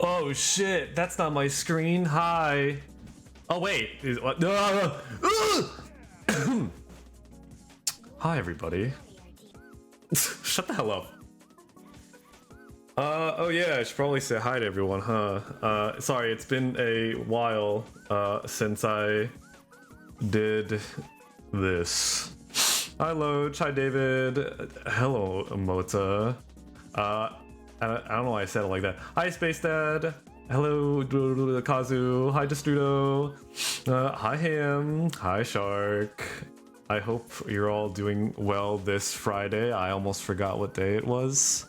Oh shit, that's not my screen. Hi. Oh wait. What? No. Hi everybody. Shut the hell up. Oh yeah, I should probably say hi to everyone, huh? Sorry, it's been a while since I did this. Hi Loach, hi David. Hello Mota. I don't know why I said it like that. Hi Space Dad. Hello Kazu. Hi Destrudo. Hi Ham. Hi Shark. I hope you're all doing well this Friday. I almost forgot what day it was.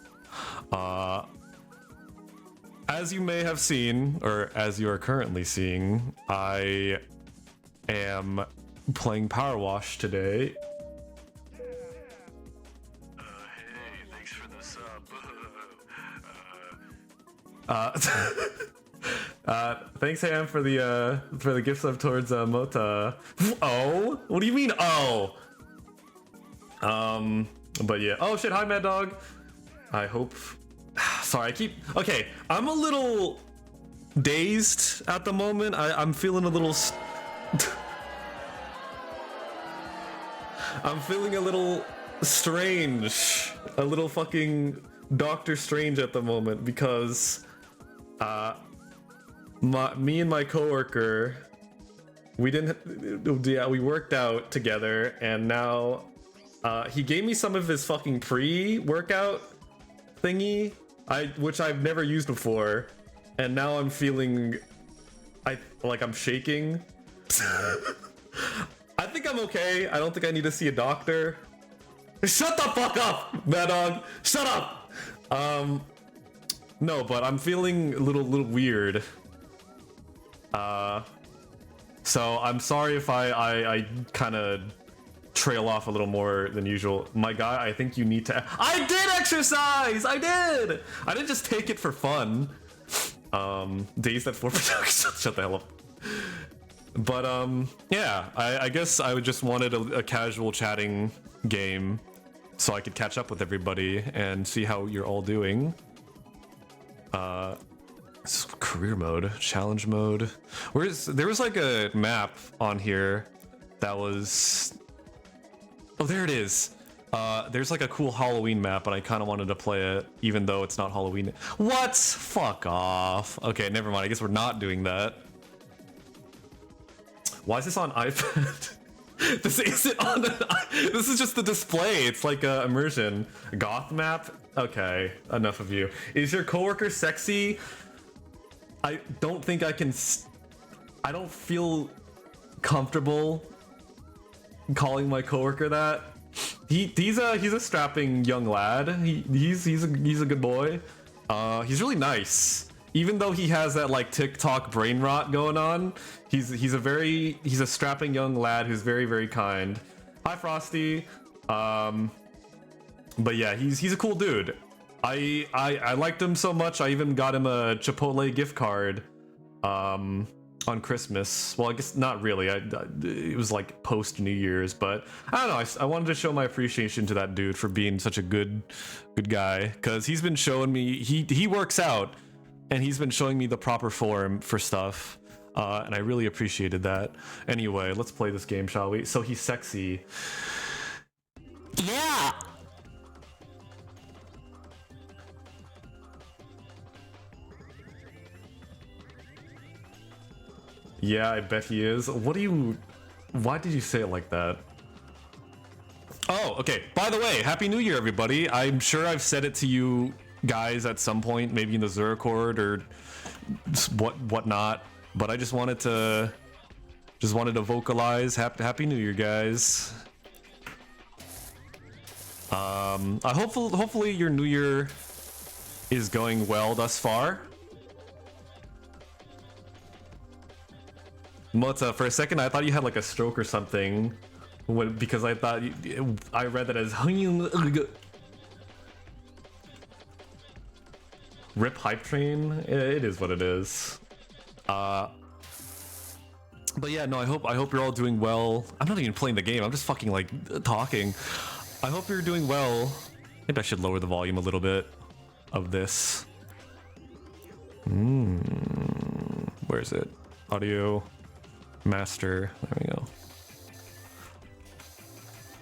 As you may have seen, or as you are currently seeing, I am playing Powerwash today. Hey, thanks for the sub. Thanks Ham for the gift sub towards Mota. Oh, what do you mean? Oh, but yeah. Oh shit! Hi Mad Dog. I hope. Sorry, okay, I'm a little dazed at the moment. I'm feeling a little I'm feeling a little strange, a little fucking Doctor Strange at the moment because me and my coworker, we worked out together, and now he gave me some of his fucking pre-workout thingy, which I've never used before, and now I'm feeling like I'm shaking. I think I'm okay. I don't think I need to see a doctor. Shut the fuck up, Mad Dog. Shut up. No, but I'm feeling a little weird. So I'm sorry if I kind of trail off a little more than usual. My guy, I think you need to. I did exercise. I didn't just take it for fun. Days that for shut the hell up. But yeah, I guess I just wanted a casual chatting game so I could catch up with everybody and see how you're all doing. Career mode, challenge mode. There was like a map on here that was. Oh, there it is. There's like a cool Halloween map, and I kind of wanted to play it, even though it's not Halloween. What? Fuck off. Okay, never mind. I guess we're not doing that. Why is this on iPad? This isn't on this is just the display. It's like a immersion. Goth map? Okay, enough of you. Is your coworker sexy? I don't think I can. I don't feel comfortable calling my coworker that. He's a strapping young lad. He's a good boy. He's really nice. Even though he has that like TikTok brain rot going on, he's a strapping young lad who's very, very kind. Hi Frosty. But yeah, he's a cool dude. I liked him so much I even got him a Chipotle gift card on Christmas. Well, I guess not really. It was like post New Year's, but I don't know. I wanted to show my appreciation to that dude for being such a good guy, because he's been showing me he works out, and he's been showing me the proper form for stuff, and I really appreciated that. Anyway, let's play this game, shall we? So he's sexy. Yeah. Yeah, I bet he is. Why did you say it like that? Oh, okay. By the way, Happy New Year, everybody. I'm sure I've said it to you guys at some point, maybe in the Zura Chord or whatnot. But I just wanted to vocalize Happy New Year, guys. Hopefully your New Year is going well thus far. Mota, for a second I thought you had like a stroke or something, because I thought I read that as Rip Hype Train. It is what it is. But yeah, no, I hope you're all doing well. I'm not even playing the game. I'm just fucking like talking. I hope you're doing well. Maybe I should lower the volume a little bit of this. Where is it? Audio master. There we go.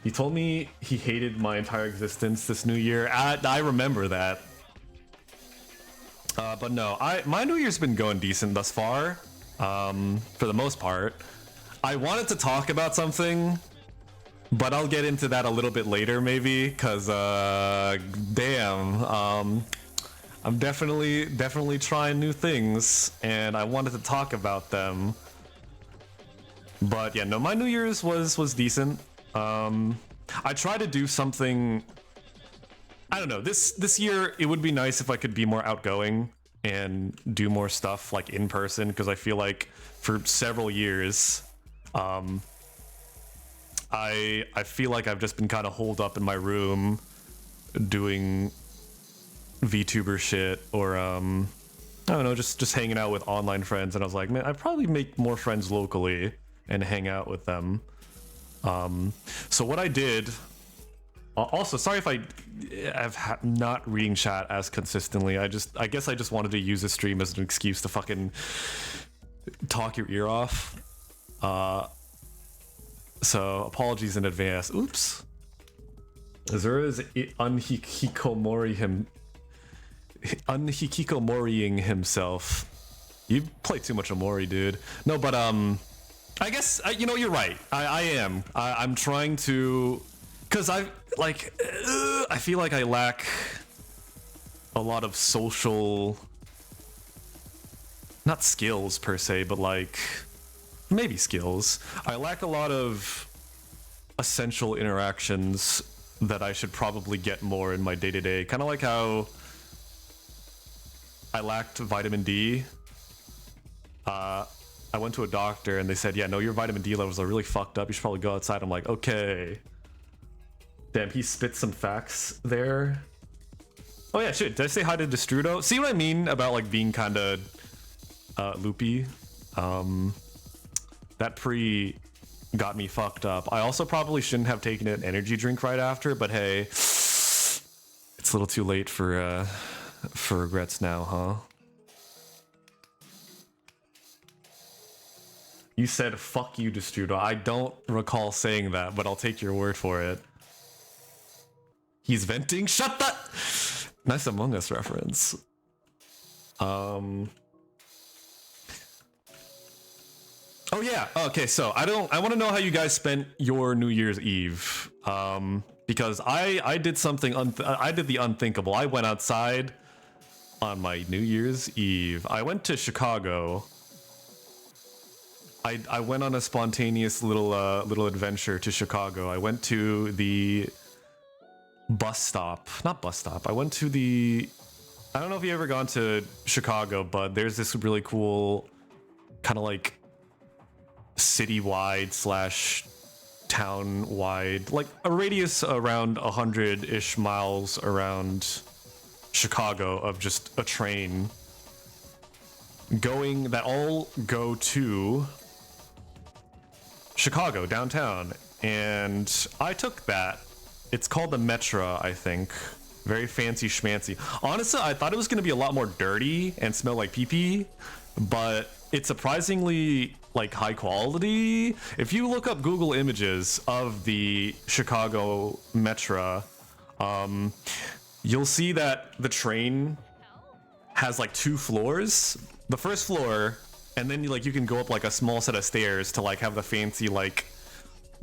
He told me he hated my entire existence this new year. I remember that. But no, my new year's been going decent thus far. For the most part. I wanted to talk about something, but I'll get into that a little bit later, maybe, because damn, I'm definitely trying new things, and I wanted to talk about them. But yeah, no, my New Year's was decent. I tried to do something. I don't know. This year, it would be nice if I could be more outgoing and do more stuff like in person, because I feel like for several years, I feel like I've just been kind of holed up in my room doing VTuber shit, or I don't know, just hanging out with online friends. And I was like, man, I'd probably make more friends locally and hang out with them. So what I did. Also, sorry if I've not reading chat as consistently. I guess I just wanted to use the stream as an excuse to fucking talk your ear off. So apologies in advance. Oops. Zura is unhikikomoriing himself. You play too much Omori, dude. No, but I guess you know, you're right. I am. I'm trying to, because I feel like I lack a lot of social, not skills per se, but like maybe skills. I lack a lot of essential interactions that I should probably get more in my day-to-day. Kind of like how I lacked vitamin D. I went to a doctor and they said, yeah, no, your vitamin D levels are really fucked up. You should probably go outside. I'm like, okay. Damn, he spit some facts there. Oh yeah, shit. Did I say hi to Destrudo? See what I mean about like being kind of loopy? That pre got me fucked up. I also probably shouldn't have taken an energy drink right after, but hey, it's a little too late for regrets now, huh? You said fuck you, Destrudo. I don't recall saying that, but I'll take your word for it. He's venting. Shut that. Nice Among Us reference. Oh yeah. Okay. So I want to know how you guys spent your New Year's Eve. Because I did something. I did the unthinkable. I went outside on my New Year's Eve. I went to Chicago. I went on a spontaneous little adventure to Chicago. I went to the bus stop. Not bus stop. I went to the... I don't know if you've ever gone to Chicago, but there's this really cool kind of like citywide / town-wide, like a radius around 100-ish miles around Chicago of just a train going that all go to Chicago downtown, and I took that. It's called the Metra, I think. Very fancy schmancy. Honestly, I thought it was going to be a lot more dirty and smell like pee-pee, but it's surprisingly like high quality. If you look up Google images of the Chicago Metra, you'll see that the train has like 2 floors. The first floor, and then you can go up like a small set of stairs to like have the fancy like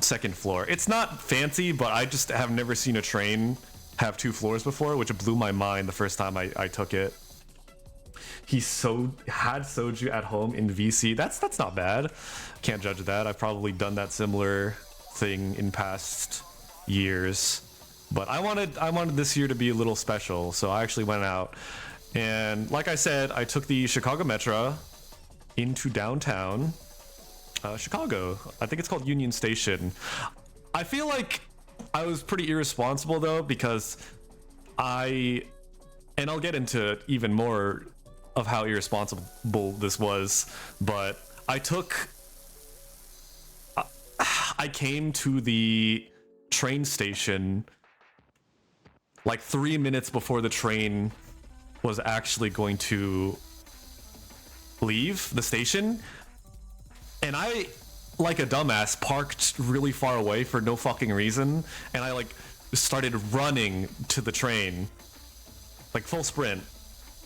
second floor. It's not fancy, but I just have never seen a train have 2 floors before, which blew my mind the first time I took it. He had soju at home in VC. That's not bad. Can't judge that. I've probably done that similar thing in past years, but I wanted this year to be a little special, so I actually went out, and like I said, I took the Chicago Metra into downtown Chicago. I think it's called Union Station. I feel like I was pretty irresponsible though, because and I'll get into even more of how irresponsible this was, but I came to the train station like 3 minutes before the train was actually going to leave the station, and I, like a dumbass, parked really far away for no fucking reason, and I like started running to the train, like full sprint,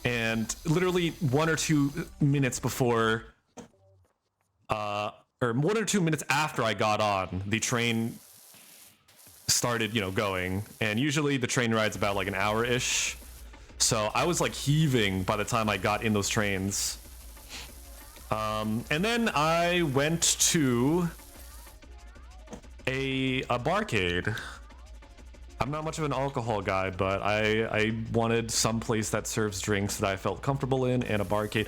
and literally 1 or 2 minutes before, or 1 or 2 minutes after I got on, the train started, going, and usually the train ride's about like an hour-ish, so I was like heaving by the time I got in those trains. And then I went to a barcade. I'm not much of an alcohol guy, but I wanted some place that serves drinks that I felt comfortable in, and a barcade.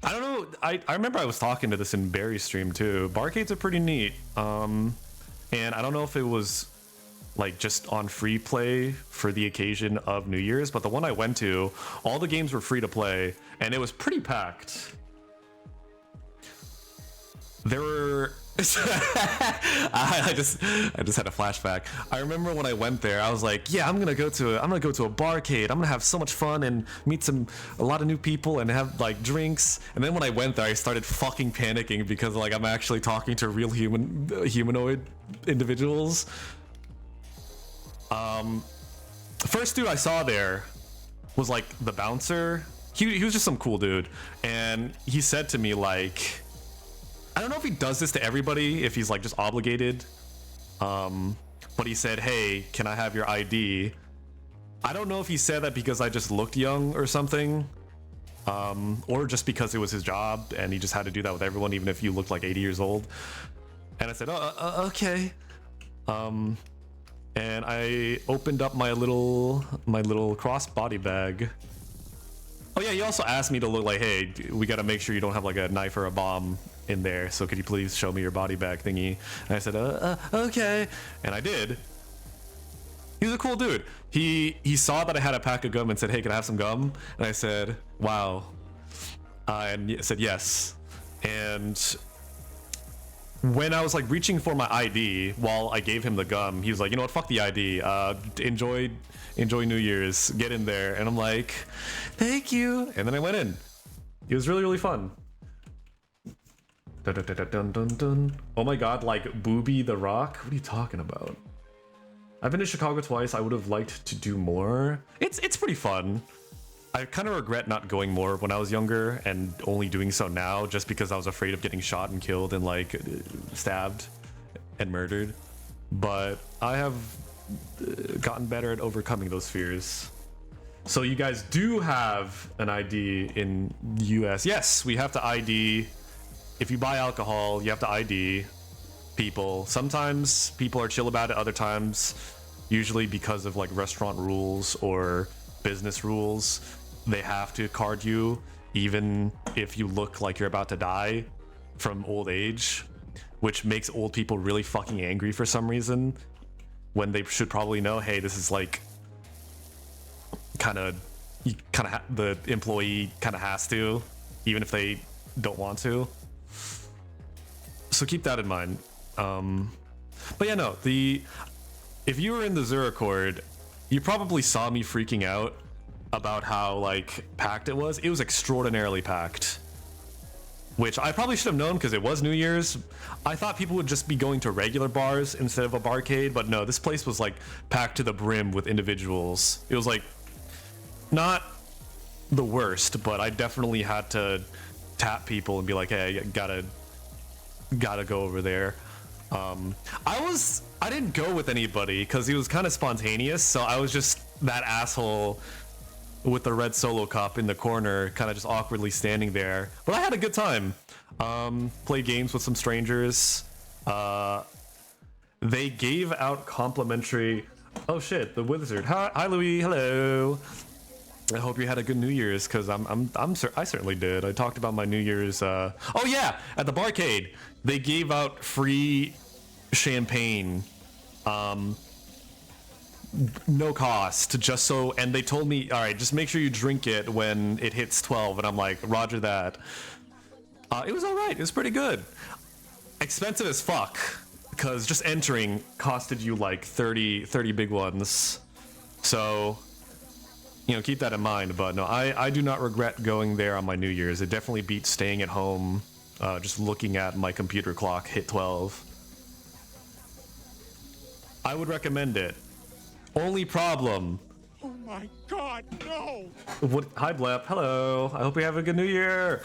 I don't know, I remember I was talking to this in Barry's stream too. Barcades are pretty neat. And I don't know if it was like just on free play for the occasion of New Year's, but the one I went to, all the games were free to play, and it was pretty packed. There were I just had a flashback. I remember when I went there, I was like, yeah, I'm gonna go to a barcade. I'm gonna have so much fun and meet a lot of new people and have like drinks. And then when I went there, I started fucking panicking because like I'm actually talking to real humanoid individuals. The first dude I saw there was like the bouncer. He was just some cool dude, and he said to me like, I don't know if he does this to everybody, if he's like just obligated, but he said, hey, can I have your ID? I don't know if he said that because I just looked young or something, or just because it was his job and he just had to do that with everyone, even if you looked like 80 years old. And I said, oh, okay. And I opened up my little cross body bag. Oh yeah, he also asked me to look like, hey, we gotta make sure you don't have like a knife or a bomb in there, so could you please show me your body bag thingy? And I said, okay. And I did. He was a cool dude. He saw that I had a pack of gum and said, hey, can I have some gum? And I said, wow. And he said yes. And when I was like reaching for my ID while I gave him the gum, he was like, you know what, fuck the ID. Enjoy New Year's, get in there. And I'm like, thank you. And then I went in. It was really, really fun. Dun, dun, dun, dun, dun, dun. Oh my god, like Booby the Rock? What are you talking about? I've been to Chicago twice. I would have liked to do more. It's pretty fun. I kind of regret not going more when I was younger and only doing so now just because I was afraid of getting shot and killed and like stabbed and murdered. But I have gotten better at overcoming those fears. So you guys do have an ID in the US. Yes, we have to ID. If you buy alcohol, you have to ID people. Sometimes people are chill about it, other times, usually because of like restaurant rules or business rules, they have to card you even if you look like you're about to die from old age, which makes old people really fucking angry for some reason, when they should probably know, hey, this is like the employee kind of has to, even if they don't want to. So keep that in mind. But yeah, no, if you were in the Zura Cord, you probably saw me freaking out about how like packed it was. It was extraordinarily packed, which I probably should have known because it was New Year's. I thought people would just be going to regular bars instead of a barcade, but no, this place was like packed to the brim with individuals. It was like not the worst, but I definitely had to tap people and be like, hey, gotta go over there. I didn't go with anybody because he was kind of spontaneous, so I was just that asshole with the red solo cup in the corner, kind of just awkwardly standing there. But I had a good time. Played games with some strangers. They gave out complimentary. Oh shit, the wizard. Hi Louis. Hello. I hope you had a good New Year's, because I certainly did. I talked about my New Year's. Oh yeah, at the barcade, they gave out free champagne, no cost, just so. And they told me, all right, just make sure you drink it when it hits 12. And I'm like, Roger that. It was all right. It was pretty good. Expensive as fuck, because just entering costed you like 30 big ones. So you know, keep that in mind. But no, I do not regret going there on my New Year's. It definitely beats staying at home, just looking at my computer clock hit 12. I would recommend it. Only problem. Oh my God, no! What? Hi, Blep. Hello. I hope you have a good New Year.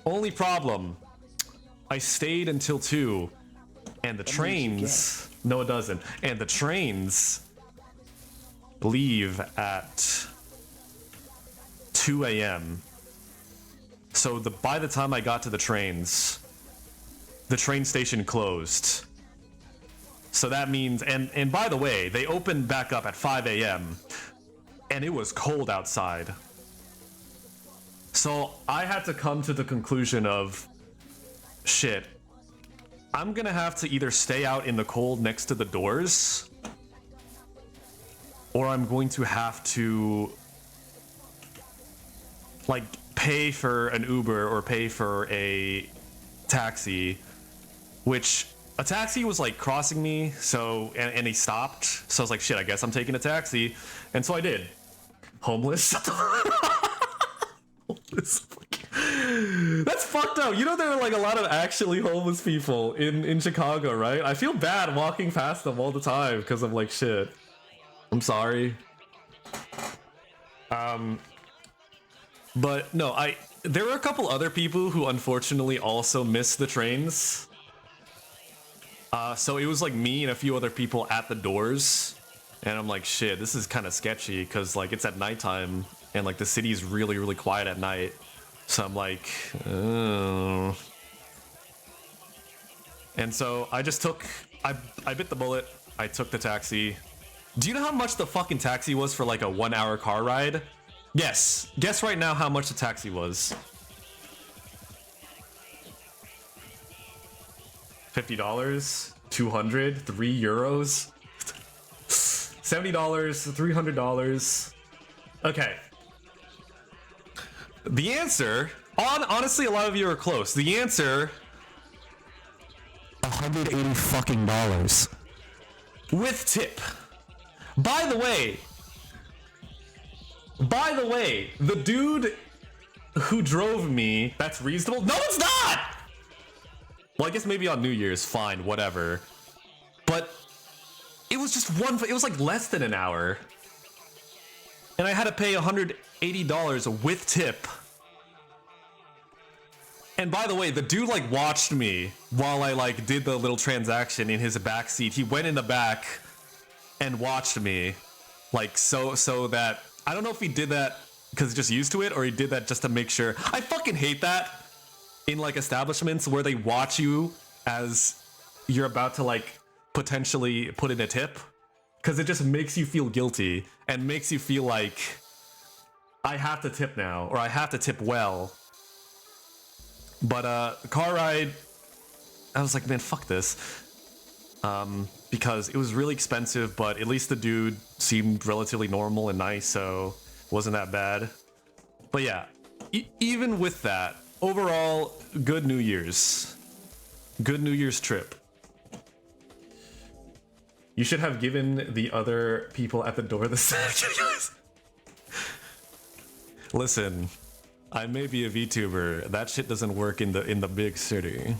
Only problem. I stayed until 2, and the trains. No, it doesn't. And the trains leave at 2 a.m. So by the time I got to the trains, the train station closed. So that means, and by the way, they opened back up at 5 a.m. and it was cold outside. So I had to come to the conclusion of, shit, I'm gonna have to either stay out in the cold next to the doors, or I'm going to have to like pay for an Uber or pay for a taxi, which a taxi was like crossing me, so and he stopped, so I was like, shit, I guess I'm taking a taxi, and so I did. Homeless. Homeless. That's fucked up. You know, there are like a lot of actually homeless people in Chicago, right? I feel bad walking past them all the time because I'm like, shit, I'm sorry. But no, there were a couple other people who unfortunately also missed the trains. So it was like me and a few other people at the doors, and I'm like, shit, this is kind of sketchy because like it's at nighttime and like the city's really, really quiet at night. So I'm like, oh. And so I just I bit the bullet. I took the taxi. Do you know how much the fucking taxi was for like a 1-hour car ride? Yes. Guess right now how much the taxi was. $50, 200, 3 euros, $70, $300. Okay. The answer, honestly, a lot of you are close. The answer, $180 fucking dollars with tip. By the way, the dude who drove me, that's reasonable. No, it's not. Well, I guess maybe on New Year's, fine, whatever. But it was just it was like less than an hour. And I had to pay $180 with tip. And by the way, the dude like watched me while I like did the little transaction in his back seat. He went in the back and watched me. Like so that, I don't know if he did that because he's just used to it or he did that just to make sure. I fucking hate that. In like establishments where they watch you as you're about to like potentially put in a tip, because it just makes you feel guilty and makes you feel like I have to tip now or I have to tip well. But the car ride, I was like, man, fuck this, because it was really expensive, but at least the dude seemed relatively normal and nice, so it wasn't that bad. But yeah, even with that, overall, good New Year's. Good New Year's trip. You should have given the other people at the door the sandwiches. Listen, I may be a VTuber. That shit doesn't work in the big city.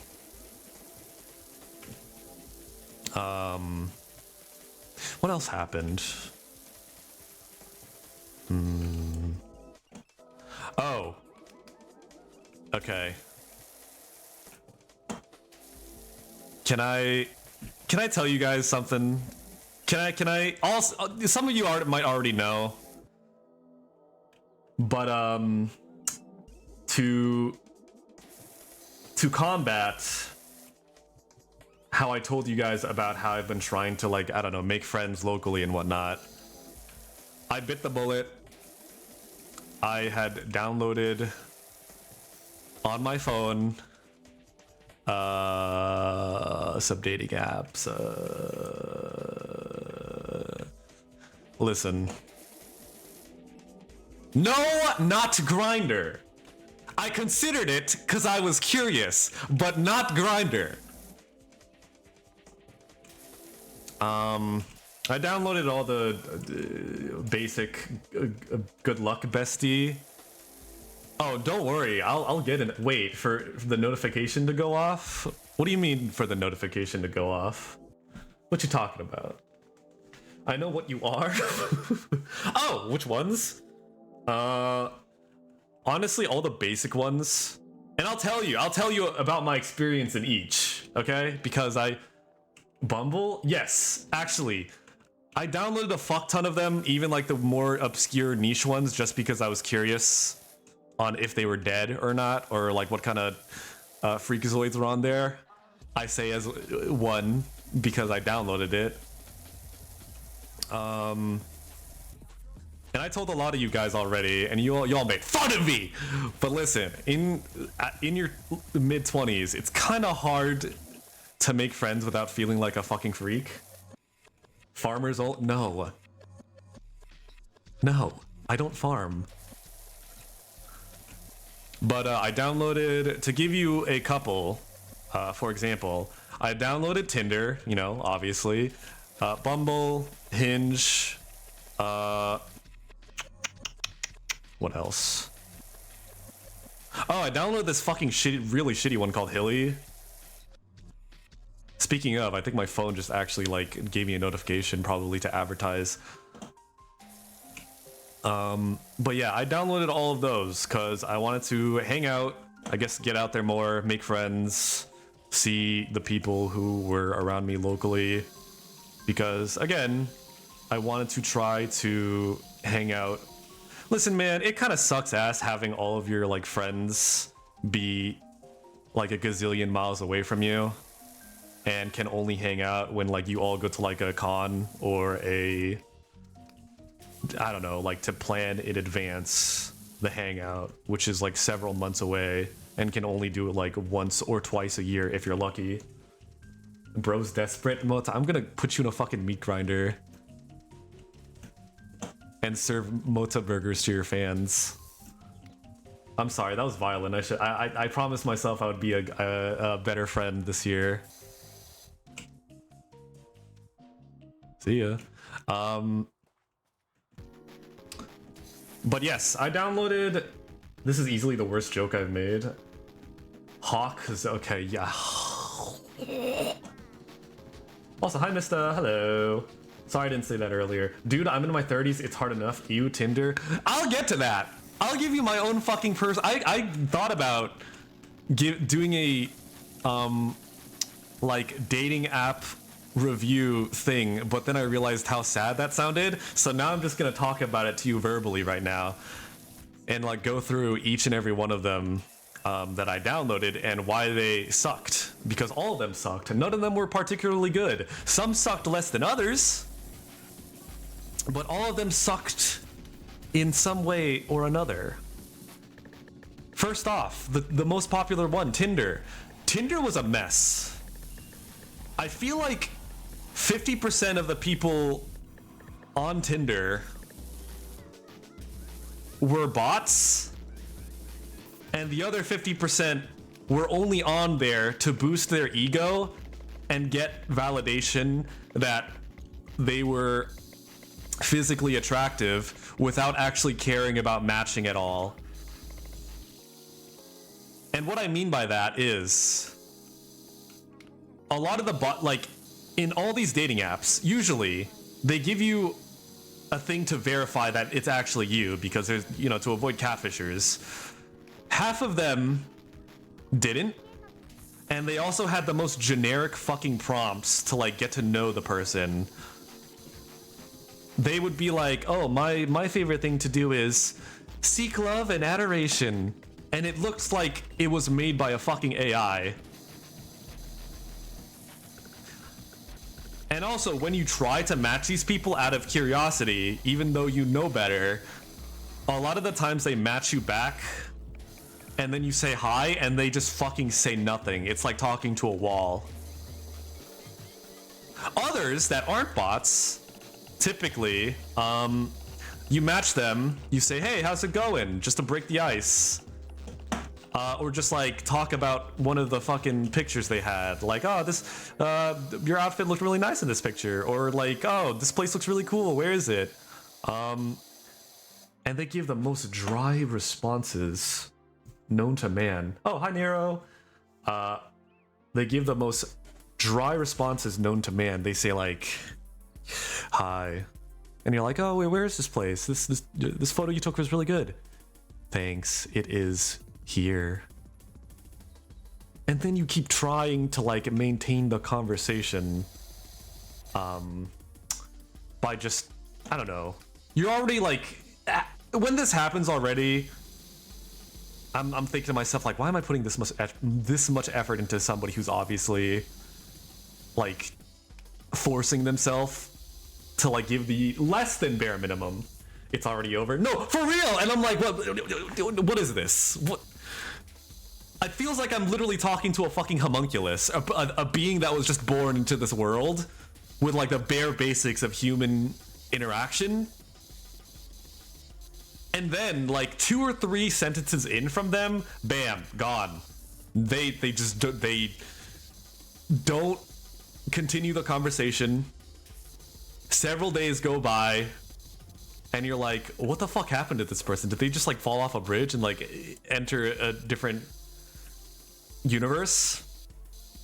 What else happened? Oh. Okay. Can I tell you guys something? Can I also, some of you might already know, but to combat how I told you guys about how I've been trying to, like, I don't know, make friends locally and whatnot, I bit the bullet. I had downloaded on my phone some dating apps. Listen. No, not Grindr. I considered it because I was curious, but not Grindr. I downloaded all the basic good luck bestie. Oh, don't worry. I'll get it. Wait for the notification to go off. What do you mean for the notification to go off? What you talking about? I know what you are. Oh, which ones? Honestly, all the basic ones. And I'll tell you about my experience in each, okay? Because Bumble? Yes, actually. I downloaded a fuck ton of them, even like the more obscure niche ones, just because I was curious on if they were dead or not, or like what kind of freakazoids were on there. I say as one because I downloaded it. And I told a lot of you guys already, and y'all made fun of me. But listen, in your mid-20s, it's kind of hard to make friends without feeling like a fucking freak. Farmers all no, I don't farm. But I downloaded, to give you a couple, for example, I downloaded Tinder, you know, obviously, Bumble, Hinge, what else? Oh, I downloaded this fucking really shitty one called Hilly. Speaking of, I think my phone just actually like gave me a notification, probably to advertise. But yeah, I downloaded all of those because I wanted to hang out, I guess get out there more, make friends, see the people who were around me locally. Because again, I wanted to try to hang out. Listen, man, it kind of sucks ass having all of your like friends be like a gazillion miles away from you and can only hang out when like you all go to like a con or a, I don't know, like to plan in advance the hangout, which is like several months away and can only do it like once or twice a year if you're lucky. Bro's desperate. Mota, I'm gonna put you in a fucking meat grinder and serve Mota burgers to your fans. I'm sorry, that was violent. I promised myself I would be a better friend this year. See ya. But yes, I downloaded. This is easily the worst joke I've made. Hawk is okay, yeah. Also, hi, Mr. Hello. Sorry I didn't say that earlier. Dude, I'm in my 30s. It's hard enough. Ew, Tinder. I'll get to that. I'll give you my own fucking person. I thought about doing a like dating app review thing, but then I realized how sad that sounded. So now I'm just gonna talk about it to you verbally right now, and like go through each and every one of them that I downloaded and why they sucked. Because all of them sucked, and none of them were particularly good. Some sucked less than others, but all of them sucked in some way or another. First off, the most popular one, Tinder. Tinder was a mess. I feel like 50% of the people on Tinder were bots, and the other 50% were only on there to boost their ego and get validation that they were physically attractive without actually caring about matching at all. And what I mean by that is a lot of the like in all these dating apps, usually they give you a thing to verify that it's actually you, because there's, you know, to avoid catfishers. Half of them didn't, and they also had the most generic fucking prompts to like get to know the person. They would be like, oh, my favorite thing to do is seek love and adoration, and it looks like it was made by a fucking AI. And also, when you try to match these people out of curiosity, even though you know better, a lot of the times they match you back, and then you say hi, and they just fucking say nothing. It's like talking to a wall. Others that aren't bots, typically, you match them, you say, hey, how's it going? Just to break the ice. Or just like talk about one of the fucking pictures they had, like, oh, this your outfit looked really nice in this picture, or like, oh, this place looks really cool, where is it? And they give the most dry responses known to man. Oh, hi Nero. They give the most dry responses known to man. They say like, hi, and you're like, oh wait, where is this place? This photo you took was really good. Thanks, it is here. And then you keep trying to like maintain the conversation by just, I don't know, you're already like, when this happens already, I'm thinking to myself like, why am I putting this much effort into somebody who's obviously like forcing themselves to like give the less than bare minimum? It's already over. No, for real. And I'm like, what is this? What? It feels like I'm literally talking to a fucking homunculus, a being that was just born into this world with like the bare basics of human interaction. And then like 2 or 3 sentences in from them, bam, gone. They don't continue the conversation. Several days go by, and you're like, what the fuck happened to this person? Did they just like fall off a bridge and like enter a different universe,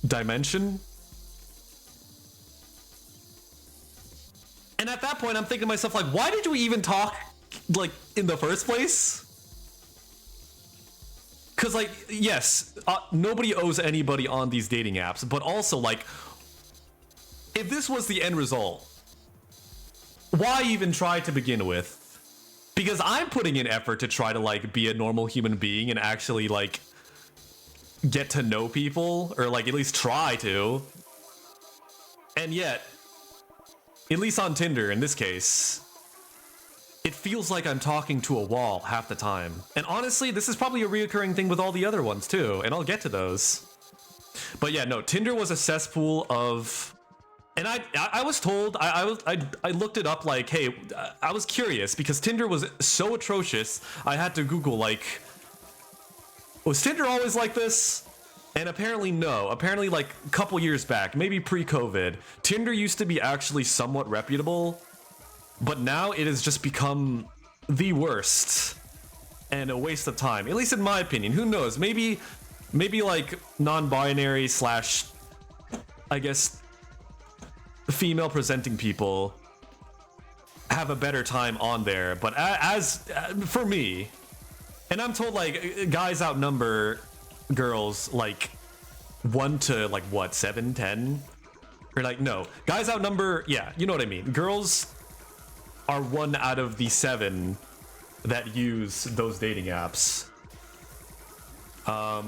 dimension? And at that point, I'm thinking to myself, like, why did we even talk, like, in the first place? Because, like, yes, nobody owes anybody on these dating apps, but also, like, if this was the end result, why even try to begin with? Because I'm putting in effort to try to, like, be a normal human being and actually, like, get to know people, or like at least try to. And yet, at least on Tinder in this case, it feels like I'm talking to a wall half the time. And honestly, this is probably a reoccurring thing with all the other ones too, and I'll get to those. But yeah, no, Tinder was a cesspool of, and I was told, I looked it up, like, hey, I was curious because Tinder was so atrocious, I had to Google, like, was Tinder always like this? And apparently no. Apparently, like, a couple years back, maybe pre-COVID, Tinder used to be actually somewhat reputable, but now it has just become the worst and a waste of time, at least in my opinion. Who knows? Maybe like non-binary slash, I guess, female presenting people have a better time on there. But as for me, and I'm told, like, guys outnumber girls, like, 1 to, like, what, 7, 10? Or, like, no. Guys outnumber, yeah, you know what I mean. Girls are 1 out of the 7 that use those dating apps. Are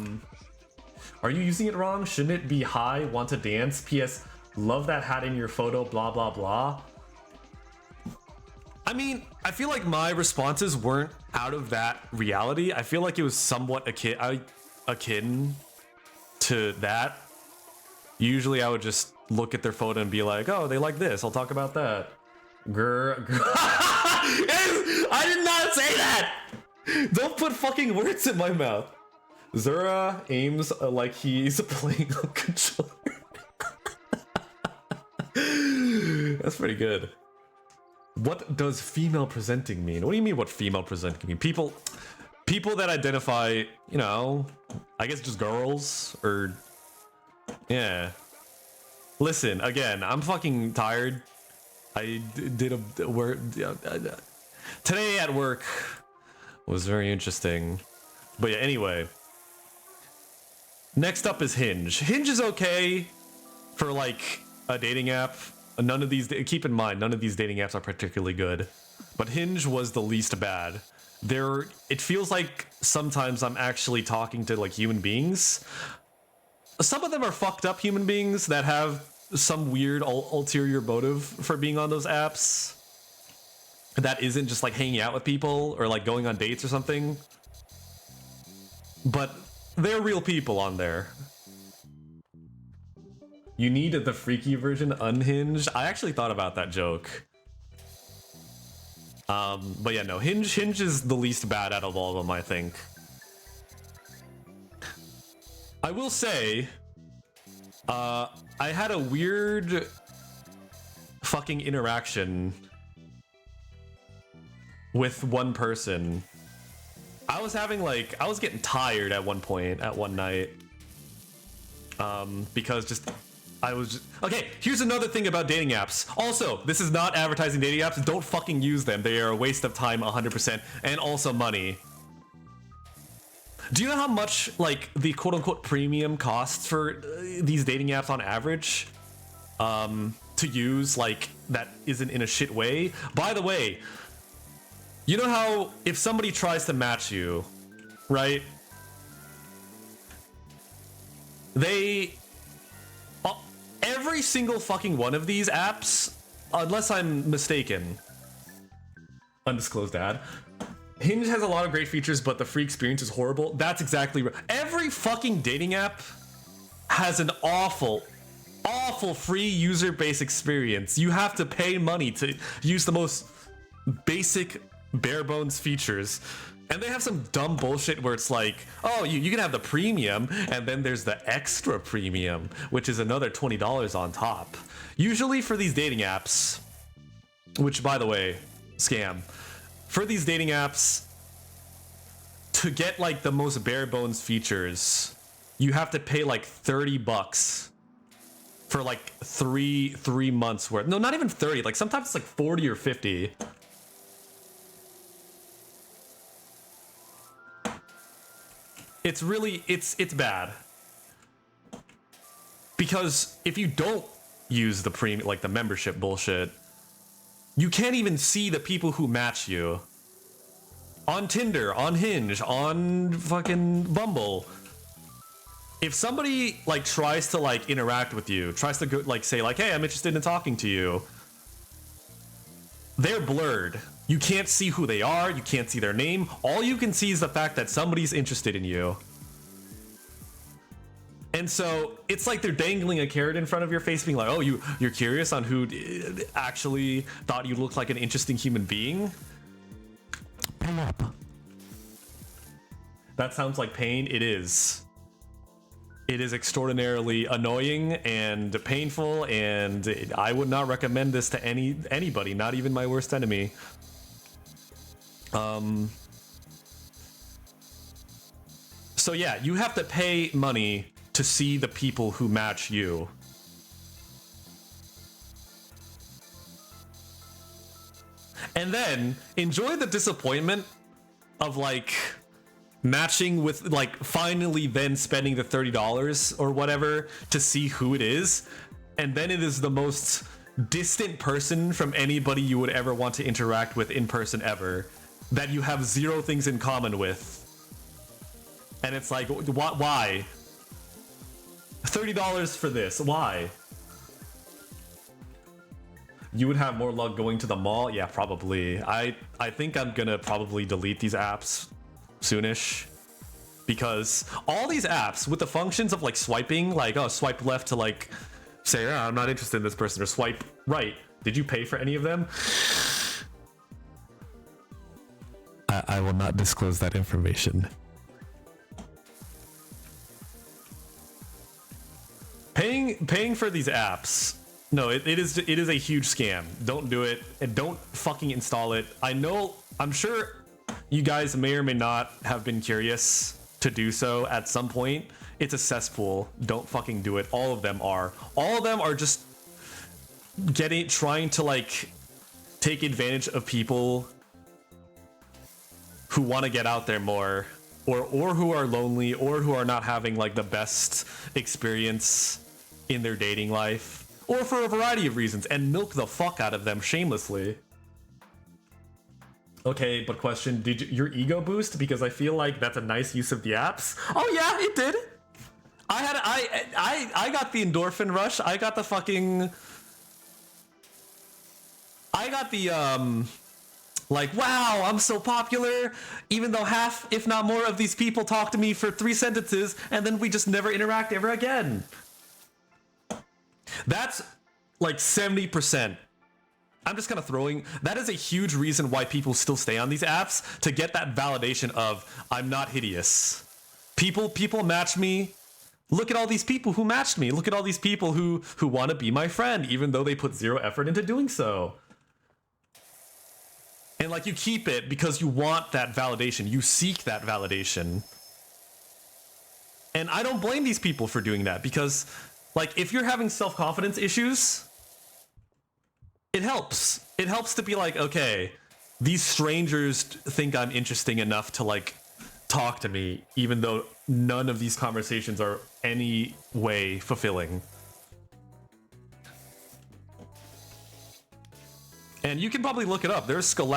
you using it wrong? Shouldn't it be hi, want to dance? P.S. Love that hat in your photo, blah, blah, blah. I mean, I feel like my responses weren't out of that reality. I feel like it was somewhat akin to that. Usually I would just look at their photo and be like, oh, they like this, I'll talk about that. Grr. I did not say that! Don't put fucking words in my mouth. Zura aims like he's playing a controller. That's pretty good. What does female presenting mean? What do you mean what female presenting mean? People that identify, you know, I guess just girls, or yeah. Listen, again, I'm fucking tired. I did a work today at work was very interesting. But yeah, anyway. Next up is Hinge. Hinge is okay for like a dating app. None of these, keep in mind, none of these dating apps are particularly good, but Hinge was the least bad. It feels like sometimes I'm actually talking to like human beings. Some of them are fucked up human beings that have some weird ulterior motive for being on those apps. That isn't just like hanging out with people or like going on dates or something. But they're real people on there. You need the freaky version unhinged. I actually thought about that joke. But yeah, no, Hinge is the least bad out of all of them, I think. I will say, I had a weird fucking interaction with one person. I was having like, I was getting tired at one point, at one night. Because just, I was just, okay, here's another thing about dating apps. Also, this is not advertising dating apps. Don't fucking use them. They are a waste of time 100% and also money. Do you know how much like the quote unquote premium costs for these dating apps on average? To use like that isn't in a shit way? By the way, you know how if somebody tries to match you, right? They, every single fucking one of these apps, unless I'm mistaken, undisclosed ad, Hinge has a lot of great features, but the free experience is horrible. That's exactly right. Every fucking dating app has an awful free user base experience. You have to pay money to use the most basic bare bones features. And they have some dumb bullshit where it's like, oh, you can have the premium, and then there's the extra premium, which is another $20 on top. Usually for these dating apps, which by the way, scam. For these dating apps, to get like the most bare bones features, you have to pay like $30 for like three months worth. No, not even 30. Like sometimes it's like 40 or 50. It's really, it's bad. Because if you don't use the premium, like the membership bullshit, you can't even see the people who match you. On Tinder, on Hinge, on fucking Bumble. If somebody like tries to like interact with you, tries to go, like say like, hey, I'm interested in talking to you, they're blurred. You can't see who they are, you can't see their name. All you can see is the fact that somebody's interested in you. And so it's like they're dangling a carrot in front of your face being like, oh, you're curious on who actually thought you looked like an interesting human being? Pull up. That sounds like pain. It is. It is extraordinarily annoying and painful, and I would not recommend this to anybody, not even my worst enemy. So yeah, you have to pay money to see the people who match you. And then enjoy the disappointment of like matching with like finally then spending the $30 or whatever to see who it is. And then it is the most distant person from anybody you would ever want to interact with in person ever, that you have zero things in common with. And it's like, why? $30 for this, why? You would have more luck going to the mall? Yeah, probably. I think I'm gonna probably delete these apps soonish, because all these apps with the functions of like swiping, like, oh, swipe left to like say, oh, I'm not interested in this person, or swipe right. Did you pay for any of them? I will not disclose that information. Paying for these apps, no, it is a huge scam. Don't do it, and don't fucking install it. I'm sure you guys may or may not have been curious to do so at some point. It's a cesspool. Don't fucking do it. All of them are just trying to like take advantage of people who want to get out there more, or who are lonely, or who are not having like the best experience in their dating life, or for a variety of reasons, and milk the fuck out of them shamelessly. Okay, but question, did your ego boost? Because I feel like that's a nice use of the apps. Oh yeah, it did. I got the endorphin rush. I got the like, wow, I'm so popular, even though half, if not more, of these people talk to me for 3 sentences, and then we just never interact ever again. That's like 70%. I'm just kind of throwing, that is a huge reason why people still stay on these apps, to get that validation of, I'm not hideous. People match me Look at all these people who matched me. Look at all these people who want to be my friend, even though they put zero effort into doing so. And like, you keep it because you want that validation. You seek that validation. And I don't blame these people for doing that, because like, if you're having self-confidence issues, it helps. It helps to be like, okay, these strangers think I'm interesting enough to like talk to me, even though none of these conversations are any way fulfilling. And you can probably look it up. There's there's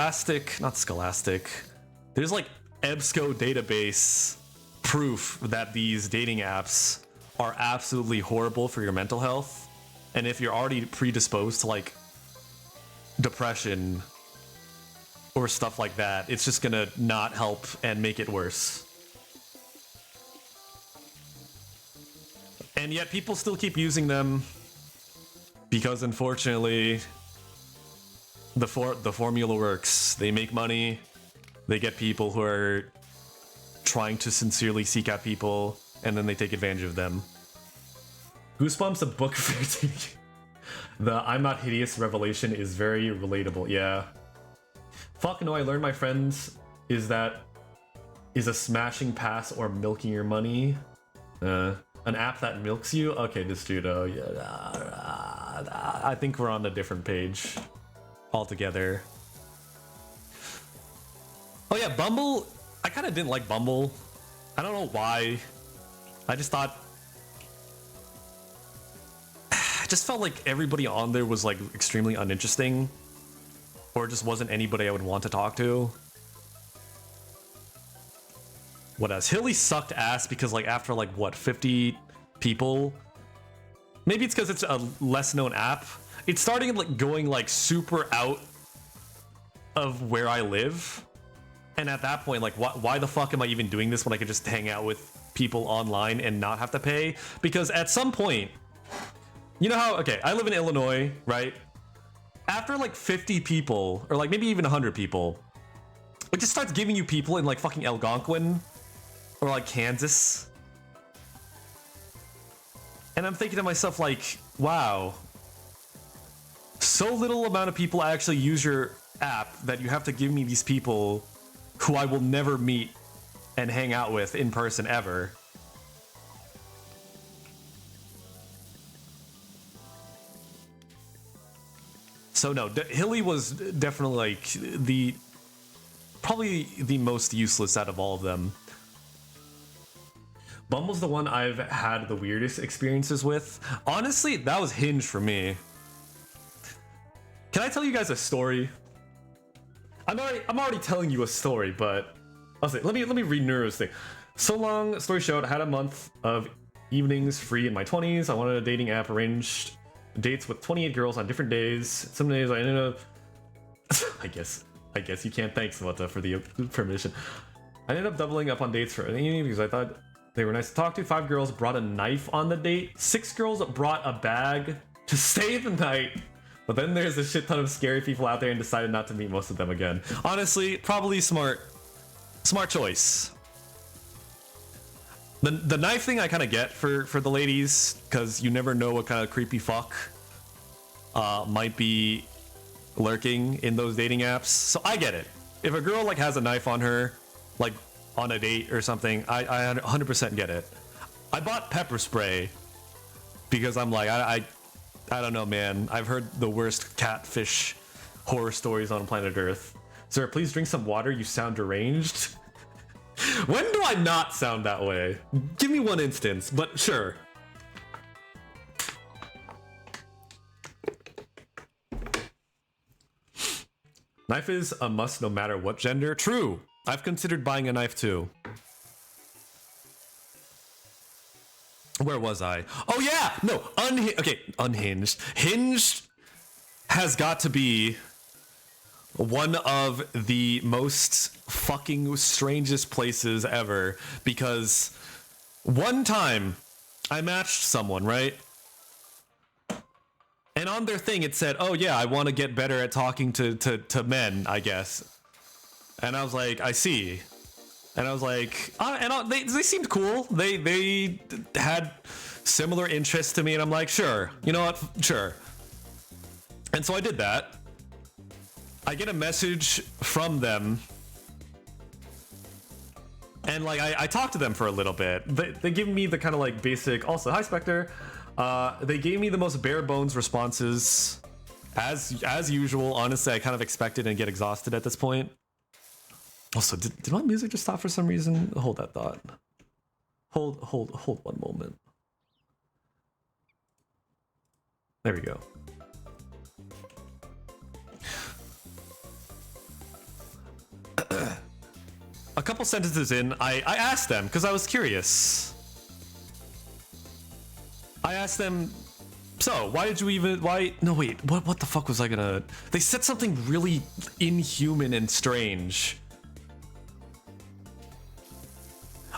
like EBSCO database proof that these dating apps are absolutely horrible for your mental health. And if you're already predisposed to like depression or stuff like that, it's just gonna not help and make it worse. And yet people still keep using them because, unfortunately, the formula works. They make money. They get people who are trying to sincerely seek out people, and then they take advantage of them. Goosebumps, a book fair. The I'm not hideous revelation is very relatable. Yeah. Fuck no, I learned my friends is a smashing pass or milking your money. An app that milks you? Okay, this dude, oh yeah. I think we're on a different page altogether. Oh yeah, Bumble. I kind of didn't like Bumble. I don't know why. I just thought, I just felt like everybody on there was like extremely uninteresting, or just wasn't anybody I would want to talk to. What else? Hilly sucked ass because like after like what, 50 people? Maybe it's because it's a less known app. It's starting like going like super out of where I live. And at that point, like, why the fuck am I even doing this when I could just hang out with people online and not have to pay? Because at some point, you know how, okay, I live in Illinois, right? After like 50 people, or like maybe even 100 people, it just starts giving you people in like fucking Algonquin or like Kansas. And I'm thinking to myself like, wow, so little amount of people actually use your app that you have to give me these people who I will never meet and hang out with in person ever. So no, Hilly was definitely like probably the most useless out of all of them. Bumble's the one I've had the weirdest experiences with. Honestly, that was Hinge for me. Can I tell you guys a story? I'm already telling you a story, but I'll say, let me read Nero's thing. So long story short, I had a month of evenings free in my 20s. I wanted a dating app, arranged dates with 28 girls on different days. Some days I ended up I guess you can't thank Samantha for the permission. I ended up doubling up on dates for an evening because I thought they were nice to talk to. 5 girls brought a knife on the date. 6 girls brought a bag to stay the night. But then there's a shit ton of scary people out there and decided not to meet most of them again. Honestly, probably smart choice. The knife thing I kind of get for the ladies, because you never know what kind of creepy fuck might be lurking in those dating apps. So I get it. If a girl like has a knife on her, like on a date or something, I 100% get it. I bought pepper spray because I'm like, I don't know, man. I've heard the worst catfish horror stories on planet Earth. Sir, please drink some water. You sound deranged. When do I not sound that way? Give me one instance, but sure. Knife is a must no matter what gender. True. I've considered buying a knife too. Where was I? Oh yeah, no, unhinged. Hinged has got to be one of the most fucking strangest places ever, because one time I matched someone, right? And on their thing it said, oh yeah, I want to get better at talking to men, I guess. And I was like, I see. And I was like, they seemed cool. They had similar interests to me, and I'm like, sure, you know what, sure. And so I did that. I get a message from them, and like I talked to them for a little bit. They give me the kind of like basic. Also, hi Spectre. They gave me the most bare bones responses, as usual. Honestly, I kind of expected and get exhausted at this point. Also, did my music just stop for some reason? Hold that thought. Hold one moment. There we go. A couple sentences in, I asked them, because I was curious. I asked them, so why did you even, no wait, what the fuck was I gonna, they said something really inhuman and strange.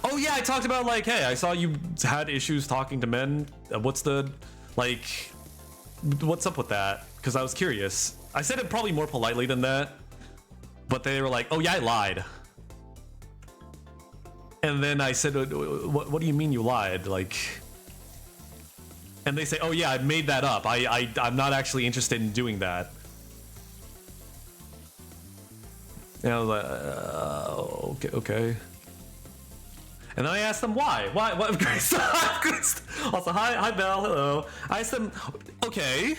Oh yeah, I talked about like, hey, I saw you had issues talking to men. What's the, like, what's up with that? Because I was curious. I said it probably more politely than that, but they were like, oh yeah, I lied. And then I said, what do you mean you lied? Like, and they say, oh yeah, I made that up. I'm not actually interested in doing that. And I was like, okay. And then I asked them why. What? Also, hi Belle, hello. I asked them, okay,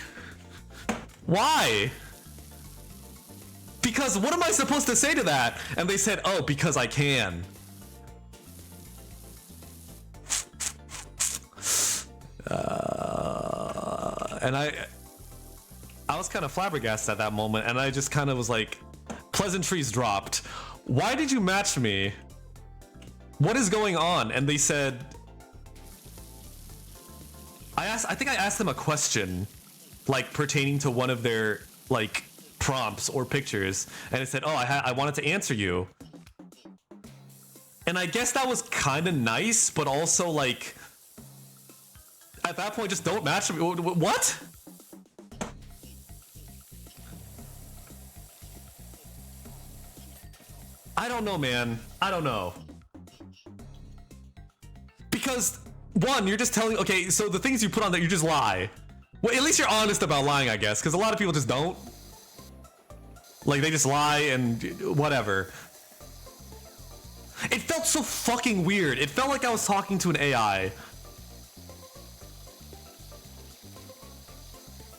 why? Because what am I supposed to say to that? And they said, oh, because I can. And I was kind of flabbergasted at that moment, and I just kind of was like, pleasantries dropped. Why did you match me? What is going on? And they said, I think I asked them a question, like pertaining to one of their like prompts or pictures, and it said, oh, I wanted to answer you. And I guess that was kind of nice, but also like, at that point, just don't match me. What? I don't know, man. I don't know. Because, one, you're just telling, okay, so the things you put on that, you just lie. Well, at least you're honest about lying, I guess, because a lot of people just don't. Like, they just lie and whatever. It felt so fucking weird. It felt like I was talking to an AI.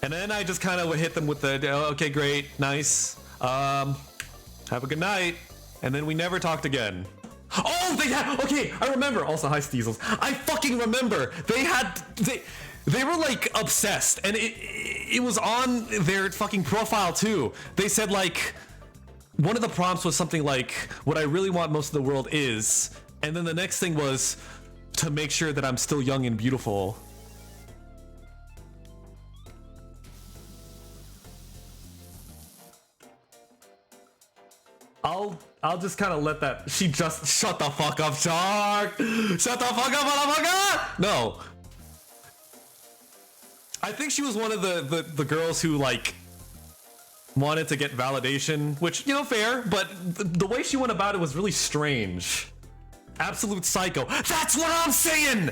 And then I just kind of would hit them with the, oh, okay, great, nice. Have a good night. And then we never talked again. Oh, they had, okay, I remember. Also, hi, Steezles. I fucking remember. They were like obsessed, and it was on their fucking profile too. They said like, one of the prompts was something like, what I really want most of the world is, and then the next thing was to make sure that I'm still young and beautiful. I'll just kind of let that. She just shut the fuck up, Shark. Shut the fuck up, motherfucker. No. I think she was one of the girls who like wanted to get validation, which, you know, fair, but the way she went about it was really strange. Absolute psycho. That's what I'm saying.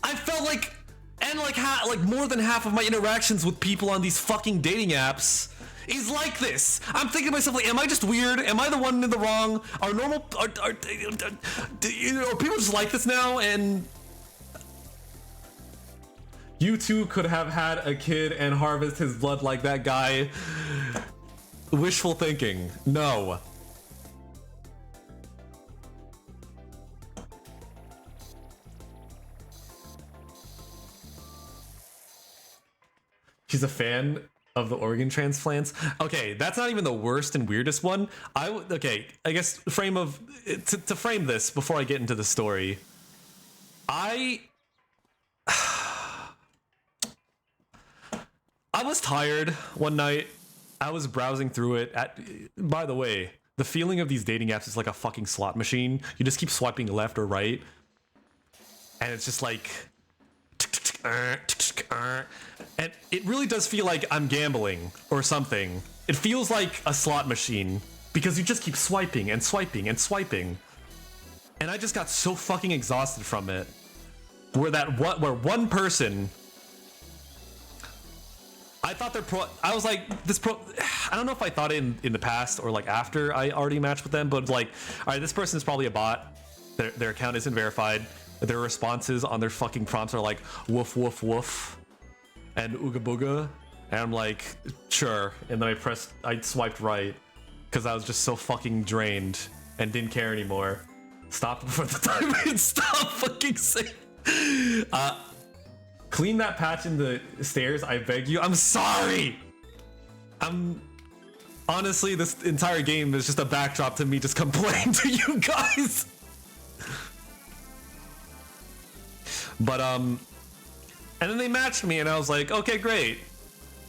I felt like, and like more than half of my interactions with people on these fucking dating apps is like this. I'm thinking to myself, like, am I just weird? Am I the one in the wrong? Are you know, people just like this now? And you too could have had a kid and harvest his blood like that guy. Wishful thinking. No. She's a fan of the organ transplants. Okay, that's not even the worst and weirdest one. Okay, I guess to frame this before I get into the story. I was tired one night. I was browsing through it. By the way, the feeling of these dating apps is like a fucking slot machine. You just keep swiping left or right, and it's just like, and it really does feel like I'm gambling or something. It feels like a slot machine because you just keep swiping and swiping and swiping. And I just got so fucking exhausted from it. Where one person, I thought they're pro. I was like, this pro. I don't know if I thought it in the past or like after I already matched with them, but like, all right, this person is probably a bot. Their account isn't verified. Their responses on their fucking prompts are like woof woof woof and ooga booga, and I'm like, sure. And then I swiped right because I was just so fucking drained and didn't care anymore. Stopped before the time and stop fucking saying. Clean that patch in the stairs, I beg you. I'm sorry. Honestly, this entire game is just a backdrop to me just complaining to you guys. But and then they matched me and I was like, okay, great.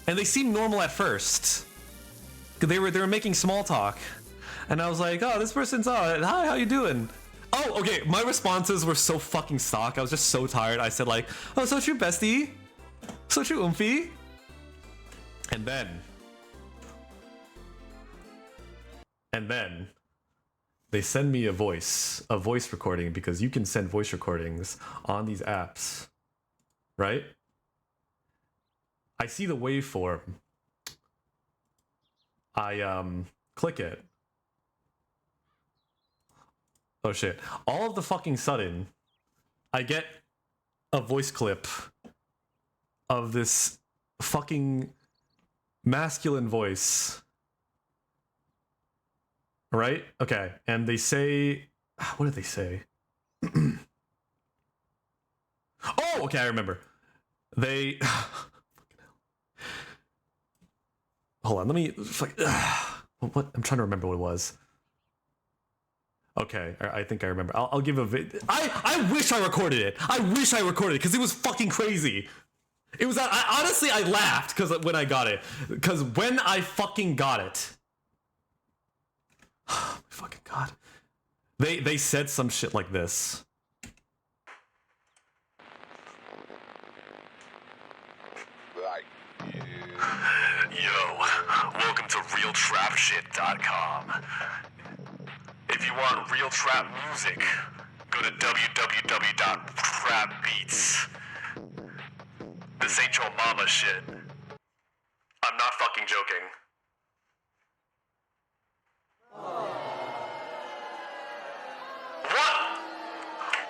And they seemed normal at first. They were making small talk. And I was like, oh, this person's hi, how you doing? Oh, okay, my responses were so fucking stock. I was just so tired. I said like, oh, so true, bestie. So true, oomphy. And then they send me a voice recording, because you can send voice recordings on these apps, right? I see the waveform. I click it. Oh shit. All of the fucking sudden, I get a voice clip of this fucking masculine voice. Right? Okay. And they say, what did they say? Oh, okay, I remember. They hold on, let me what? I'm trying to remember what it was. Okay, I think I remember. I'll give a I wish I recorded it. I wish I recorded it because it was fucking crazy. It was honestly I laughed because when I got it. Because when I fucking got it. Oh my fucking god. They said some shit like this. Yo, welcome to RealTrapShit.com. If you want real trap music, go to www.trapbeats. This ain't your mama shit. I'm not fucking joking. What?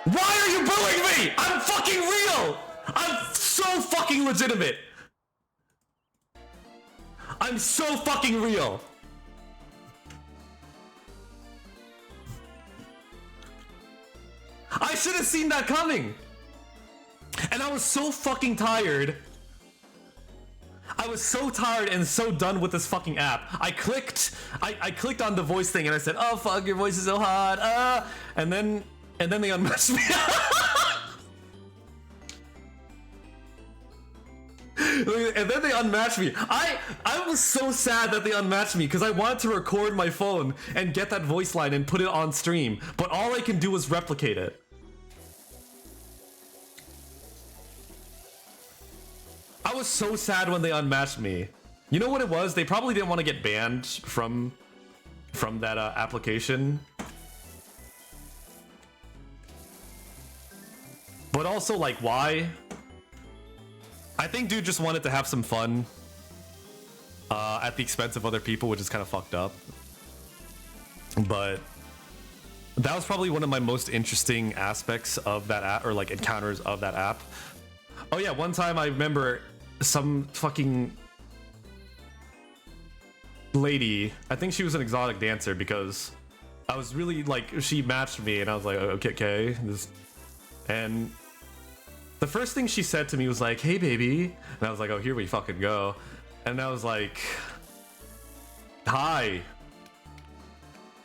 Why are you bullying me? I'm fucking real! I'm so fucking legitimate! I'm so fucking real! I should have seen that coming! And I was so fucking tired. I was so tired and so done with this fucking app. I clicked on the voice thing and I said, oh fuck, your voice is so hot, and then they unmatched me. And then they unmatched me. I was so sad that they unmatched me because I wanted to record my phone and get that voice line and put it on stream, but all I can do is replicate it. I was so sad when they unmatched me. You know what it was? They probably didn't want to get banned from that application. But also, like, why? I think dude just wanted to have some fun at the expense of other people, which is kind of fucked up. But that was probably one of my most interesting aspects of that app, or like encounters of that app. Oh yeah, one time I remember some fucking lady, I think she was an exotic dancer, because I was really like, she matched me and I was like, okay, and the first thing she said to me was like, hey baby, and I was like, oh, here we fucking go. And I was like, hi,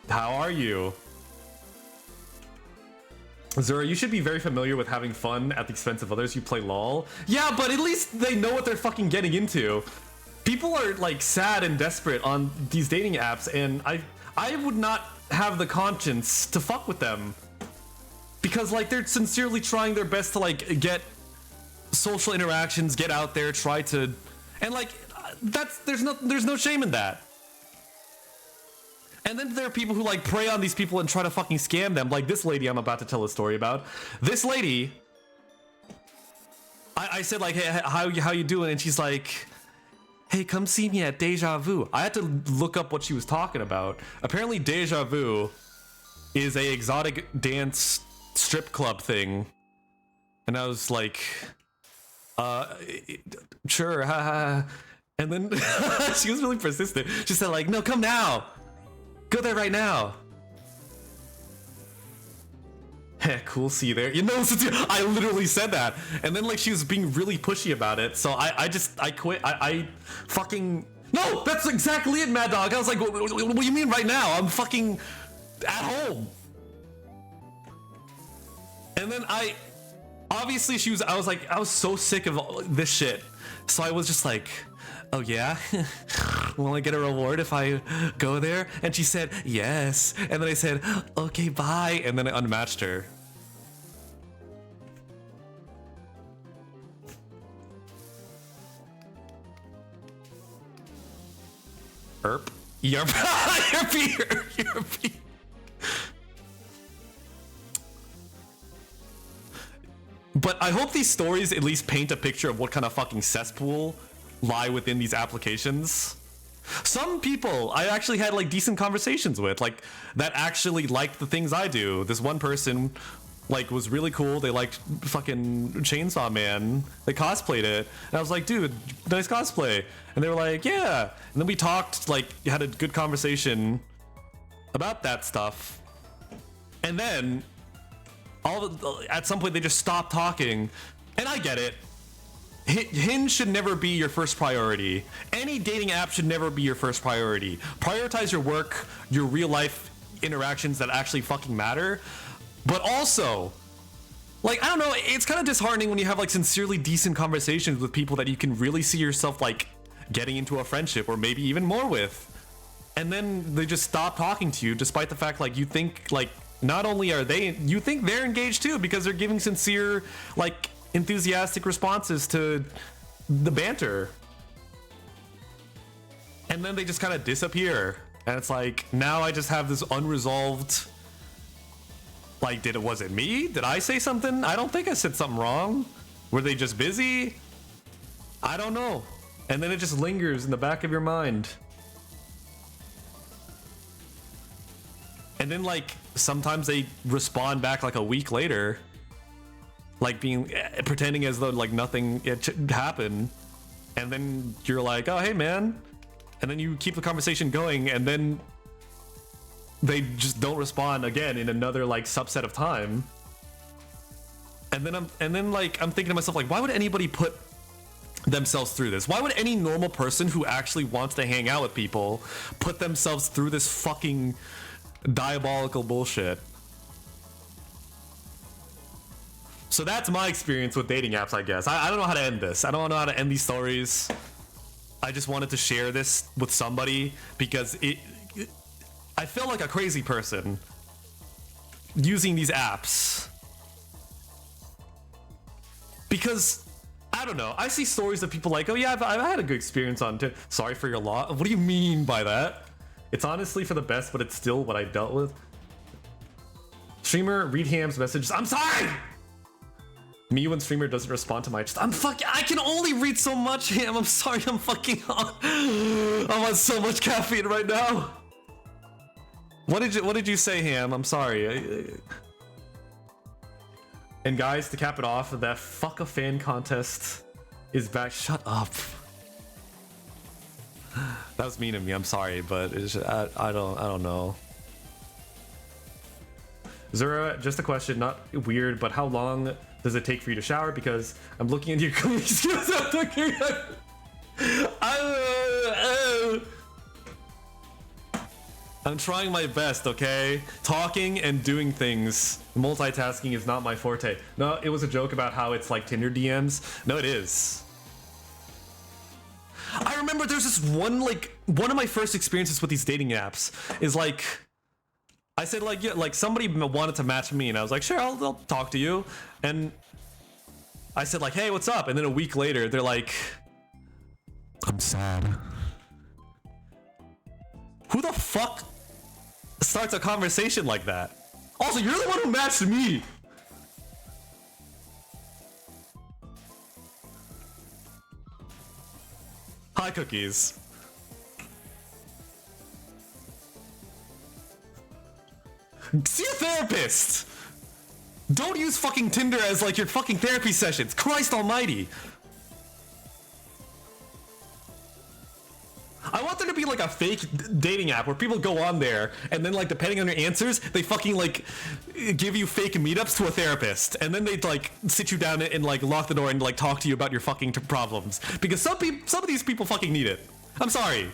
how are you? Zura, you should be very familiar with having fun at the expense of others. You play LOL. Yeah, but at least they know what they're fucking getting into. People are like sad and desperate on these dating apps, and I would not have the conscience to fuck with them. Because like they're sincerely trying their best to like get social interactions, get out there, try to, and like there's no shame in that. And then there are people who like prey on these people and try to fucking scam them. Like this lady I'm about to tell a story about. This lady, I said like, hey, how you doing? And she's like, hey, come see me at Deja Vu. I had to look up what she was talking about. Apparently Deja Vu is a exotic dance strip club thing. And I was like, sure, haha. And then she was really persistent. She said like, no, come now. Go there right now. Heck, cool, see you there. You know, I literally said that. And then like she was being really pushy about it. So I quit. I fucking, no, that's exactly it, Mad Dog. I was like, what do you mean right now? I'm fucking at home. And then obviously I was so sick of this shit. So I was just like, oh yeah, will I get a reward if I go there? And she said, yes. And then I said, okay, bye. And then I unmatched her. Erp. Yerp. Yerp. But I hope these stories at least paint a picture of what kind of fucking cesspool lie within these applications. Some people I actually had like decent conversations with, like that actually liked the things I do. This one person like was really cool. They liked fucking Chainsaw Man. They cosplayed it. And I was like, dude, nice cosplay. And they were like, yeah. And then we talked, like had a good conversation about that stuff. And then at some point they just stopped talking. And I get it. Hinge should never be your first priority. Any dating app should never be your first priority. Prioritize your work, your real life interactions that actually fucking matter. But also, like, I don't know, it's kind of disheartening when you have like sincerely decent conversations with people that you can really see yourself like getting into a friendship or maybe even more with. And then they just stop talking to you despite the fact like you think like not only are you think they're engaged too because they're giving sincere like enthusiastic responses to the banter. And then they just kind of disappear. And it's like, now I just have this unresolved, like, was it me? Did I say something? I don't think I said something wrong. Were they just busy? I don't know. And then it just lingers in the back of your mind. And then like, sometimes they respond back like a week later. Like pretending as though like nothing happened, and then you're like, oh hey man, and then you keep the conversation going, and then they just don't respond again in another like subset of time. And then I'm thinking to myself like, why would anybody put themselves through this? Why would any normal person who actually wants to hang out with people put themselves through this fucking diabolical bullshit? So that's my experience with dating apps, I guess. I don't know how to end this. I don't know how to end these stories. I just wanted to share this with somebody because I feel like a crazy person using these apps. Because, I don't know, I see stories of people like, oh yeah, I've had a good experience on Tinder. Sorry for your loss. What do you mean by that? It's honestly for the best, but it's still what I dealt with. Streamer, read Ham's messages. I'm sorry! Me when streamer doesn't respond to my I can only read so much, Ham. I'm sorry, I'm on so much caffeine right now. What did you say, Ham? I'm sorry. And guys, to cap it off, that fuck a fan contest is back. Shut up. That was mean of me. I'm sorry, but it's just, I don't know. Zura, just a question, not weird, but how long does it take for you to shower? Because I'm looking into your cleaning skills. I'm trying my best, okay? Talking and doing things. Multitasking is not my forte. No, it was a joke about how it's like Tinder DMs. No, it is. I remember there's this one of my first experiences with these dating apps is like, I said like, yeah, like somebody wanted to match me and I was like, sure, I'll talk to you. And I said like, hey, what's up? And then a week later, they're like, I'm sad. Who the fuck starts a conversation like that? Also, you're the one who matched me. Hi, Cookies. See a therapist. Don't use fucking Tinder as like your fucking therapy sessions. Christ almighty. I want there to be like a fake dating app where people go on there and then like depending on your answers, they fucking like give you fake meetups to a therapist, and then they like sit you down and like lock the door and like talk to you about your fucking problems, because some of these people fucking need it. I'm sorry.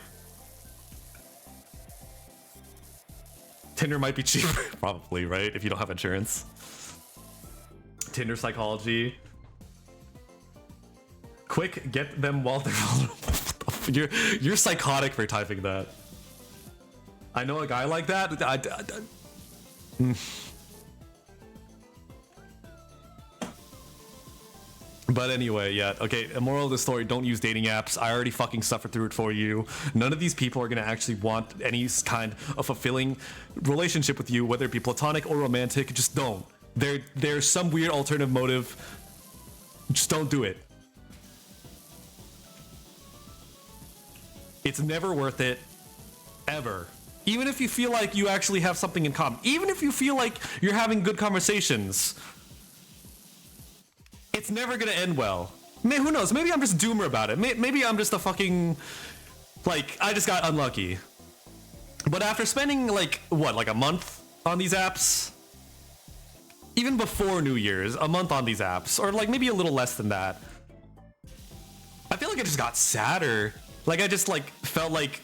Tinder might be cheaper, probably, right? If you don't have insurance. Tinder psychology. Quick, get them while they're vulnerable. You're psychotic for typing that. I know a guy like that. But anyway, yeah, okay, a moral of the story, don't use dating apps. I already fucking suffered through it for you. None of these people are gonna actually want any kind of fulfilling relationship with you, whether it be platonic or romantic. Just don't. There's some weird alternative motive. Just don't do it. It's never worth it, ever. Even if you feel like you actually have something in common, even if you feel like you're having good conversations, it's never gonna end well. Who knows? Maybe I'm just doomer about it. Maybe I'm just a fucking, like, I just got unlucky. But after spending like, what, like a month on these apps? Even before New Year's, a month on these apps, or like maybe a little less than that, I feel like I just got sadder. Like I just like felt like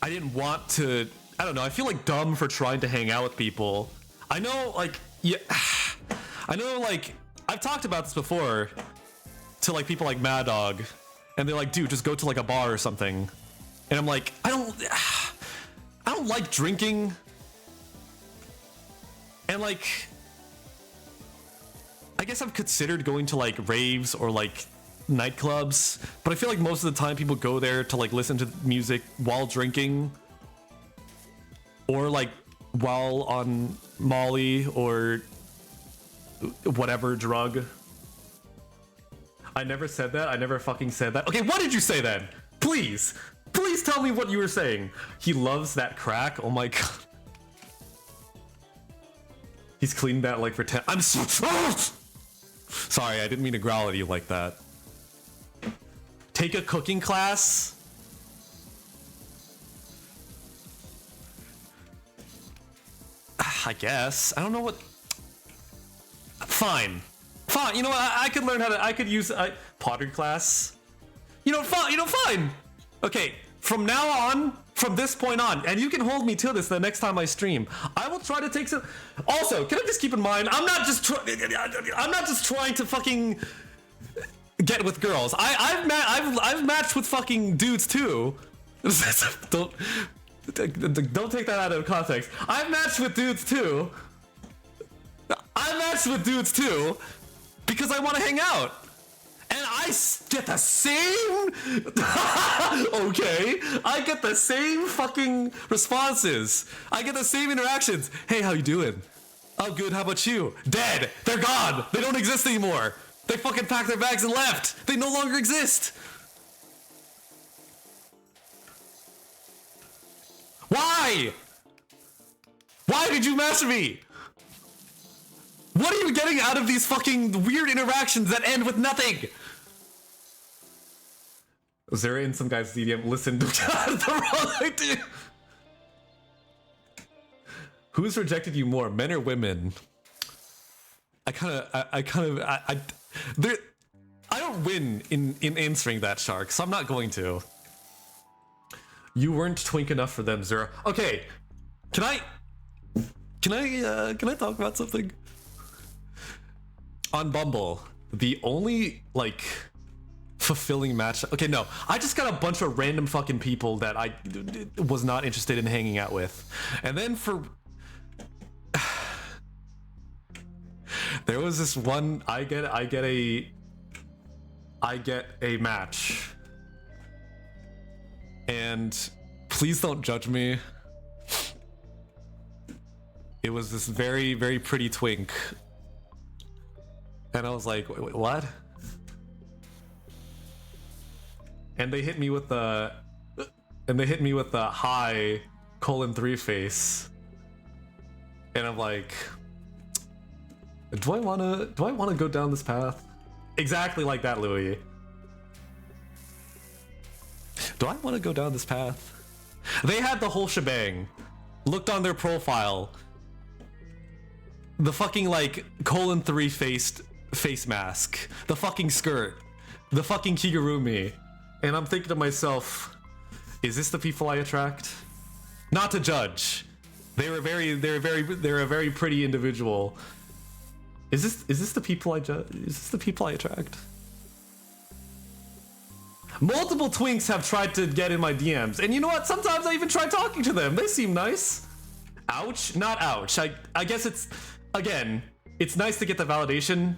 I didn't want to, I don't know, I feel like dumb for trying to hang out with people. I know like, yeah, I know like, I've talked about this before to like people like Mad Dog, and they're like, dude, just go to like a bar or something. And I'm like, I don't like drinking. And like, I guess I've considered going to like raves or like nightclubs, but I feel like most of the time people go there to like listen to music while drinking, or like while on Molly or whatever drug. I never said that. I never fucking said that. Okay, what did you say then? Please tell me what you were saying. He loves that crack. Oh my god. He's cleaned that like for 10. I'm so sorry, I didn't mean to growl at you like that. Take a cooking class? I guess. I don't know what. Fine. You know what? I could learn how to. I could use a pottery class. Fine. Okay. From now on, from this point on, and you can hold me to this the next time I stream, I will try to take some. Also, can I just keep in mind, I'm not just trying to fucking get with girls. I've matched with fucking dudes too. Don't take that out of context. I've matched with dudes too. I matched with dudes too because I want to hang out. And I get the same. Okay, I get the same fucking responses. I get the same interactions. Hey, how you doing? Oh, good. How about you? Dead. They're gone. They don't exist anymore. They fucking packed their bags and left. They no longer exist. Why? Why did you mess me? What are you getting out of these fucking weird interactions that end with nothing? Zura in some guy's DDM. Listen to the wrong idea. Who's rejected you more, men or women? I don't win in answering that, Shark, so I'm not going to. You weren't twink enough for them, Zura. Okay, can I talk about something? On Bumble, the only like fulfilling match. Okay, no, I just got a bunch of random fucking people that I was not interested in hanging out with, and then for there was this one. I get a match, and please don't judge me. It was this very, very pretty twink. And I was like, wait, what? And they hit me with the high :3 face. And I'm like, do I wanna go down this path? Exactly like that, Louis. Do I wanna go down this path? They had the whole shebang. Looked on their profile. The fucking like :3 face mask. The fucking skirt. The fucking kigurumi. And I'm thinking to myself, is this the people I attract? Not to judge. They're a very pretty individual. Is this the people I judge? Is this the people I attract? Multiple twinks have tried to get in my DMs, and you know what? Sometimes I even try talking to them. They seem nice. Ouch, not ouch. I guess it's, again, it's nice to get the validation,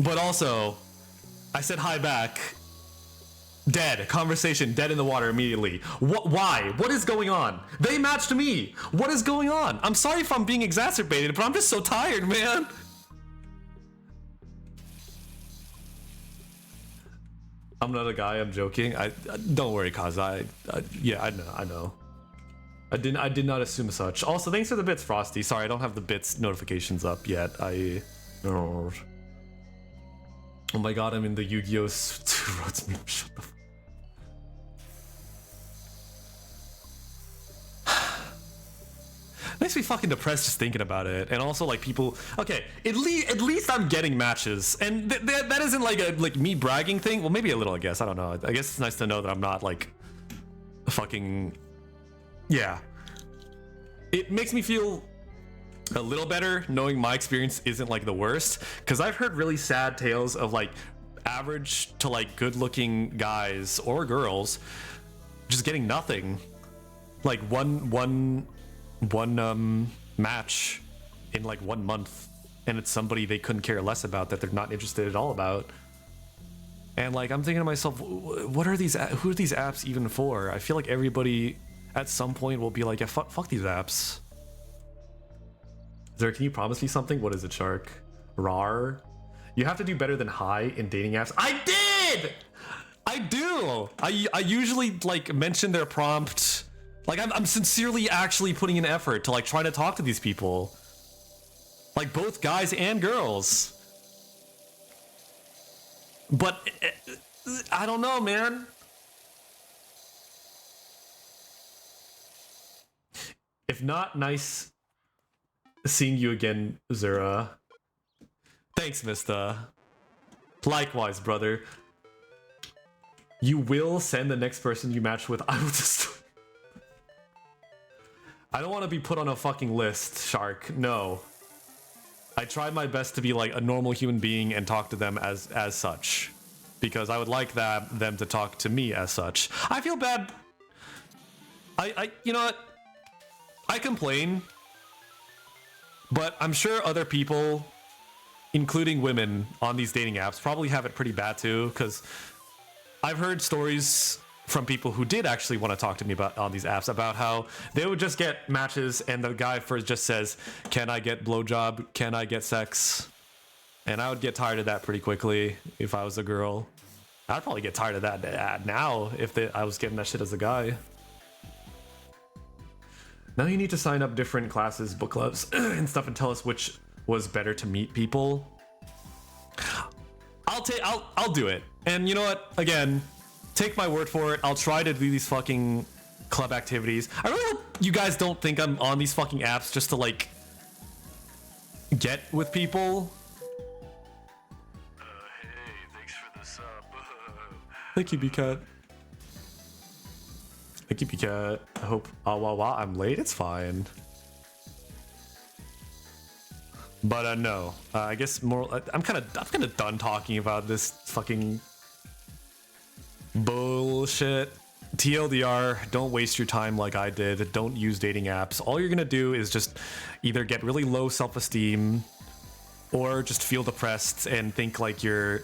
but also, I said hi back. Dead. Conversation dead in the water immediately. What? Why? What is going on? They matched me. What is going on? I'm sorry if I'm being exacerbated, but I'm just so tired, man. I'm not a guy. I'm joking. I don't worry, cause yeah, I know. I did not assume such. Also, thanks for the bits, Frosty. Sorry, I don't have the bits notifications up yet. Oh my god, I'm in the Yu-Gi-Oh! 2 Roads meme. Shut the fuck. Makes me fucking depressed just thinking about it. And also like people, okay, at least I'm getting matches, and that isn't like a me bragging thing. Well, maybe a little, I guess. I don't know. I guess it's nice to know that I'm not like a fucking, yeah. It makes me feel a little better knowing my experience isn't like the worst, because I've heard really sad tales of like average to like good looking guys or girls just getting nothing, like one match in like 1 month, and it's somebody they couldn't care less about, that they're not interested at all about. And like I'm thinking to myself, what are these, who are these apps even for? I feel like everybody at some point will be like, yeah, fuck these apps. Zura, can you promise me something? What is it, Shark? Rar? You have to do better than high in dating apps. I did! I do! I usually like mention their prompt. Like I'm sincerely actually putting in effort to like try to talk to these people. Like both guys and girls. But I don't know, man. If not, nice seeing you again, Zura. Thanks, Mista. Likewise, brother. You will send the next person you match with. I will just. I don't want to be put on a fucking list, Shark. No. I tried my best to be like a normal human being and talk to them as such, because I would like them to talk to me as such. I feel bad. You know what? I complain, but I'm sure other people, including women on these dating apps, probably have it pretty bad too, because I've heard stories from people who did actually want to talk to me about on these apps about how they would just get matches and the guy first just says, can I get blowjob? Can I get sex? And I would get tired of that pretty quickly if I was a girl. I'd probably get tired of that now if I was getting that shit as a guy. Now you need to sign up different classes, book clubs, and stuff, and tell us which was better to meet people. I'll do it. And you know what? Again, take my word for it. I'll try to do these fucking club activities. I really hope you guys don't think I'm on these fucking apps just to like get with people. Hey, thanks for the sub. Thank you, B-Cat. Thank you, B-Cat. I hope I'm late. It's fine. But no, I guess more. I'm kind of done talking about this fucking bullshit. TLDR, don't waste your time like I did. Don't use dating apps. All you're gonna do is just either get really low self-esteem or just feel depressed and think like your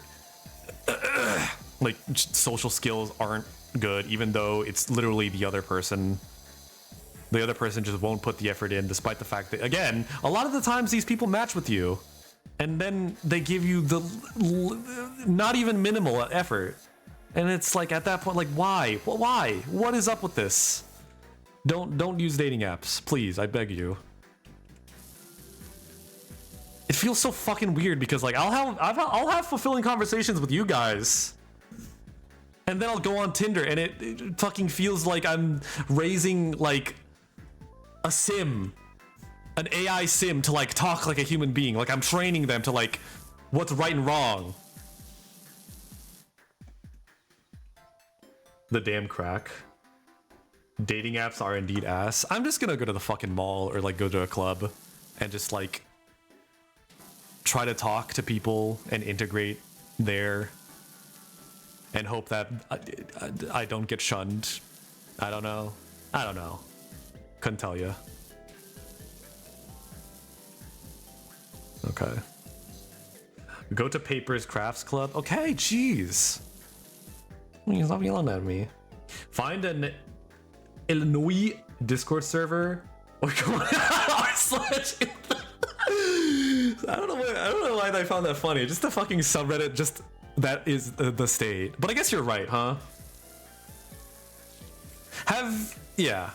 like social skills aren't good, even though it's literally the other person. the other person just won't put the effort in, despite the fact that, again, a lot of the times these people match with you, and then they give you the not even minimal effort. And it's like, at that point, like, why? Why? What is up with this? Don't use dating apps, please. I beg you. It feels so fucking weird because, like, I'll have fulfilling conversations with you guys, and then I'll go on Tinder, and it fucking feels like I'm raising like a sim, an AI sim, to like talk like a human being. Like I'm training them to like what's right and wrong. The damn crack. Dating apps are indeed ass. I'm just gonna go to the fucking mall or like go to a club and just like try to talk to people and integrate there and hope that I don't get shunned. I don't know. Couldn't tell you. Okay. Go to Papers Crafts Club. Okay, jeez. Stop yelling at me. Find an Illinois Discord server. Or go on /. I don't know why I found that funny. Just the fucking subreddit. Just that is the state. But I guess you're right, huh? Yeah.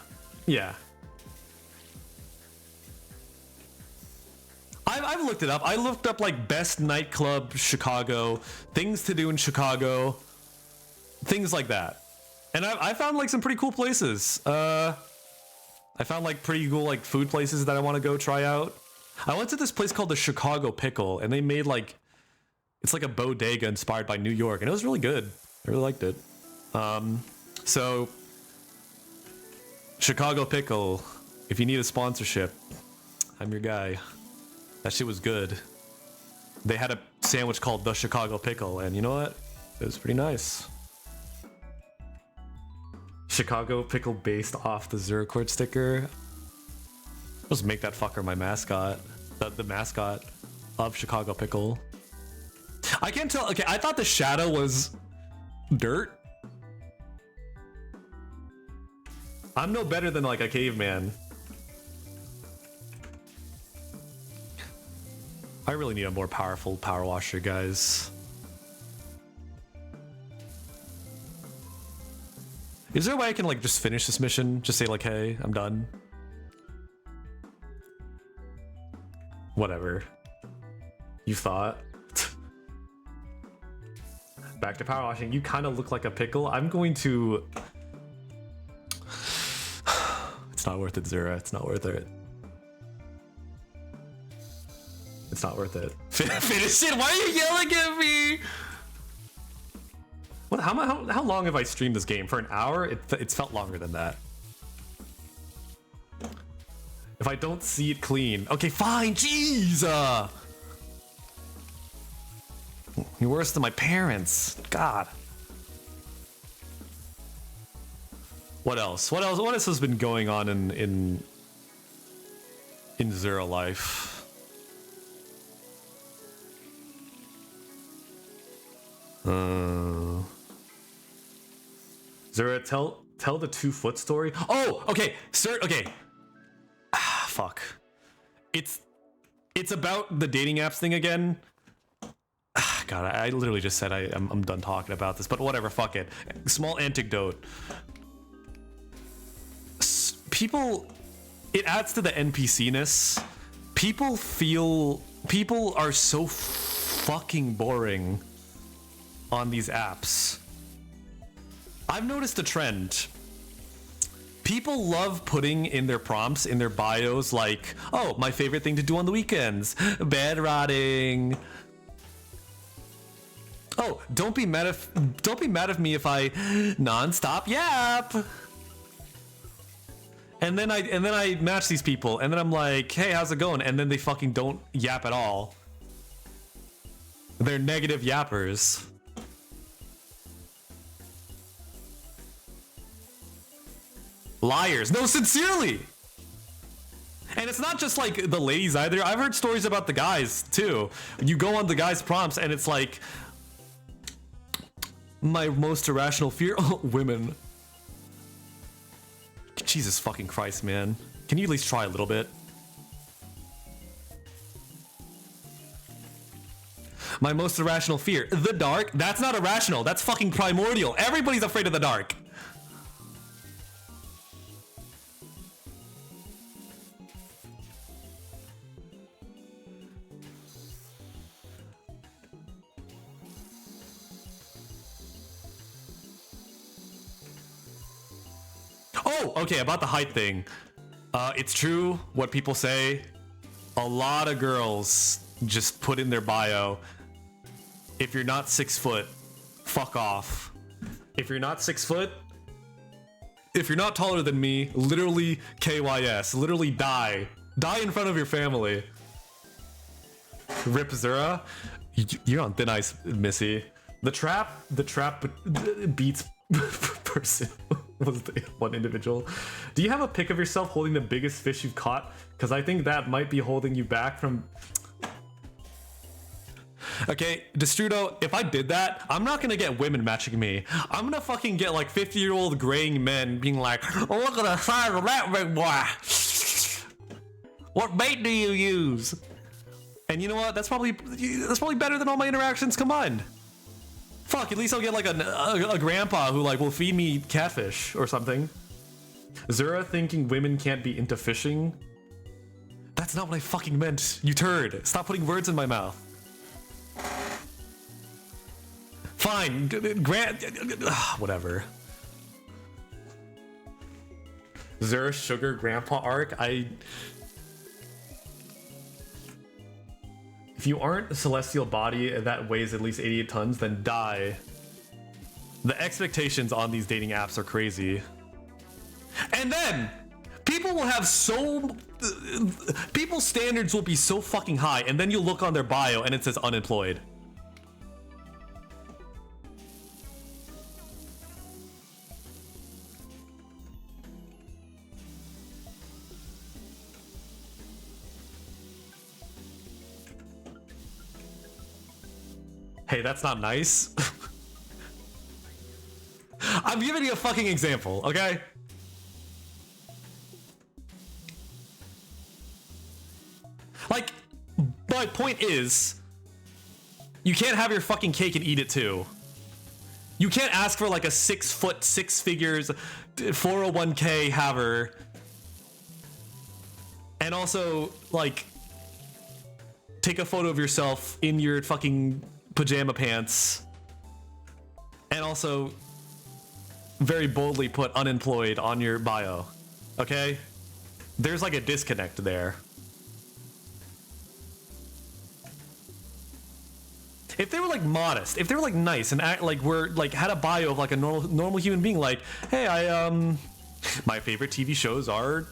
I've looked it up. I looked up like best nightclub Chicago, things to do in Chicago, things like that, and I found like some pretty cool places. I found like pretty cool like food places that I want to go try out. I went to this place called the Chicago Pickle, and they made like, it's like a bodega inspired by New York, and it was really good. I really liked it. So Chicago Pickle, if you need a sponsorship, I'm your guy. That shit was good. They had a sandwich called the Chicago Pickle, and you know what? It was pretty nice. Chicago Pickle based off the Zura Court sticker. Just make that fucker my mascot. The mascot of Chicago Pickle. I can't tell. Okay, I thought the shadow was dirt. I'm no better than like a caveman. I really need a more powerful power washer, guys. Is there a way I can like just finish this mission? Just say like, hey, I'm done. Whatever. You thought. Back to power washing. You kind of look like a pickle. I'm going to... It's not worth it, Zura. It's not worth it. It's not worth it. Finish it! Why are you yelling at me? What? How long have I streamed this game? For an hour? It's felt longer than that. If I don't see it clean, okay, fine. Jeez. You're worse than my parents. God. What else? What else has been going on in Zura life? Zura, tell the 2-foot story. Oh, okay, sir. Okay. Fuck. It's about the dating apps thing again. God, I literally just said I'm done talking about this, but whatever. Fuck it. Small anecdote. People, it adds to the NPC-ness. People are so fucking boring on these apps. I've noticed a trend. People love putting in their prompts, in their bios, like, oh, my favorite thing to do on the weekends, bed rotting. Oh, don't be mad at me if I non-stop yap. And then I match these people, and then I'm like, hey, how's it going? And then they fucking don't yap at all. They're negative yappers. Liars. No, sincerely. And it's not just like the ladies either. I've heard stories about the guys too. You go on the guys' prompts and it's like, my most irrational fear. Oh, women. Jesus fucking Christ, man. Can you at least try a little bit? My most irrational fear. The dark? That's not irrational. That's fucking primordial. Everybody's afraid of the dark. Oh, okay, about the height thing. It's true what people say. A lot of girls just put in their bio, if you're not 6 foot, fuck off. If you're not 6 foot, if you're not taller than me, literally KYS, literally die. Die in front of your family. Rip Zura. You're on thin ice, Missy. The trap beats person was the one individual. Do you have a pic of yourself holding the biggest fish you've caught? Because I think that might be holding you back from... Okay, Destrudo, if I did that, I'm not gonna get women matching me. I'm gonna fucking get like 50-year-old graying men being like, oh, look at the size of that big boy. What bait do you use? And you know what? That's probably better than all my interactions combined. Fuck, at least I'll get like a grandpa who like will feed me catfish or something. Zura thinking women can't be into fishing. That's not what I fucking meant, you turd. Stop putting words in my mouth. Fine, whatever. Zura sugar grandpa arc. If you aren't a celestial body that weighs at least 88 tons, then die. The expectations on these dating apps are crazy. And then people will have people's standards will be so fucking high, and then you look on their bio and it says unemployed. Hey, that's not nice. I'm giving you a fucking example, okay? Like, my point is, you can't have your fucking cake and eat it too. You can't ask for like a 6 foot, 6 figures, 401k haver, and also like take a photo of yourself in your fucking pajama pants, and also very boldly put unemployed on your bio. Okay? There's like a disconnect there. If they were like modest, if they were like nice and act like were like had a bio of like a normal human being, like, hey, my favorite TV shows are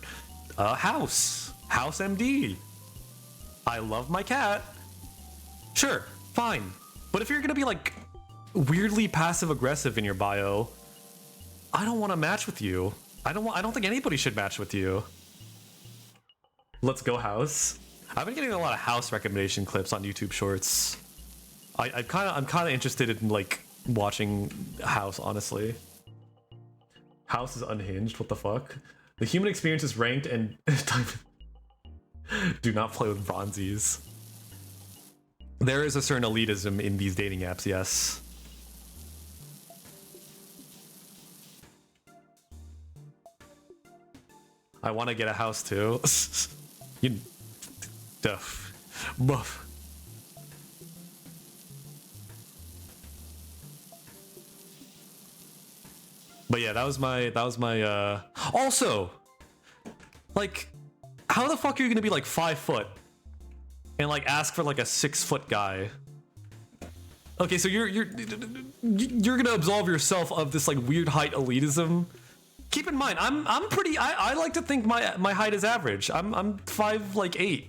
House MD. I love my cat. Sure, fine. But if you're gonna be like weirdly passive aggressive in your bio, I don't want to match with you. I don't think anybody should match with you. Let's go House. I've been getting a lot of House recommendation clips on YouTube Shorts. I'm kind of interested in like watching House, honestly. House is unhinged. What the fuck? The human experience is ranked and do not play with bronzies. There is a certain elitism in these dating apps, yes. I want to get a house too. You duff. Buff. But yeah, that was my also, like, how the fuck are you gonna be like 5 foot and like ask for like a 6 foot guy? Okay, so you're gonna absolve yourself of this like weird height elitism. Keep in mind, I'm pretty. I like to think my height is average. I'm 5'8".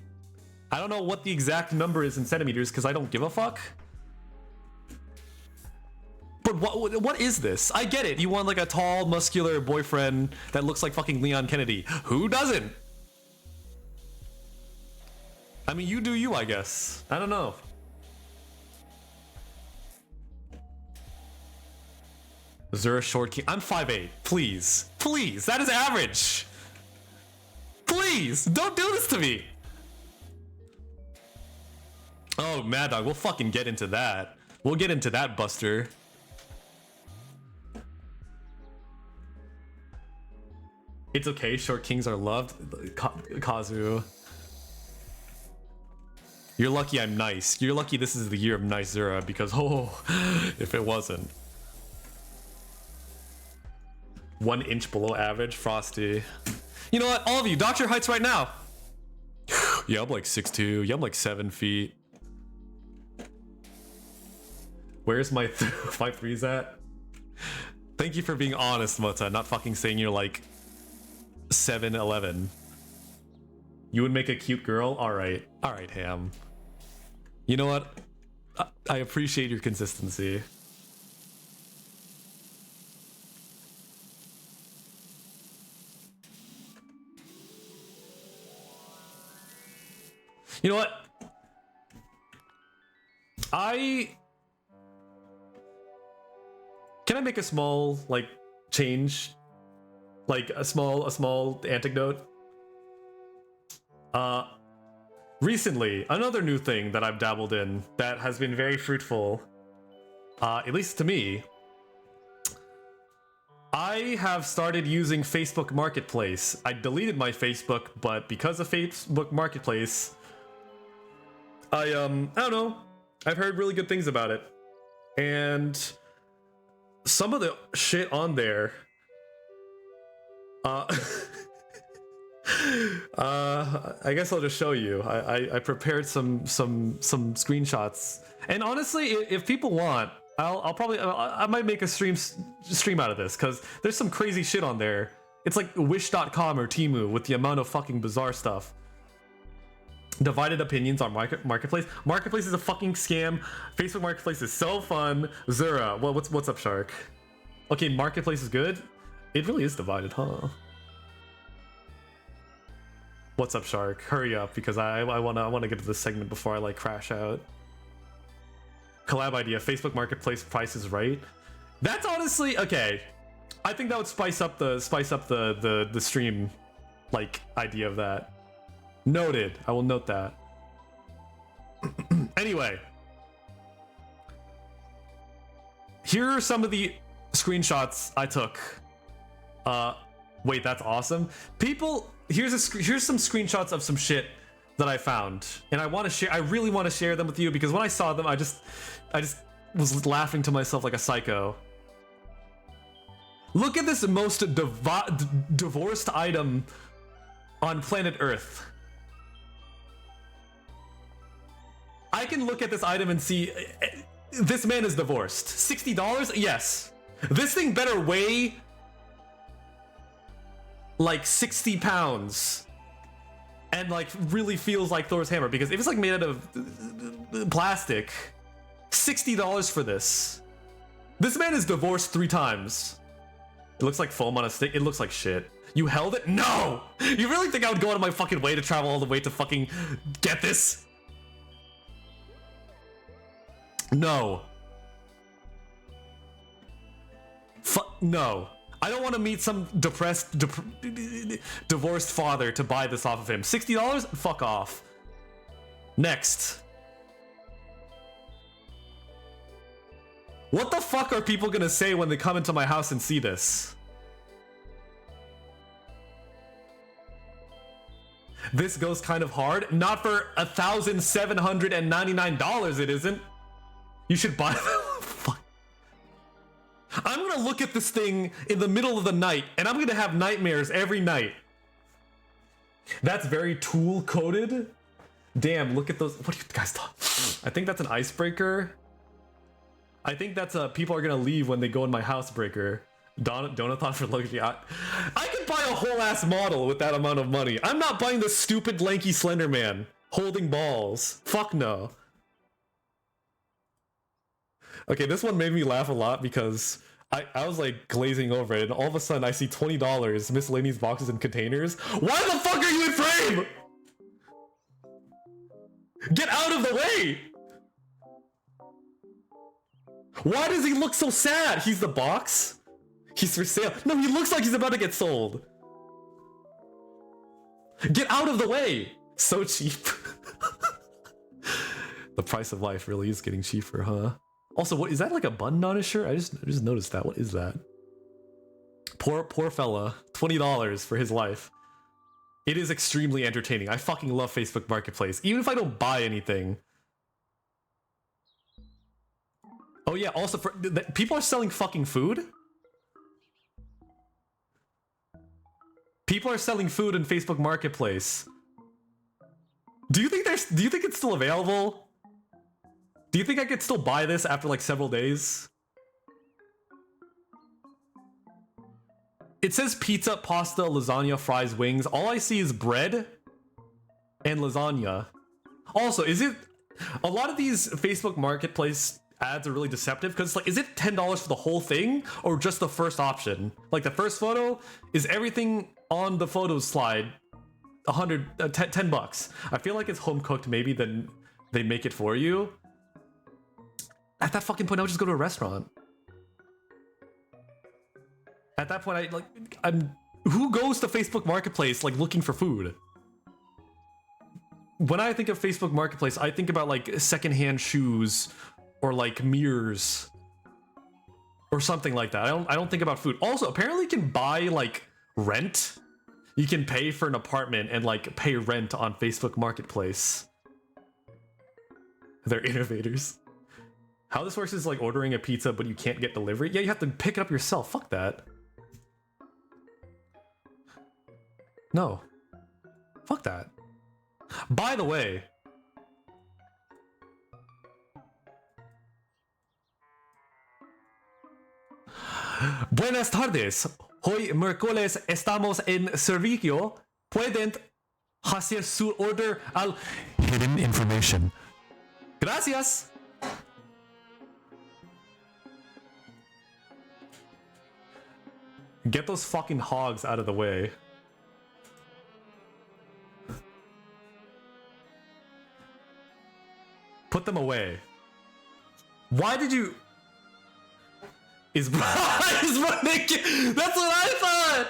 I don't know what the exact number is in centimeters because I don't give a fuck. But what is this? I get it. You want like a tall, muscular boyfriend that looks like fucking Leon Kennedy. Who doesn't? I mean, you do you, I guess. I don't know. Zura short king. I'm 5'8". Please. Please. That is average. Please. Don't do this to me. Oh, Mad Dog. We'll fucking get into that. We'll get into that, Buster. It's okay. Short kings are loved. Kazu. You're lucky I'm nice. You're lucky this is the year of nice Zura because, oh, if it wasn't. 1 inch below average, Frosty. You know what? All of you, dox your heights right now. Yeah, I'm like 6'2". Yeah, I'm like 7 feet. Where's my 5'3's at? Thank you for being honest, Mota. Not fucking saying you're like 7'11". You would make a cute girl? Alright. Alright, Ham. You know what? I appreciate your consistency. You know what? Can I make a small, like, change? Like, a small anecdote? Recently, another new thing that I've dabbled in that has been very fruitful, at least to me, I have started using Facebook Marketplace. I deleted my Facebook, but because of Facebook Marketplace, I don't know, I've heard really good things about it. And some of the shit on there, I guess I'll just show you. I prepared some screenshots, and honestly, if people want, I'll probably I might make a stream out of this because there's some crazy shit on there. It's like Wish.com or Temu with the amount of fucking bizarre stuff. Divided opinions on Marketplace. Marketplace is a fucking scam. Facebook Marketplace is so fun. Zura, well, what's up, Shark? Okay, Marketplace is good. It really is divided, huh? What's up, Shark? Hurry up, because I wanna get to this segment before I like crash out. Collab idea: Facebook Marketplace price is right. That's honestly okay. I think that would spice up the stream, like, idea of that. Noted. I will note that. Anyway, here are some of the screenshots I took. Wait, that's awesome. People, here's some screenshots of some shit that I found, and I want to share. I really want to share them with you because when I saw them, I just was laughing to myself like a psycho. Look at this most divorced item on planet Earth. I can look at this item and see this man is divorced. $60? Yes. This thing better weigh like 60 pounds and like really feels like Thor's hammer, because if it's like made out of plastic, $60 for this. This man is divorced 3 times. It looks like foam on a stick. It looks like shit. You held it? No! You really think I would go out of my fucking way to travel all the way to fucking get this? No. No. I don't want to meet some depressed, divorced father to buy this off of him. $60? Fuck off. Next. What the fuck are people gonna say when they come into my house and see this? This goes kind of hard. Not for $1,799, it isn't. You should buy Fuck. I'm gonna look at this thing in the middle of the night, and I'm gonna have nightmares every night. That's very tool coated. Damn, look at those. What do you guys thought? I think that's an icebreaker. I think that's people are gonna leave when they go in my housebreaker. Donathon for luxury. I could buy a whole ass model with that amount of money. I'm not buying this stupid lanky slender man holding balls. Fuck no. Okay, this one made me laugh a lot because I was like glazing over it, and all of a sudden I see $20 miscellaneous boxes and containers. Why the fuck are you in frame? Get out of the way! Why does he look so sad? He's the box? He's for sale. No, he looks like he's about to get sold. Get out of the way. So cheap. The price of life really is getting cheaper, huh? Also, what is that, like a button on his shirt? I just noticed that. What is that? Poor fella. $20 for his life. It is extremely entertaining. I fucking love Facebook Marketplace, even if I don't buy anything. Oh yeah, also people are selling fucking food? People are selling food in Facebook Marketplace. Do you think it's still available? Do you think I could still buy this after like several days? It says pizza, pasta, lasagna, fries, wings. All I see is bread and lasagna. Also, is it a lot of these Facebook Marketplace ads are really deceptive because like, is it $10 for the whole thing or just the first option? Like the first photo is everything on the photo slide 10 bucks. I feel like it's home cooked. Maybe then they make it for you. At that fucking point, I would just go to a restaurant. At that point, who goes to Facebook Marketplace like looking for food? When I think of Facebook Marketplace, I think about like secondhand shoes or like mirrors or something like that. I don't think about food. Also, apparently you can buy like rent. You can pay for an apartment and like pay rent on Facebook Marketplace. They're innovators. How this works is like ordering a pizza, but you can't get delivery. Yeah, you have to pick it up yourself. Fuck that. No. Fuck that. By the way, buenas tardes. Hoy miércoles estamos en servicio. Pueden hacer su order al hidden information. Gracias. Get those fucking hogs out of the way. Put them away. Why did you... Is bro naked? That's what I thought!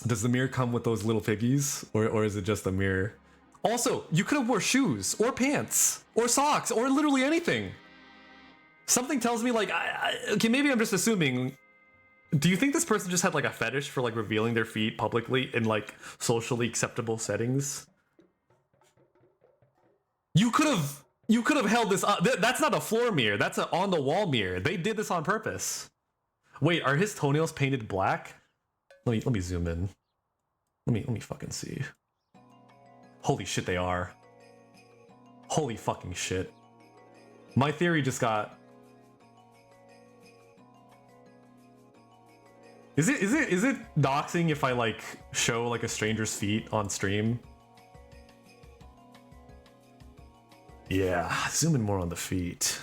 Does the mirror come with those little piggies? Or is it just a mirror? Also, you could have wore shoes, or pants, or socks, or literally anything. Something tells me like, okay, maybe I'm just assuming. Do you think this person just had like a fetish for like revealing their feet publicly in like socially acceptable settings? You could have held this up. That's not a floor mirror. That's an on the wall mirror. They did this on purpose. Wait, are his toenails painted black? Let me zoom in. Let me fucking see. Holy shit, they are. Holy fucking shit. My theory just got... Is it doxing if I like show like a stranger's feet on stream? Yeah, zoom in more on the feet.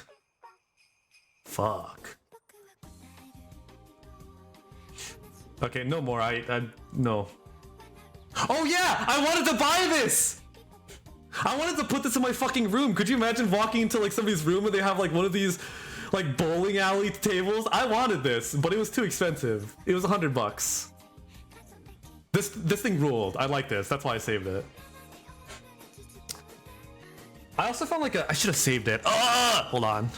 Fuck. Okay, no more. I no. Oh yeah, I wanted to buy this. I wanted to put this in my fucking room. Could you imagine walking into like somebody's room and they have like one of these like bowling alley tables? I wanted this, but it was too expensive. It was $100. This thing ruled. I like this. That's why I saved it. I also found like I should have saved it. Hold on.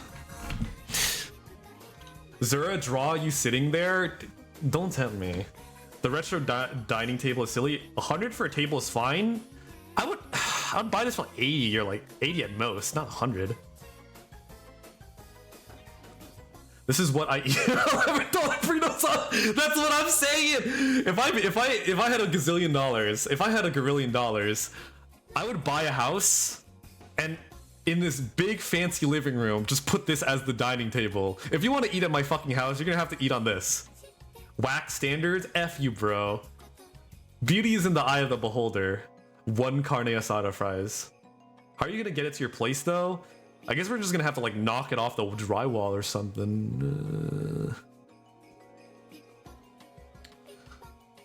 Zura, draw you sitting there. Don't tempt me. The retro dining table is silly. 100 for a table is fine. I would buy this for 80 or like 80 at most, not 100. This is what I eat. That's what I'm saying. If I had a gazillion dollars, if I had a gorillion dollars, I would buy a house and in this big fancy living room, just put this as the dining table. If you want to eat at my fucking house, you're gonna have to eat on this. Whack standards? F you, bro. Beauty is in the eye of the beholder. One carne asada fries. How are you gonna get it to your place though? I guess we're just gonna have to like knock it off the drywall or something.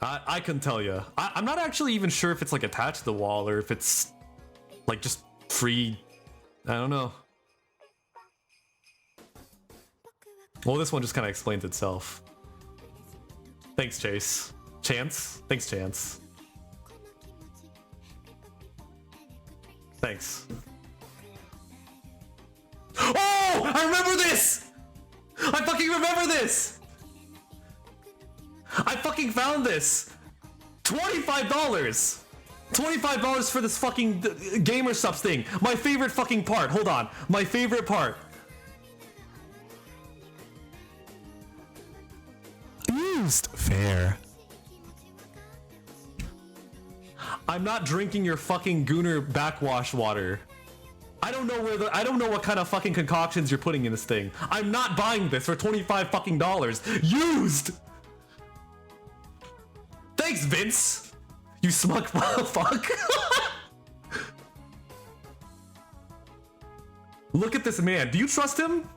I can tell you. I'm not actually even sure if it's like attached to the wall or if it's like just free. I don't know. Well, this one just kind of explains itself. Thanks, Chase. Chance? Thanks, Chance. Thanks. Oh! I remember this! I fucking remember this! I fucking found this! $25! $25 for this fucking gamer subs thing. My favorite fucking part. Hold on. My favorite part. Used. Fair. I'm not drinking your fucking Gooner backwash water. I don't know what kind of fucking concoctions you're putting in this thing. I'm not buying this for 25 fucking dollars. Used. Thanks, Vince. You smug fuck. Look at this man. Do you trust him?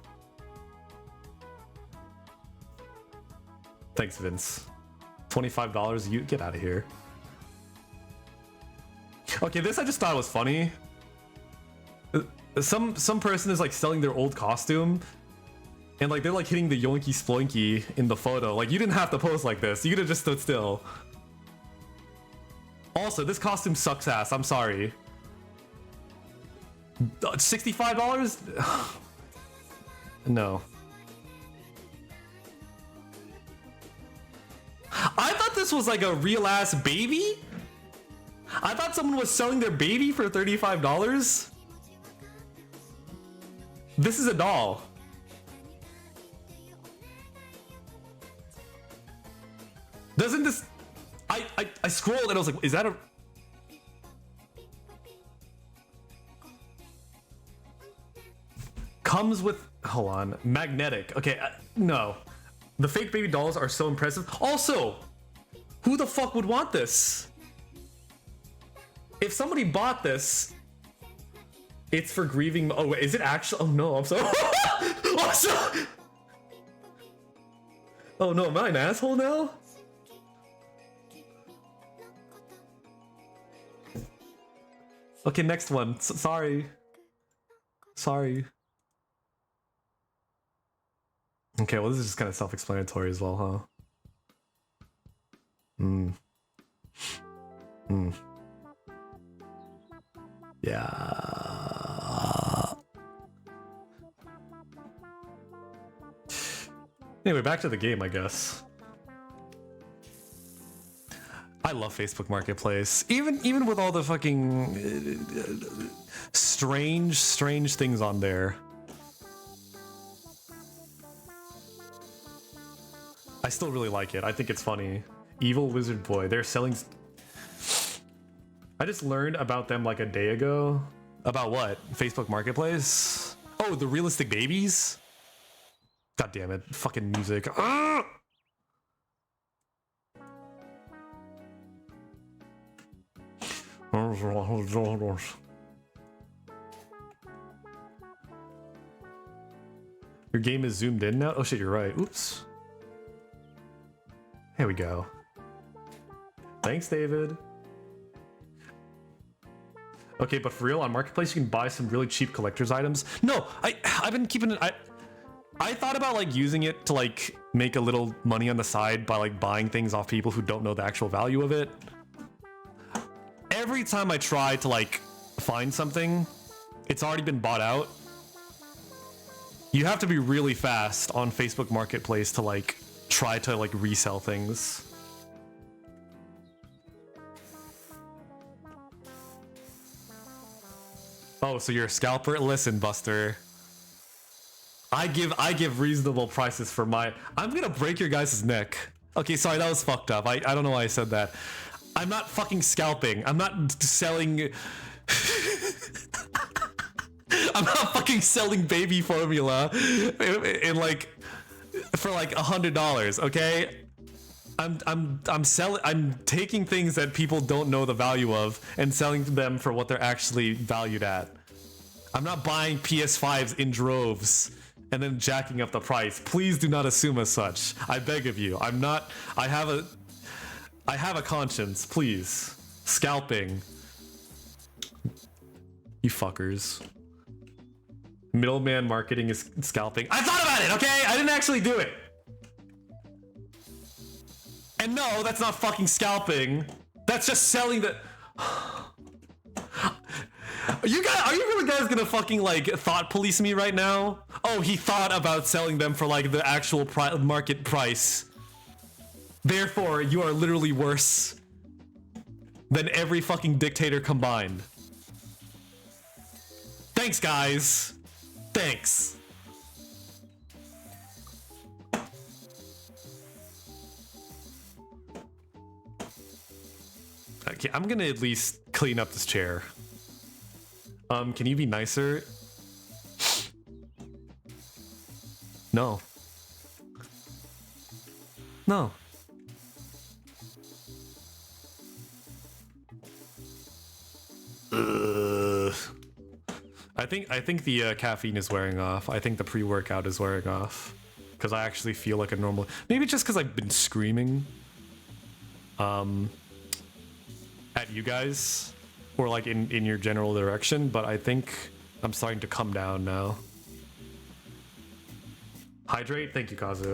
Thanks, Vince. $25. You get out of here. Okay, this I just thought was funny. Some person is like selling their old costume, and like they're like hitting the yoinky sploinky in the photo. Like you didn't have to pose like this. You could have just stood still. Also, this costume sucks ass. I'm sorry. $65? No. I thought this was like a real ass baby. I thought someone was selling their baby for $35. This is a doll. Doesn't this... I scrolled and I was like, is that a... Comes with... Hold on. Magnetic. Okay, no. The fake baby dolls are so impressive. Also, who the fuck would want this? If somebody bought this, it's for grieving... Oh, wait, is it actually... Oh, no, I'm sorry. Oh, no, am I an asshole now? Okay, next one. Sorry. Sorry. Okay, well, this is just kind of self-explanatory as well, huh? Yeah. Anyway, back to the game, I guess. I love Facebook Marketplace. Even with all the fucking strange things on there. I still really like it. I think it's funny. Evil Wizard Boy. They're selling... I just learned about them like a day ago. About what? Facebook Marketplace? Oh, the realistic babies? God damn it. Fucking music. Ah! Your game is zoomed in now? Oh shit, you're right. Oops. Here we go. Thanks, David. Okay, but for real, on Marketplace, you can buy some really cheap collector's items. No, I've been keeping it... I thought about like using it to like make a little money on the side by like buying things off people who don't know the actual value of it. Every time I try to like find something, it's already been bought out. You have to be really fast on Facebook Marketplace to like try to like resell things. Oh, so you're a scalper? Listen, Buster. I give reasonable prices for my... I'm gonna break your guys' neck. Okay, sorry, that was fucked up. I don't know why I said that. I'm not fucking scalping. I'm not selling... I'm not fucking selling baby formula in like... for like $100, okay? I'm taking things that people don't know the value of and selling them for what they're actually valued at. I'm not buying PS5s in droves and then jacking up the price. Please do not assume as such. I beg of you. I'm not... I have a conscience, please. Scalping. You fuckers. Middleman marketing is scalping. I thought about it, okay? I didn't actually do it. And no, that's not fucking scalping. That's just selling the... Are you guys gonna fucking like thought police me right now? Oh, he thought about selling them for like the actual market price. Therefore, you are literally worse than every fucking dictator combined. Thanks, guys. Thanks. Okay, I'm gonna at least clean up this chair. Can you be nicer? No. No. I think the caffeine is wearing off. I think the pre-workout is wearing off because I actually feel like a normal. Maybe just because I've been screaming at you guys or like in your general direction, but I think I'm starting to come down now. Hydrate, thank you, Kazu.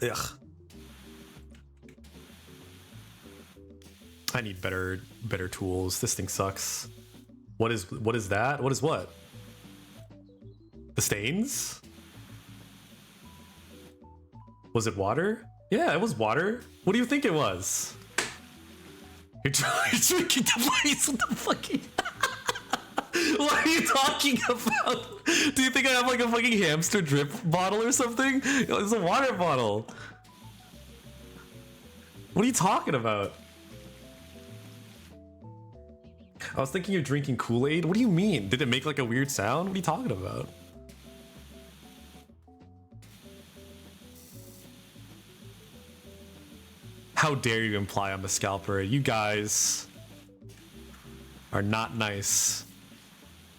Ugh. I need better tools. This thing sucks. What is that? What is what? The stains? Was it water? Yeah, it was water. What do you think it was? You're drinking the place. What the fucking... What are you talking about? Do you think I have like a fucking hamster drip bottle or something? It's a water bottle. What are you talking about? I was thinking you're drinking Kool-Aid. What do you mean? Did it make like a weird sound? What are you talking about? How dare you imply I'm a scalper? You guys are not nice.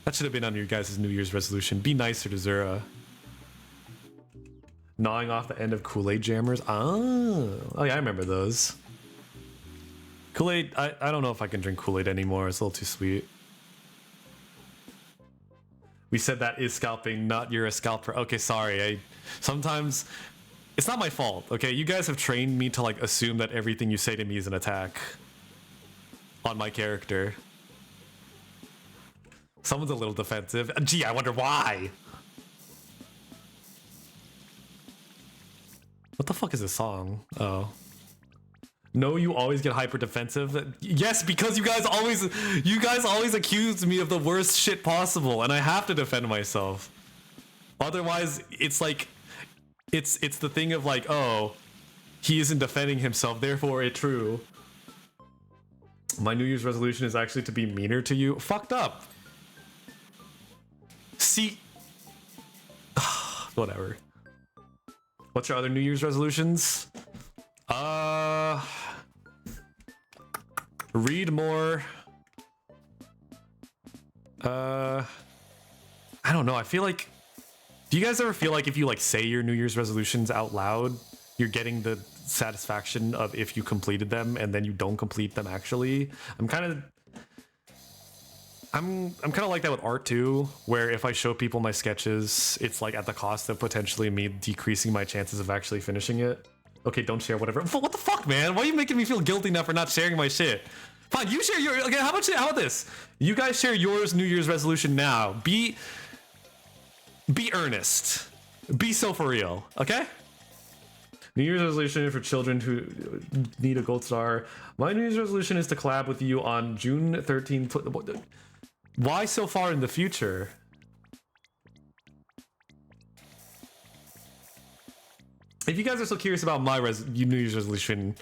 That should have been on your guys' New Year's resolution. Be nicer to Zura. Gnawing off the end of Kool-Aid jammers. Oh yeah, I remember those. Kool-Aid, I don't know if I can drink Kool-Aid anymore. It's a little too sweet. We said that is scalping, not you're a scalper. Okay, sorry. Sometimes it's not my fault. Okay, you guys have trained me to like assume that everything you say to me is an attack on my character. Someone's a little defensive. Gee, I wonder why. What the fuck is this song? Oh. No, you always get hyper defensive. Yes, because you guys always accuse me of the worst shit possible, and I have to defend myself. Otherwise, it's like it's the thing of like, oh, he isn't defending himself, therefore it's true. My New Year's resolution is actually to be meaner to you. Fucked up. See, whatever. What's your other New Year's resolutions? Read more. I don't know. I feel like, do you guys ever feel like if you like say your New Year's resolutions out loud, you're getting the satisfaction of if you completed them and then you don't complete them actually? I'm kind of like that with art too, where if I show people my sketches, it's like at the cost of potentially me decreasing my chances of actually finishing it. Okay, don't share whatever. What the fuck, man? Why are you making me feel guilty now for not sharing my shit? Fine, you share your... Okay, how about this? You guys share yours New Year's resolution now. Be earnest. Be so for real, okay? New Year's resolution for children who need a gold star. My New Year's resolution is to collab with you on June 13th. Why so far in the future? If you guys are so curious about my New Year's resolution,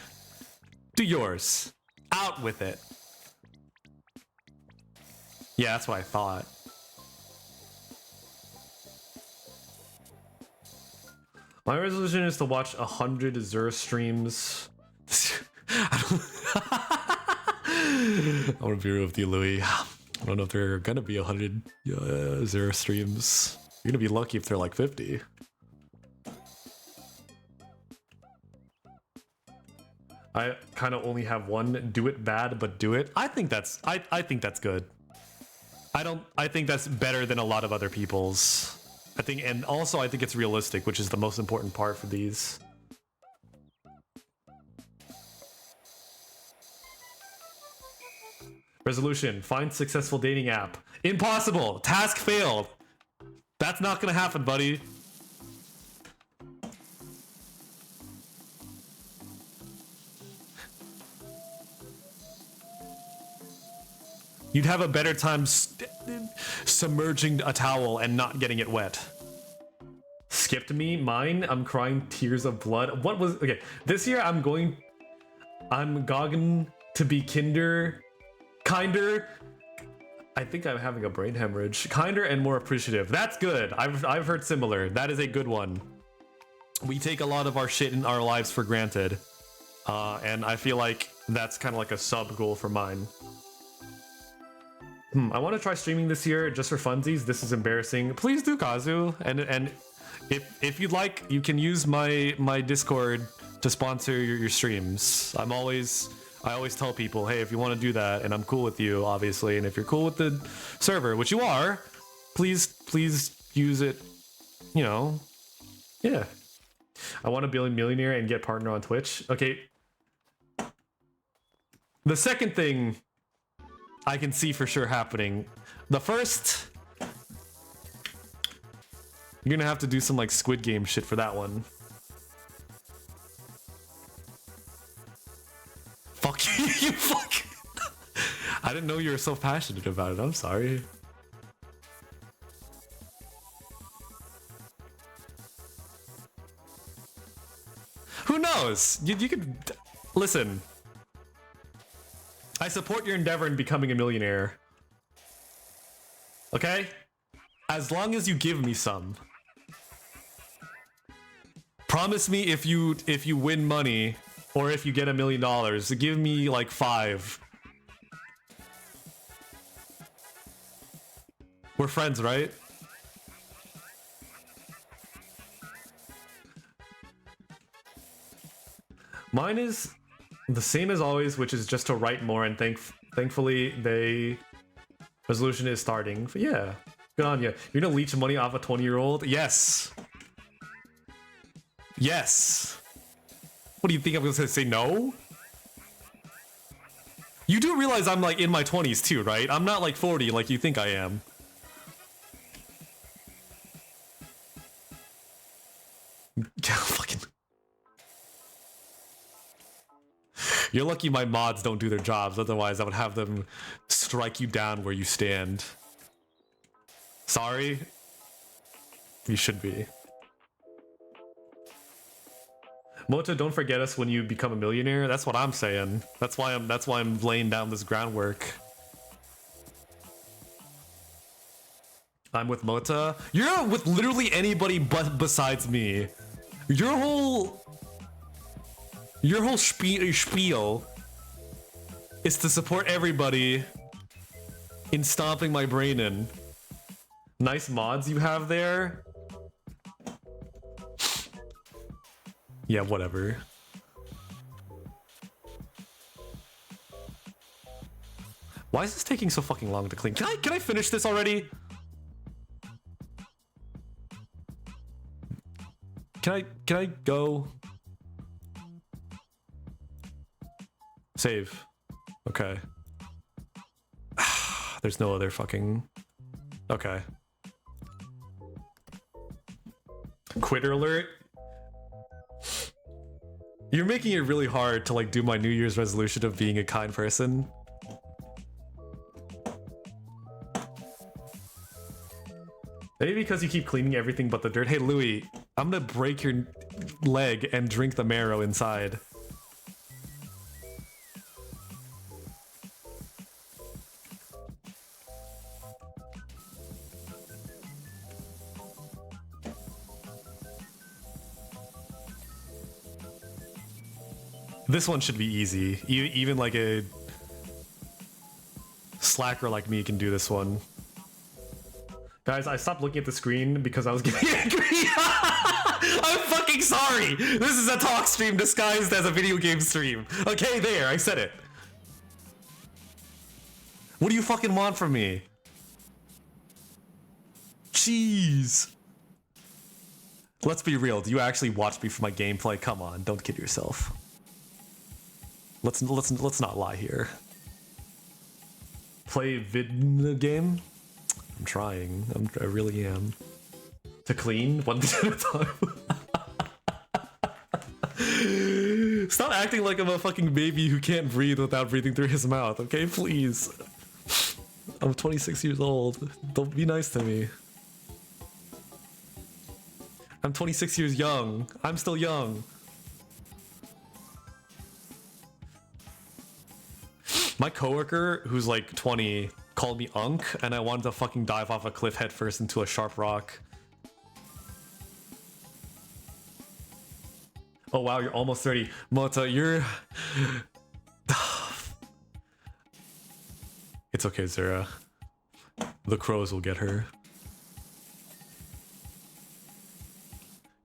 do yours. Out with it. Yeah, that's what I thought. My resolution is to watch 100 Zura streams. I want to be real with you, Louis. I don't know if there are gonna be 100 Zura streams. You're gonna be lucky if they're like 50. I kind of only have one. Do it bad, but do it. I think that's I think that's good. I think that's better than a lot of other people's. I think, and also I think it's realistic, which is the most important part for these. Resolution: find successful dating app. Impossible. Task failed. That's not gonna happen, buddy. You'd have a better time submerging a towel and not getting it wet. Skipped me. Mine, I'm crying tears of blood. What was... Okay, this year I'm going to be kinder... Kinder... I think I'm having a brain hemorrhage. Kinder and more appreciative. That's good. I've heard similar. That is a good one. We take a lot of our shit in our lives for granted. And I feel like that's kind of like a sub goal for mine. I want to try streaming this year just for funsies. This is embarrassing. Please do, Kazu. And if you'd like, you can use my Discord to sponsor your streams. I always tell people, hey, if you want to do that, and I'm cool with you, obviously, and if you're cool with the server, which you are, please use it. You know, yeah. I want to be a millionaire and get partner on Twitch. Okay. The second thing I can see for sure happening. The first, you're gonna have to do some like Squid Game shit for that one. Fuck you, you fuck. I didn't know you were so passionate about it. I'm sorry. Who knows? You could listen. I support your endeavor in becoming a millionaire. Okay? As long as you give me some. Promise me if you win money or if you get $1 million, give me like 5. We're friends, right? Mine is the same as always, which is just to write more, and thankfully resolution is starting. But yeah, good on you. You're gonna leech money off a 20-year-old? Yes. Yes. What do you think I'm gonna say no? You do realize I'm like in my 20s too, right? I'm not like 40 like you think I am. Fucking. You're lucky my mods don't do their jobs, otherwise I would have them strike you down where you stand. Sorry? You should be. Mota, don't forget us when you become a millionaire. That's what I'm saying. That's why I'm laying down this groundwork. I'm with Mota. You're with literally anybody besides me. Your whole spiel is to support everybody in stomping my brain in. Nice mods you have there. Yeah, whatever. Why is this taking so fucking long to clean? Can I finish this already? Can I go? Save. Okay. There's no other fucking... Okay. Quitter alert? You're making it really hard to like do my New Year's resolution of being a kind person. Maybe because you keep cleaning everything but the dirt. Hey Louis, I'm gonna break your leg and drink the marrow inside. This one should be easy. Even like a slacker like me can do this one. Guys, I stopped looking at the screen because I was getting angry. I'm fucking sorry. This is a talk stream disguised as a video game stream. Okay, there, I said it. What do you fucking want from me? Jeez. Let's be real. Do you actually watch me for my gameplay? Come on, don't kid yourself. Let's not lie here. Play vid game? I'm trying. I really am. To clean one thing at a time. Stop acting like I'm a fucking baby who can't breathe without breathing through his mouth, okay? Please. I'm 26 years old. Don't be nice to me. I'm 26 years young. I'm still young. My coworker, who's like 20, called me Unk, and I wanted to fucking dive off a cliff headfirst into a sharp rock. Oh wow, you're almost 30. Mota, you're... It's okay, Zura. The crows will get her.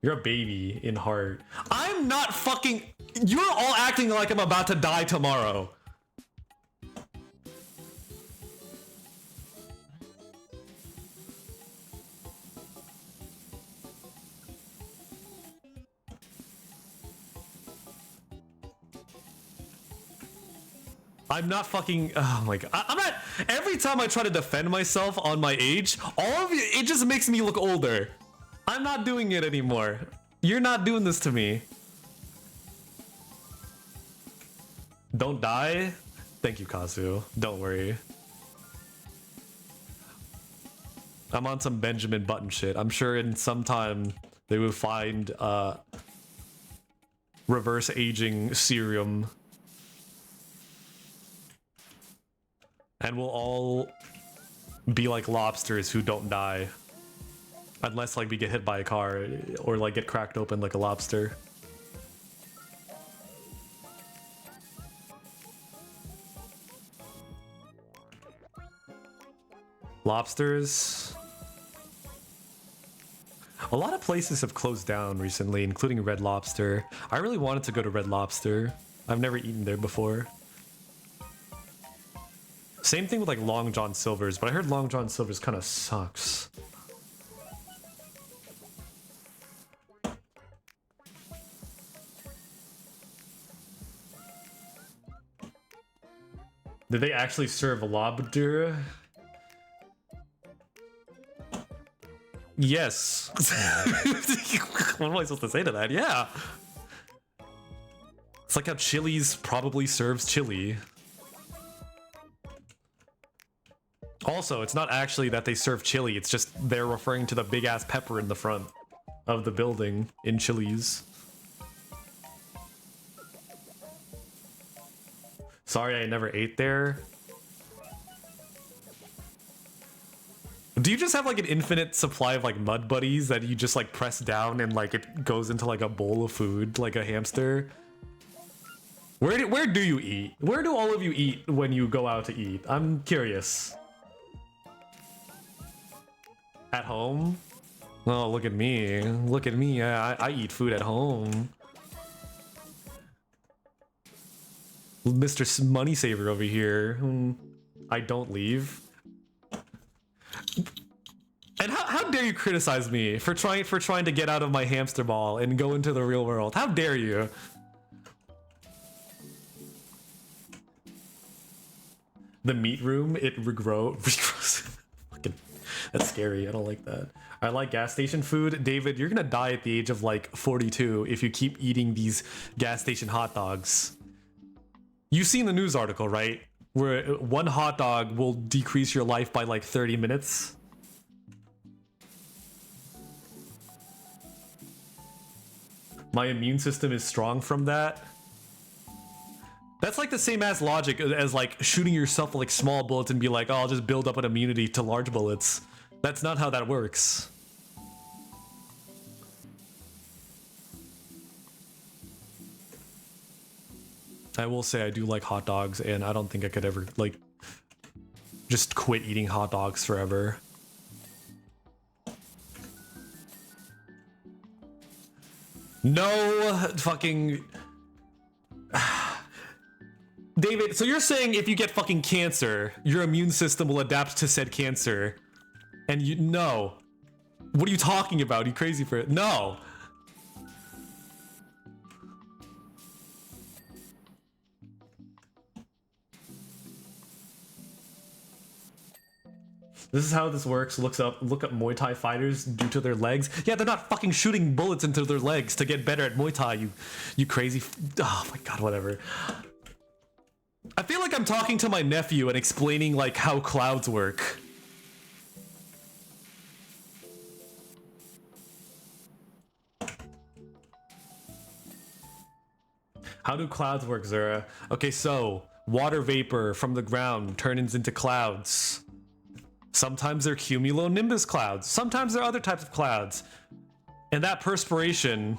You're a baby in heart. I'm not fucking... You're all acting like I'm about to die tomorrow. I'm not fucking... Oh my god. I'm not... Every time I try to defend myself on my age, all of you... It just makes me look older. I'm not doing it anymore. You're not doing this to me. Don't die? Thank you, Kazu. Don't worry. I'm on some Benjamin Button shit. I'm sure in some time they will find reverse aging serum. And we'll all be like lobsters who don't die. Unless like we get hit by a car or like get cracked open like a lobster. Lobsters. A lot of places have closed down recently, including Red Lobster. I really wanted to go to Red Lobster. I've never eaten there before. Same thing with like Long John Silver's, but I heard Long John Silver's kind of sucks. Did they actually serve lobster? Yes. What am I supposed to say to that? Yeah. It's like how Chili's probably serves chili. Also, it's not actually that they serve chili, it's just they're referring to the big ass pepper in the front of the building in Chili's. Sorry I never ate there. Do you just have like an infinite supply of like mud buddies that you just like press down and like it goes into like a bowl of food like a hamster? Where do you eat? Where do all of you eat when you go out to eat? I'm curious. At home? Oh, look at me. Look at me. I eat food at home. Mr. Money Saver over here. I don't leave. And how dare you criticize me for trying to get out of my hamster ball and go into the real world? How dare you? The meat room, it regrows. Fucking, that's scary. I don't like that. I like gas station food. David, you're gonna die at the age of like 42 if you keep eating these gas station hot dogs. You've seen the news article, right? Where one hot dog will decrease your life by like 30 minutes. My immune system is strong from that. That's like the same as logic as like shooting yourself with like small bullets and be like, oh, I'll just build up an immunity to large bullets. That's not how that works. I will say I do like hot dogs, and I don't think I could ever like just quit eating hot dogs forever. No fucking... David, so you're saying if you get fucking cancer, your immune system will adapt to said cancer. And you... No. What are you talking about? Are you crazy for it? No. This is how this works. Look up Muay Thai fighters due to their legs. Yeah, they're not fucking shooting bullets into their legs to get better at Muay Thai, you crazy... Oh my god, whatever. I feel like I'm talking to my nephew and explaining like how clouds work. How do clouds work, Zura? Okay, so water vapor from the ground turns into clouds. Sometimes they're cumulonimbus clouds. Sometimes there are other types of clouds. And that perspiration,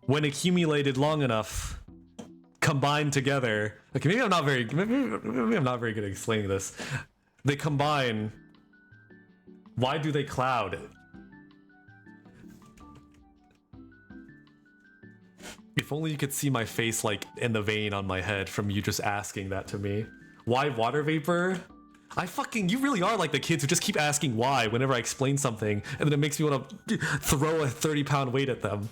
when accumulated long enough, combined together. Okay, maybe I'm not very good at explaining this. They combine. Why do they cloud? If only you could see my face like in the vein on my head from you just asking that to me. Why water vapor? You really are like the kids who just keep asking why whenever I explain something, and then it makes me want to throw a 30-pound weight at them.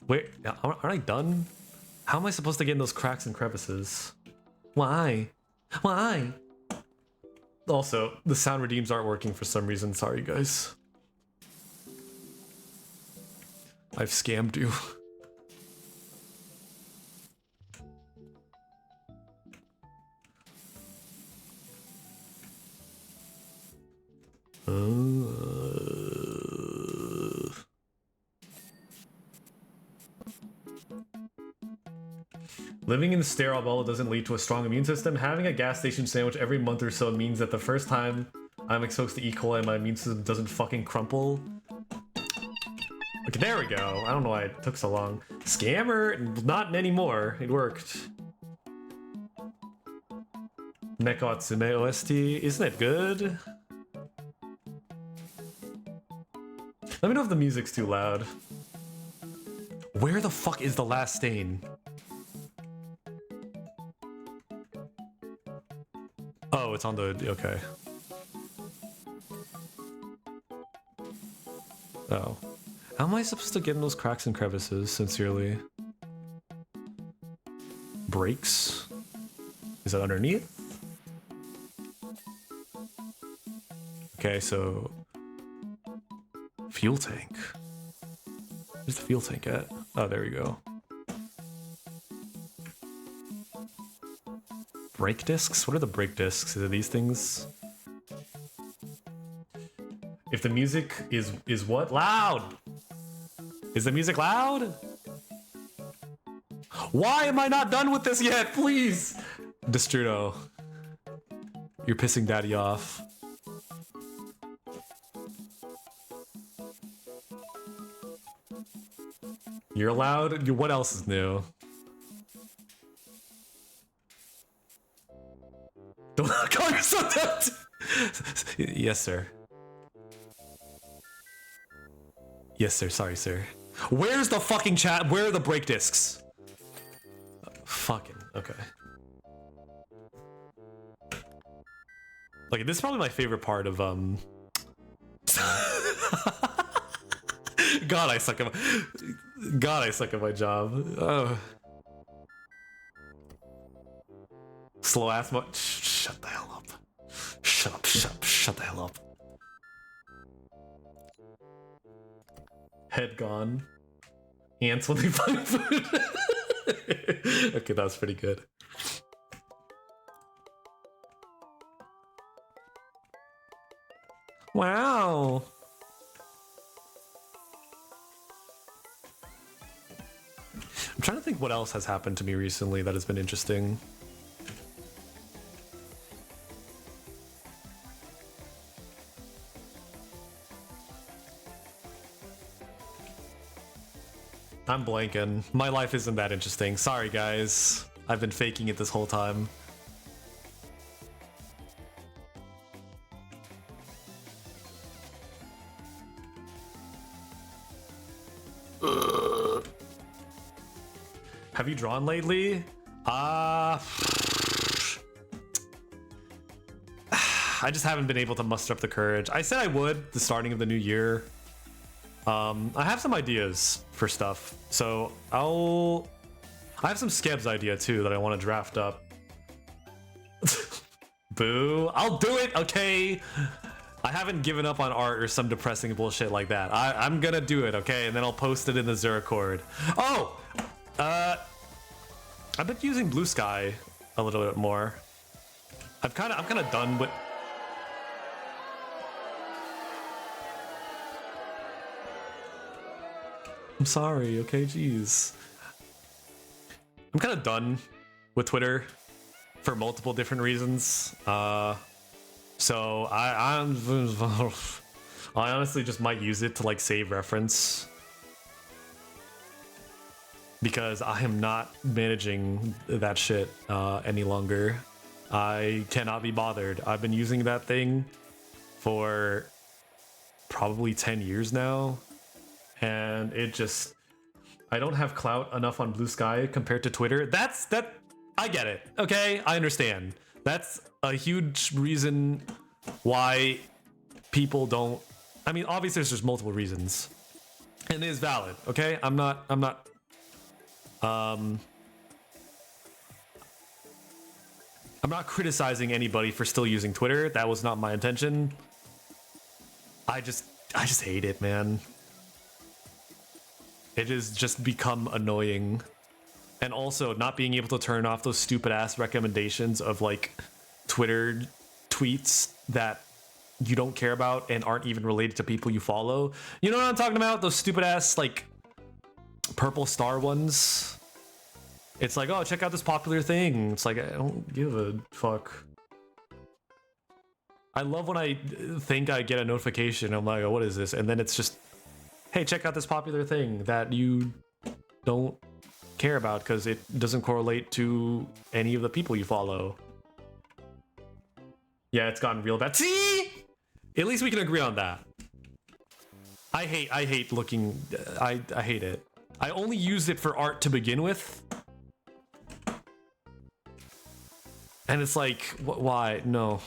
Wait, aren't I done? How am I supposed to get in those cracks and crevices? Why? Why? Also, the sound redeems aren't working for some reason. Sorry, guys. I've scammed you. Living in a sterile bubble doesn't lead to a strong immune system. Having a gas station sandwich every month or so means that the first time I'm exposed to E. coli, my immune system doesn't fucking crumple. Okay, there we go. I don't know why it took so long. Scammer, not anymore. It worked. Neko Atsume OST, isn't it good? Let me know if the music's too loud. Where the fuck is the last stain? Oh, it's on the... okay. Oh. How am I supposed to get in those cracks and crevices, sincerely? Brakes? Is that underneath? Okay, so... Fuel tank. Where's the fuel tank at? Oh, there we go. Brake discs? What are the brake discs? Is it these things? If the music is what? Loud! Is the music loud? Why am I not done with this yet? Please! Destrudo. You're pissing daddy off. You're allowed? What else is new? Don't call yourself that! Yes, sir. Yes, sir. Sorry, sir. Where's the fucking chat? Where are the brake discs? Fucking, okay. Like, this is probably my favorite part of, God, I suck at my job. Oh. Slow ass shut the hell up. Shut up, shut the hell up. Head gone. Ants when they find food. Okay, that was pretty good. Wow. I'm trying to think what else has happened to me recently that has been interesting. I'm blanking. My life isn't that interesting. Sorry, guys. I've been faking it this whole time. Have you drawn lately? I just haven't been able to muster up the courage. I said I would the starting of the new year. I have some ideas for stuff, so I have some Skeb's idea too that I want to draft up. Boo! I'll do it. Okay. I haven't given up on art or some depressing bullshit like that. I'm gonna do it, okay, and then I'll post it in the Zura cord. Oh, I've been using Blue Sky a little bit more. I'm kind of done with. I'm sorry, okay, jeez. I'm kind of done with Twitter for multiple different reasons. So I honestly just might use it to like save reference because I am not managing that shit any longer. I cannot be bothered. I've been using that thing for probably 10 years now, and it just, I don't have clout enough on Blue Sky compared to Twitter. I get it. Okay, I understand. That's a huge reason why people don't. I mean, obviously there's multiple reasons, and it is valid. Okay, I'm not criticizing anybody for still using Twitter. That was not my intention. I just hate it, man. It has just become annoying. And also not being able to turn off those stupid ass recommendations of like Twitter tweets that you don't care about and aren't even related to people you follow. You know what I'm talking about? Those stupid ass like purple star ones. It's like, oh, check out this popular thing. It's like, I don't give a fuck. I love when I think I get a notification. I'm like, oh, what is this? And then it's just, hey, check out this popular thing that you don't care about because it doesn't correlate to any of the people you follow. Yeah, it's gotten real bad. See? At least we can agree on that. I hate looking. I hate it. I only used it for art to begin with. And it's like, why? No.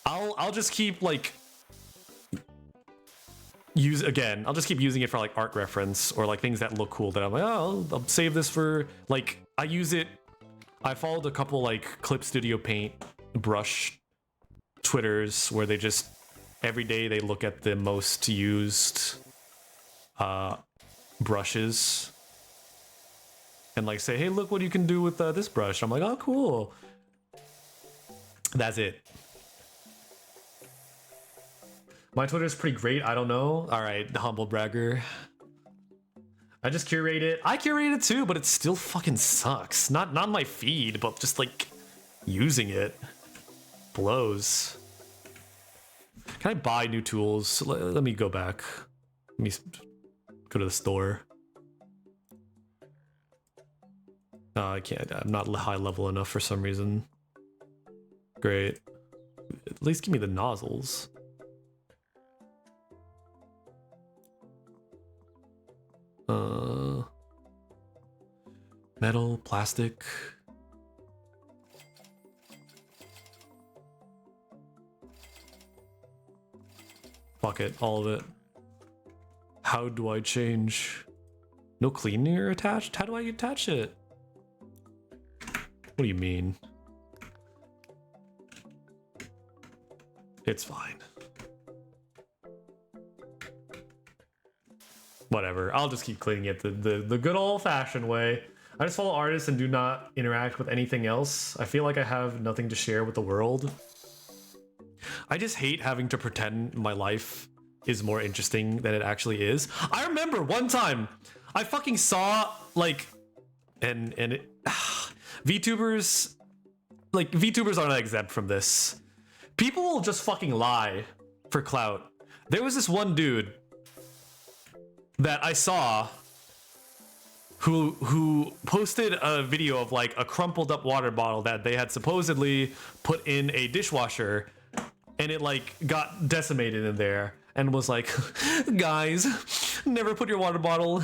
I'll just keep like I'll just keep using it for like art reference or like things that look cool that I'm like, oh, I'll save this for like, I use it. I followed a couple like Clip Studio Paint brush Twitters where they just every day they look at the most used brushes and like say, hey, look what you can do with this brush. I'm like, oh, cool. That's it. My Twitter's pretty great. I don't know. All right, humble bragger. I just curate it. I curate it too, but it still fucking sucks. Not my feed, but just like using it blows. Can I buy new tools? Let me go back. Let me go to the store. I can't. I'm not high level enough for some reason. Great. At least give me the nozzles. Metal, plastic. Fuck it, all of it. How do I change? No cleaner attached? How do I attach it? What do you mean? It's fine. Whatever, I'll just keep cleaning it the good old-fashioned way. I just follow artists and do not interact with anything else. I feel like I have nothing to share with the world. I just hate having to pretend my life is more interesting than it actually is. I remember one time I fucking saw like VTubers, like VTubers are not exempt from this. People will just fucking lie for clout. There was this one dude that I saw who posted a video of like a crumpled up water bottle that they had supposedly put in a dishwasher and it like got decimated in there. and was like, guys, never put your water bottle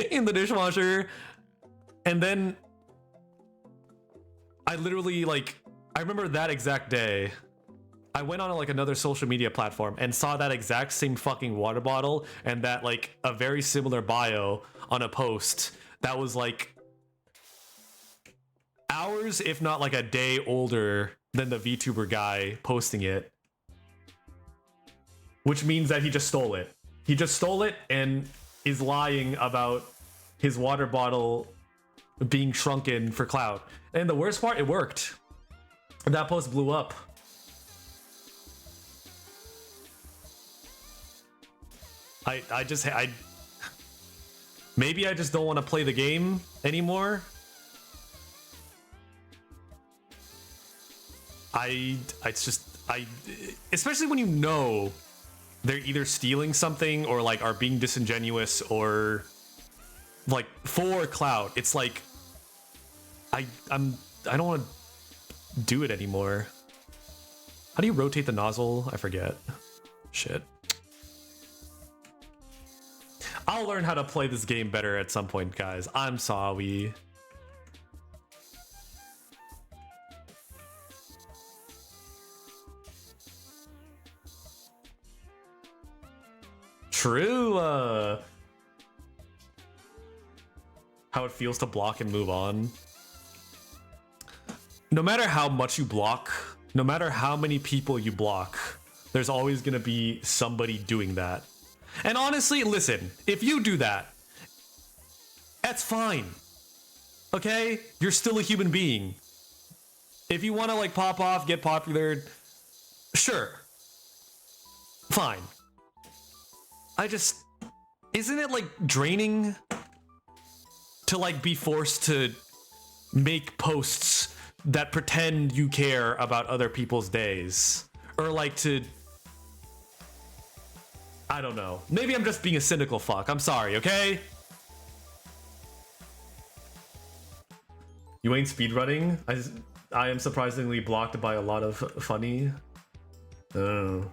in the dishwasher. And then I literally, like, I remember that exact day, I went on like another social media platform and saw that exact same fucking water bottle and that like a very similar bio on a post that was like hours, if not like a day older than the VTuber guy posting it. Which means that he just stole it. He just stole it and is lying about his water bottle being shrunken for clout. And the worst part, it worked. That post blew up. Maybe I just don't want to play the game anymore. Especially when you know they're either stealing something or like are being disingenuous or like for clout. It's like I don't want to do it anymore. How do you rotate the nozzle? I forget. Shit. I'll learn how to play this game better at some point, guys. I'm sorry. True. How it feels to block and move on. No matter how much you block, no matter how many people you block, there's always gonna be somebody doing that. And honestly, listen, if you do that, that's fine. Okay? You're still a human being. If you want to like pop off, get popular, sure. Fine. Isn't it like draining to like be forced to make posts that pretend you care about other people's days? Or like to, I don't know. Maybe I'm just being a cynical fuck. I'm sorry, okay? You ain't speedrunning? I am surprisingly blocked by a lot of funny. Oh.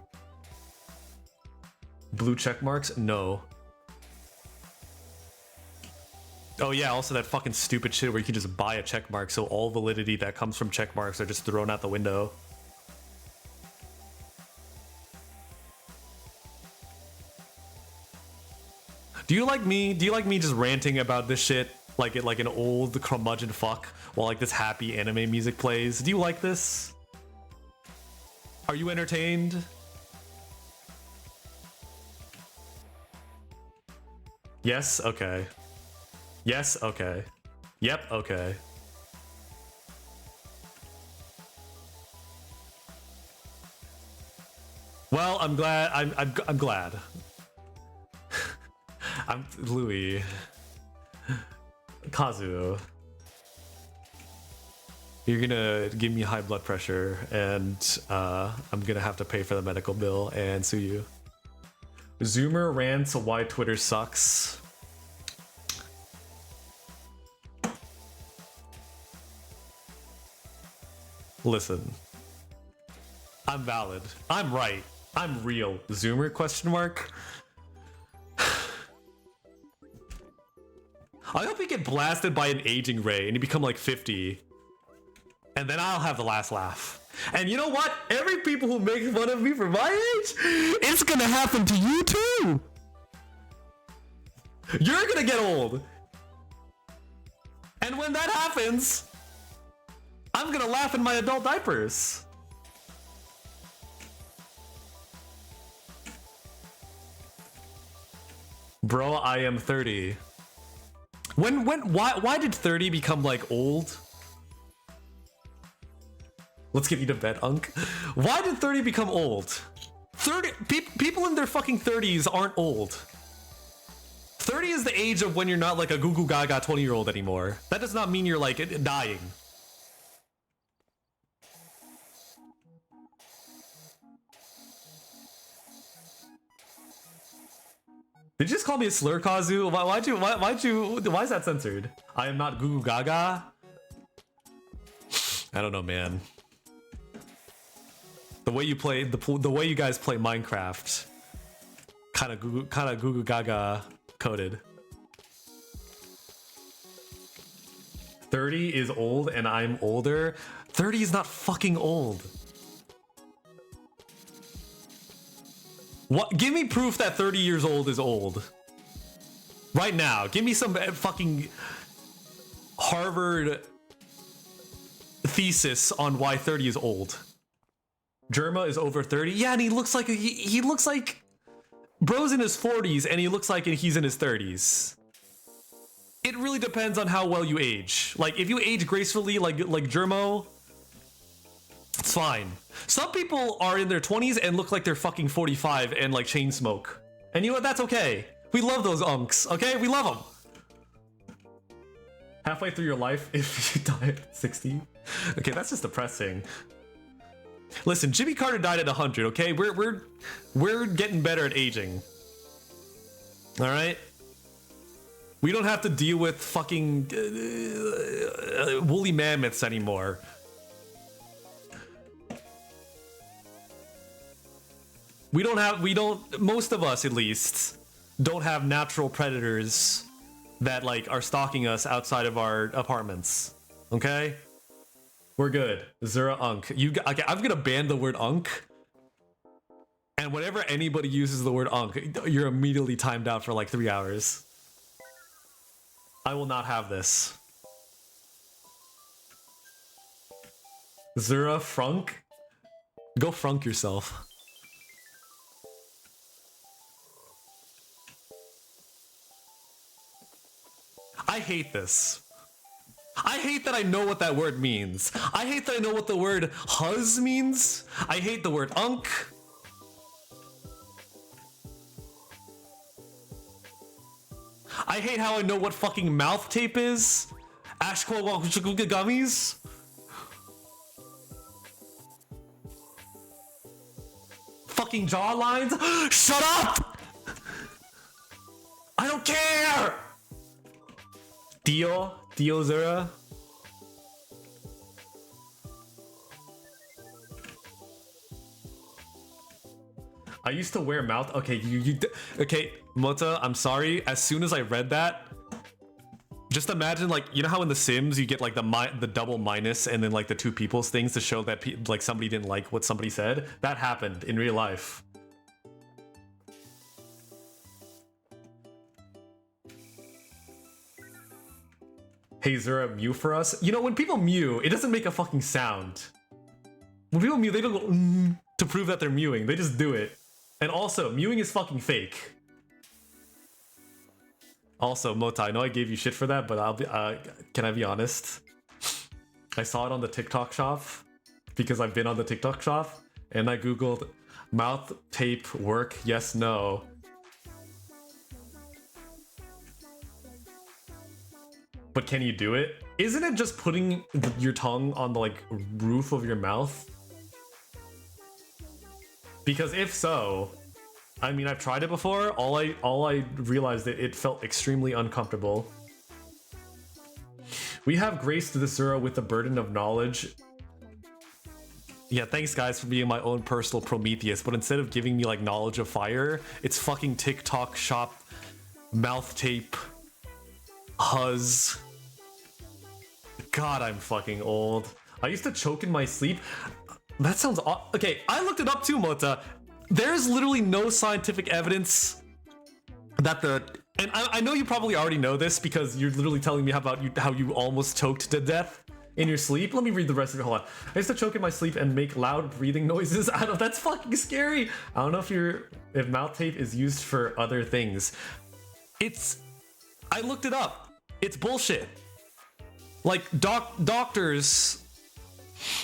Blue check marks? No. Oh yeah, also that fucking stupid shit where you can just buy a check mark, so all validity that comes from check marks are just thrown out the window. Do you like me? Do you like me just ranting about this shit like an old curmudgeon fuck while like this happy anime music plays? Do you like this? Are you entertained? Yes? Okay. Yes? Okay. Yep, okay. Well, I'm glad. I'm glad. I'm Louis. Kazu. You're gonna give me high blood pressure and I'm gonna have to pay for the medical bill and sue you. Zoomer rants why Twitter sucks. Listen. I'm valid. I'm right. I'm real. Zoomer question mark? I hope you get blasted by an aging ray and you become like 50. And then I'll have the last laugh. And you know what? Every people who make fun of me for my age, it's gonna happen to you too. You're gonna get old. And when that happens, I'm gonna laugh in my adult diapers. Bro, I am 30. Why did 30 become like old? Let's get you to bed, Unk. Why did 30 become old? 30 people in their fucking 30s aren't old. 30 is the age of when you're not like a goo goo gaga 20-year-old anymore. That does not mean you're like dying. Did you just call me a slur, Kazu? Why is that censored? I am not goo goo gaga. I don't know, man. The way you play, the way you guys play Minecraft kind of goo goo gaga coded. 30 is old and I'm older. 30 is not fucking old. What? Give me proof that 30 years old is old. Right now. Give me some fucking Harvard thesis on why 30 is old. Germa is over 30. Yeah, and he looks like he looks like bro's in his 40s and he looks like he's in his 30s. It really depends on how well you age. Like if you age gracefully like Germo, it's fine. Some people are in their 20s and look like they're fucking 45 and like chain smoke. And you know what? That's okay. We love those unks, okay? We love them. Halfway through your life if you die at 60. Okay, that's just depressing. Listen, Jimmy Carter died at 100, okay? We're getting better at aging. All right? We don't have to deal with fucking woolly mammoths anymore. Most of us at least don't have natural predators that like are stalking us outside of our apartments. Okay? We're good. Zura Unk. Okay, I'm gonna ban the word Unk. And whenever anybody uses the word Unk, you're immediately timed out for like 3 hours. I will not have this. Zura Frunk? Go frunk yourself. I hate this. I hate that I know what that word means. I hate that I know what the word huzz means. I hate the word unk. I hate how I know what fucking mouth tape is. Gummies. Fucking jawlines. Shut up! I don't care! Dio Zura. I used to wear mouth. Okay, okay, Mota, I'm sorry. As soon as I read that, just imagine like, you know how in The Sims you get like the double minus and then like the two people's things to show that like somebody didn't like what somebody said? That happened in real life. Hey Zura, mew for us. You know, when people mew, it doesn't make a fucking sound. When people mew, they don't go to prove that they're mewing. They just do it. And also, mewing is fucking fake. Also, Mota, I know I gave you shit for that, but I'll be. Can I be honest? I saw it on the TikTok shop because I've been on the TikTok shop, and I googled mouth tape work. Yes, no. But can you do it? Isn't it just putting your tongue on the like roof of your mouth? Because if so, I mean, I've tried it before. All I realized that it felt extremely uncomfortable. We have graced the Zura with the burden of knowledge. Yeah, thanks guys for being my own personal Prometheus, but instead of giving me like knowledge of fire, it's fucking TikTok shop mouth tape huzz. God, I'm fucking old. I used to choke in my sleep. That sounds okay. I looked it up too, Mota. There's literally no scientific evidence that and I know you probably already know this because you're literally telling me how you almost choked to death in your sleep. Let me read the rest of it. Hold on. I used to choke in my sleep and make loud breathing noises. I don't. That's fucking scary. I don't know if mouth tape is used for other things. I looked it up. It's bullshit. Like doctors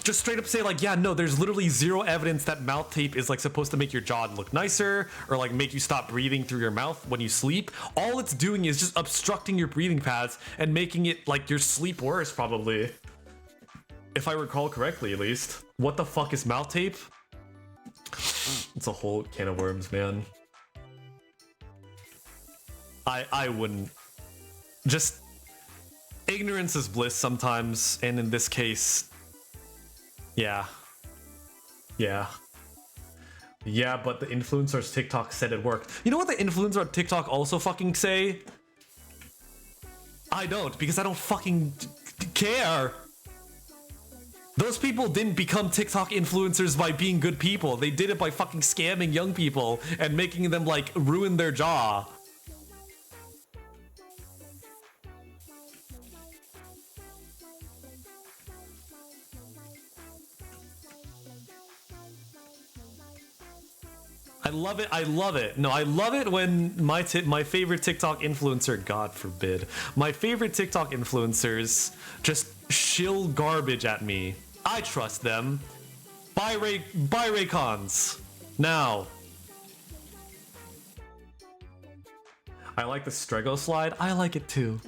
just straight up say like, yeah, no, there's literally zero evidence that mouth tape is like supposed to make your jaw look nicer or like make you stop breathing through your mouth when you sleep. All it's doing is just obstructing your breathing paths and making it like your sleep worse, probably. If I recall correctly, at least. What the fuck is mouth tape? It's a whole can of worms, man. I wouldn't. Just ignorance is bliss sometimes, and in this case, yeah. Yeah, but the influencers TikTok said it worked. You know what the influencer on TikTok also fucking say? I don't, because I don't fucking care. Those people didn't become TikTok influencers by being good people. They did it by fucking scamming young people and making them like ruin their jaw. I love it. I love it. No, I love it when my favorite TikTok influencer, God forbid, my favorite TikTok influencers just shill garbage at me. I trust them. Buy Raycons now. I like the Strego slide. I like it too.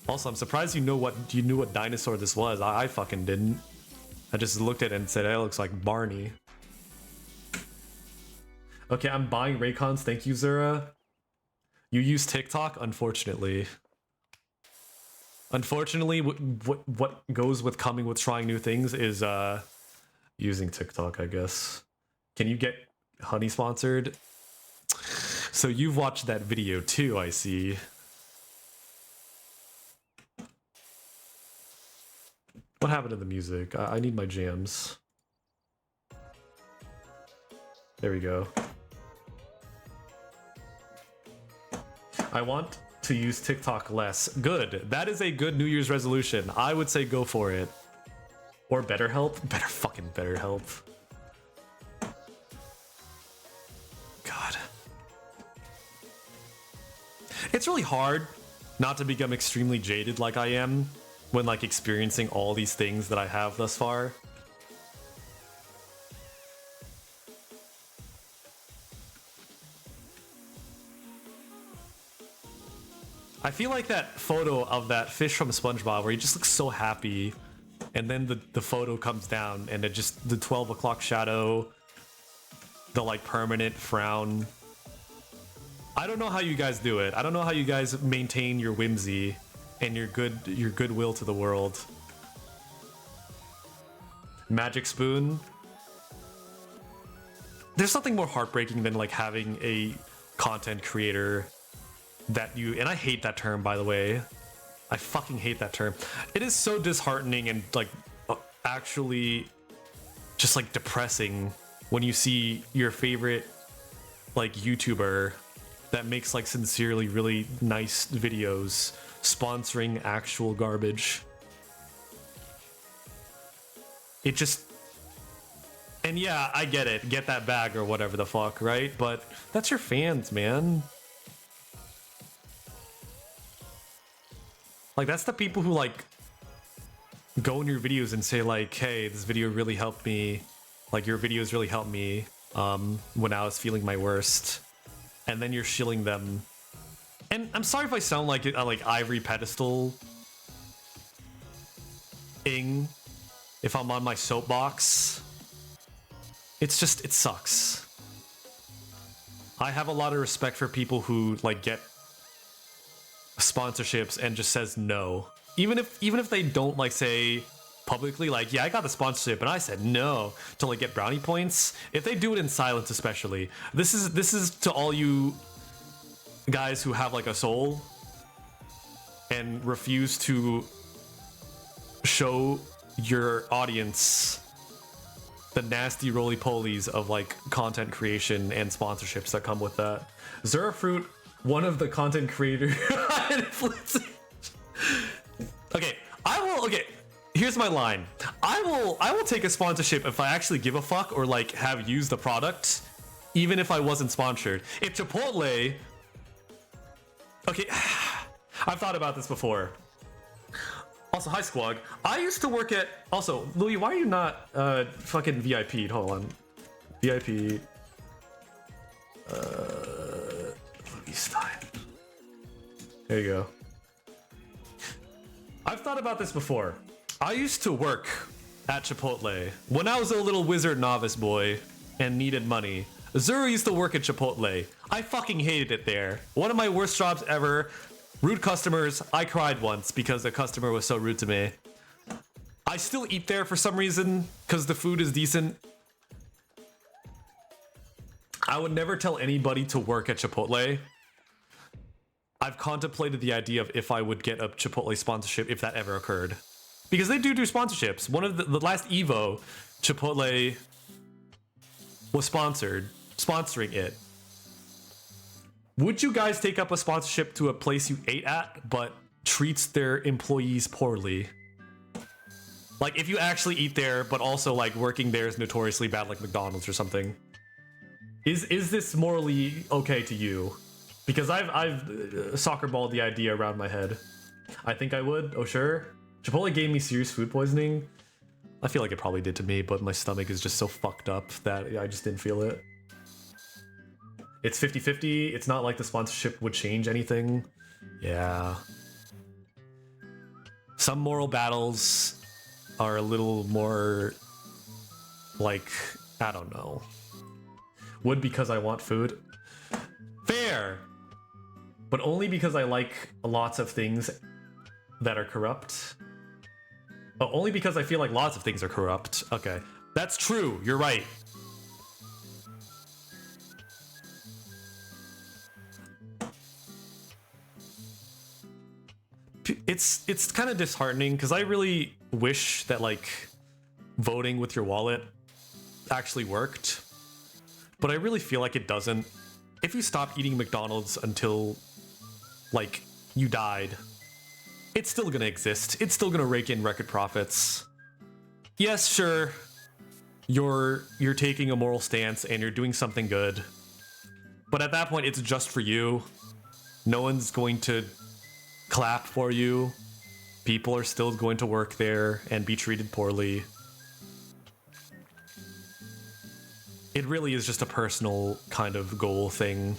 Also, I'm surprised you knew what dinosaur this was. I fucking didn't. I just looked at it and said, "It looks like Barney." Okay, I'm buying Raycons. Thank you, Zura. You use TikTok? Unfortunately. Unfortunately, what goes with coming with trying new things is using TikTok, I guess. Can you get Honey sponsored? So you've watched that video too, I see. What happened to the music? I need my jams. There we go. I want to use TikTok less. Good. That is a good New Year's resolution. I would say go for it. Or BetterHelp. BetterHelp. God. It's really hard not to become extremely jaded like I am when like experiencing all these things that I have thus far. I feel like that photo of that fish from SpongeBob where he just looks so happy, and then the photo comes down and it just, the 12 o'clock shadow, the like permanent frown. I don't know how you guys do it. I don't know how you guys maintain your whimsy and your goodwill to the world. Magic spoon. There's something more heartbreaking than like having a content creator that you, and I hate that term, by the way. I fucking hate that term. It is so disheartening and like actually just like depressing when you see your favorite like YouTuber that makes like sincerely really nice videos sponsoring actual garbage. It just, and yeah, I get it, get that bag or whatever the fuck, right? But that's your fans, man. Like, that's the people who like go in your videos and say like, hey, this video really helped me, like your videos really helped me when I was feeling my worst, and then you're shilling them. And I'm sorry if I sound like a like ivory pedestal ing if I'm on my soapbox. It's just, it sucks. I have a lot of respect for people who like get sponsorships and just says no, even if they don't like say publicly like, yeah, I got the sponsorship and I said no to like get brownie points. If they do it in silence, especially, this is to all you guys who have like a soul and refuse to show your audience the nasty roly-polies of like content creation and sponsorships that come with that. Zura Fruit, one of the content creator influencers. Okay, here's my line. I will take a sponsorship if I actually give a fuck or like have used the product, even if I wasn't sponsored. If Chipotle, okay, I've thought about this before. Also, hi Squawg. I used to work at, also, Louis, why are you not fucking VIP'd? Hold on. VIP. Louis Stein. There you go. I've thought about this before. I used to work at Chipotle when I was a little wizard novice boy and needed money. Zura used to work at Chipotle. I fucking hated it there. One of my worst jobs ever. Rude customers. I cried once because a customer was so rude to me. I still eat there for some reason because the food is decent, I would never tell anybody to work at Chipotle. I've contemplated the idea of if I would get a Chipotle sponsorship if that ever occurred. Because they do sponsorships. One of the last Evo, Chipotle was sponsoring it. Would you guys take up a sponsorship to a place you ate at, but treats their employees poorly? Like, if you actually eat there, but also, like, working there is notoriously bad, like McDonald's or something. Is this morally okay to you? Because I've soccer balled the idea around my head. I think I would. Oh, sure. Chipotle gave me serious food poisoning. I feel like it probably did to me, but my stomach is just so fucked up that I just didn't feel it. It's 50-50. It's not like the sponsorship would change anything. Yeah. Some moral battles are a little more like, I don't know. Would because I want food. Fair. But only because I like lots of things that are corrupt. Oh, only because I feel like lots of things are corrupt. Okay. That's true. You're right. It's kind of disheartening because I really wish that like voting with your wallet actually worked. But I really feel like it doesn't. If you stop eating McDonald's until like you died, it's still gonna exist. It's still gonna rake in record profits. Yes, sure. You're taking a moral stance and you're doing something good. But at that point it's just for you. No one's going to clap for you. People are still going to work there and be treated poorly. It really is just a personal kind of goal thing.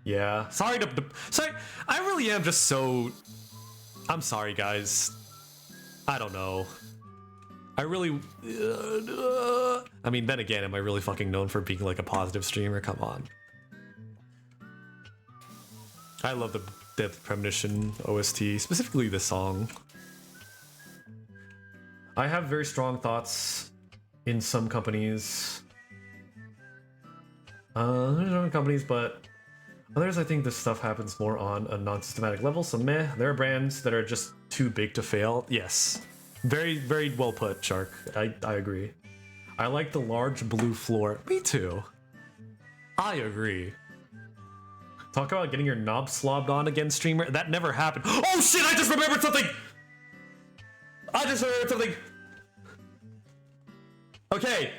Yeah. Sorry. I really am just so... I'm sorry, guys. I don't know. I really... I mean, then again, am I really fucking known for being like a positive streamer? Come on. I love the Death Premonition OST, specifically this song. I have very strong thoughts in some companies. There's other companies, but others I think this stuff happens more on a non-systematic level, so meh. There are brands that are just too big to fail. Yes. Very, very well put, Shark. I agree. I like the large blue floor. Me too. I agree. Talk about getting your knob slobbed on again, streamer. That never happened. Oh shit, I just remembered something! Okay.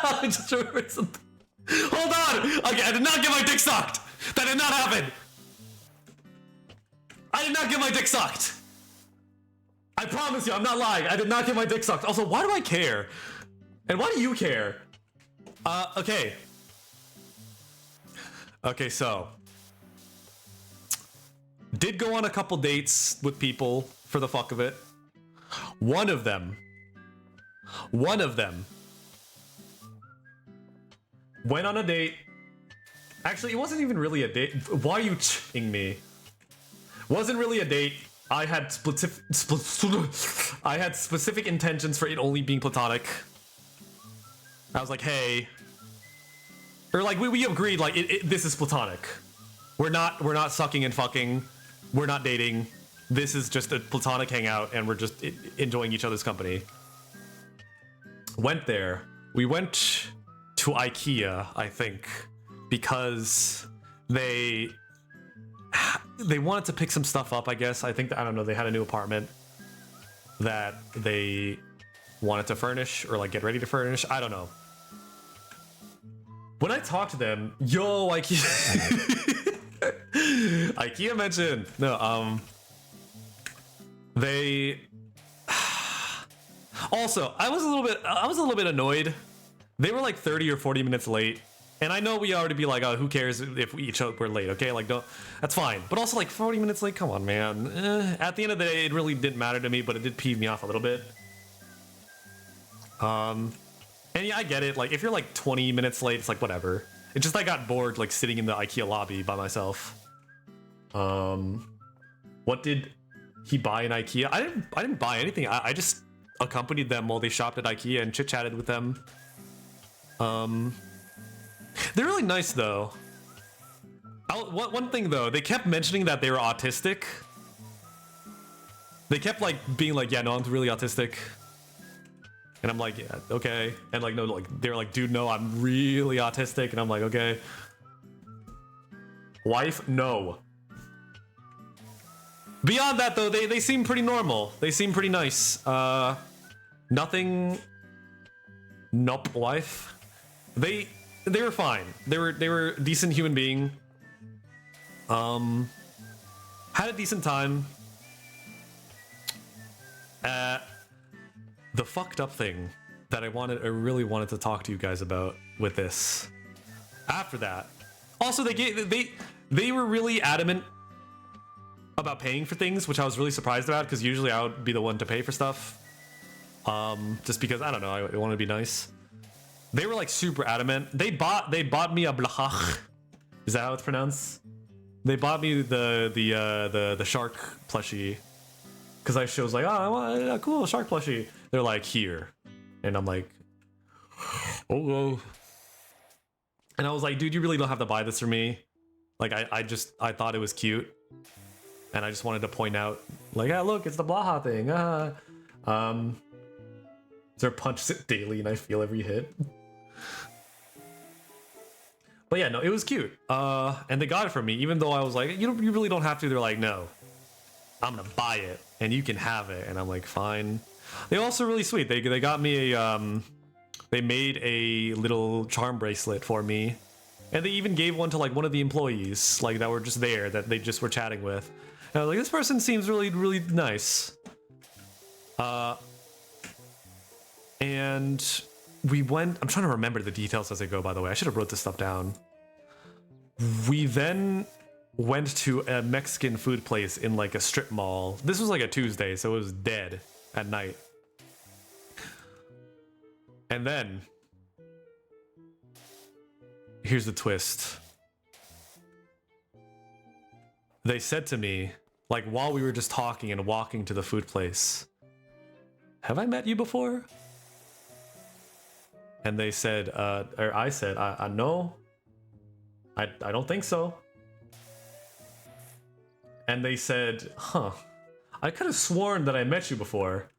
I just remembered something. Hold on! Okay, I did not get my dick sucked! That did not happen! I did not get my dick sucked! I promise you, I'm not lying. I did not get my dick sucked. Also, why do I care? And why do you care? Okay. Okay, so. Did go on a couple dates with people for the fuck of it. One of them went on a date. Actually, it wasn't even really a date. Why are you ching me? Wasn't really a date. I had specific intentions for it only being platonic. I was like, hey, or like we agreed like this is platonic. We're not sucking and fucking. We're not dating. This is just a platonic hangout, and we're just enjoying each other's company. Went there. We went to IKEA, I think, because they wanted to pick some stuff up, I guess. I think, I don't know, they had a new apartment that they wanted to furnish or like get ready to furnish. I don't know. When I talked to them, yo, IKEA, IKEA mentioned, no, they, also, I was a little bit annoyed. They were like 30 or 40 minutes late. And I know we already be like, oh, who cares if we each other we're late, okay? Like, don't, that's fine. But also, like, 40 minutes late, come on, man. At the end of the day, it really didn't matter to me, but it did pee me off a little bit. And yeah, I get it. Like, if you're like 20 minutes late, it's like, whatever. It's just I got bored, like, sitting in the IKEA lobby by myself. What did he buy in IKEA? I didn't buy anything. I just accompanied them while they shopped at IKEA and chit-chatted with them. They're really nice though. One thing though, they kept mentioning that they were autistic. They kept like being like, yeah, no, I'm really autistic. And I'm like, yeah, okay. And like, no, like they're like, dude, no, I'm really autistic. And I'm like, okay. Wife, no. Beyond that though, they seem pretty normal. They seem pretty nice. Nothing. Nope, wife. They were fine. They were a decent human being. Had a decent time. The fucked up thing that I really wanted to talk to you guys about with this. After that, also they were really adamant about paying for things, which I was really surprised about because usually I would be the one to pay for stuff. Just because I don't know, I want to be nice. They were like super adamant. They bought me a blachach. Is that how it's pronounced? They bought me the shark plushie because I was like, oh, I want a cool shark plushie. They're like, here, and I'm like, oh. And I was like, dude, you really don't have to buy this for me. Like, I thought it was cute, and I just wanted to point out, like, ah, look, it's the Blaha thing. Their punches it daily, and I feel every hit. But yeah, no, it was cute. And they got it for me, even though I was like, you really don't have to. They're like, no, I'm gonna buy it, and you can have it. And I'm like, fine. They also really sweet. They got me a they made a little charm bracelet for me, and they even gave one to like one of the employees, like that were just there, that they just were chatting with. And I was like, this person seems really, really nice. And we went. I'm trying to remember the details as I go. By the way, I should have wrote this stuff down. We then went to a Mexican food place in like a strip mall. This was like a Tuesday, so it was dead at night. And then here's the twist. They said to me, like while we were just talking and walking to the food place, have I met you before? And they said, or I said, no, I don't think so. And they said, huh, I could have sworn that I met you before.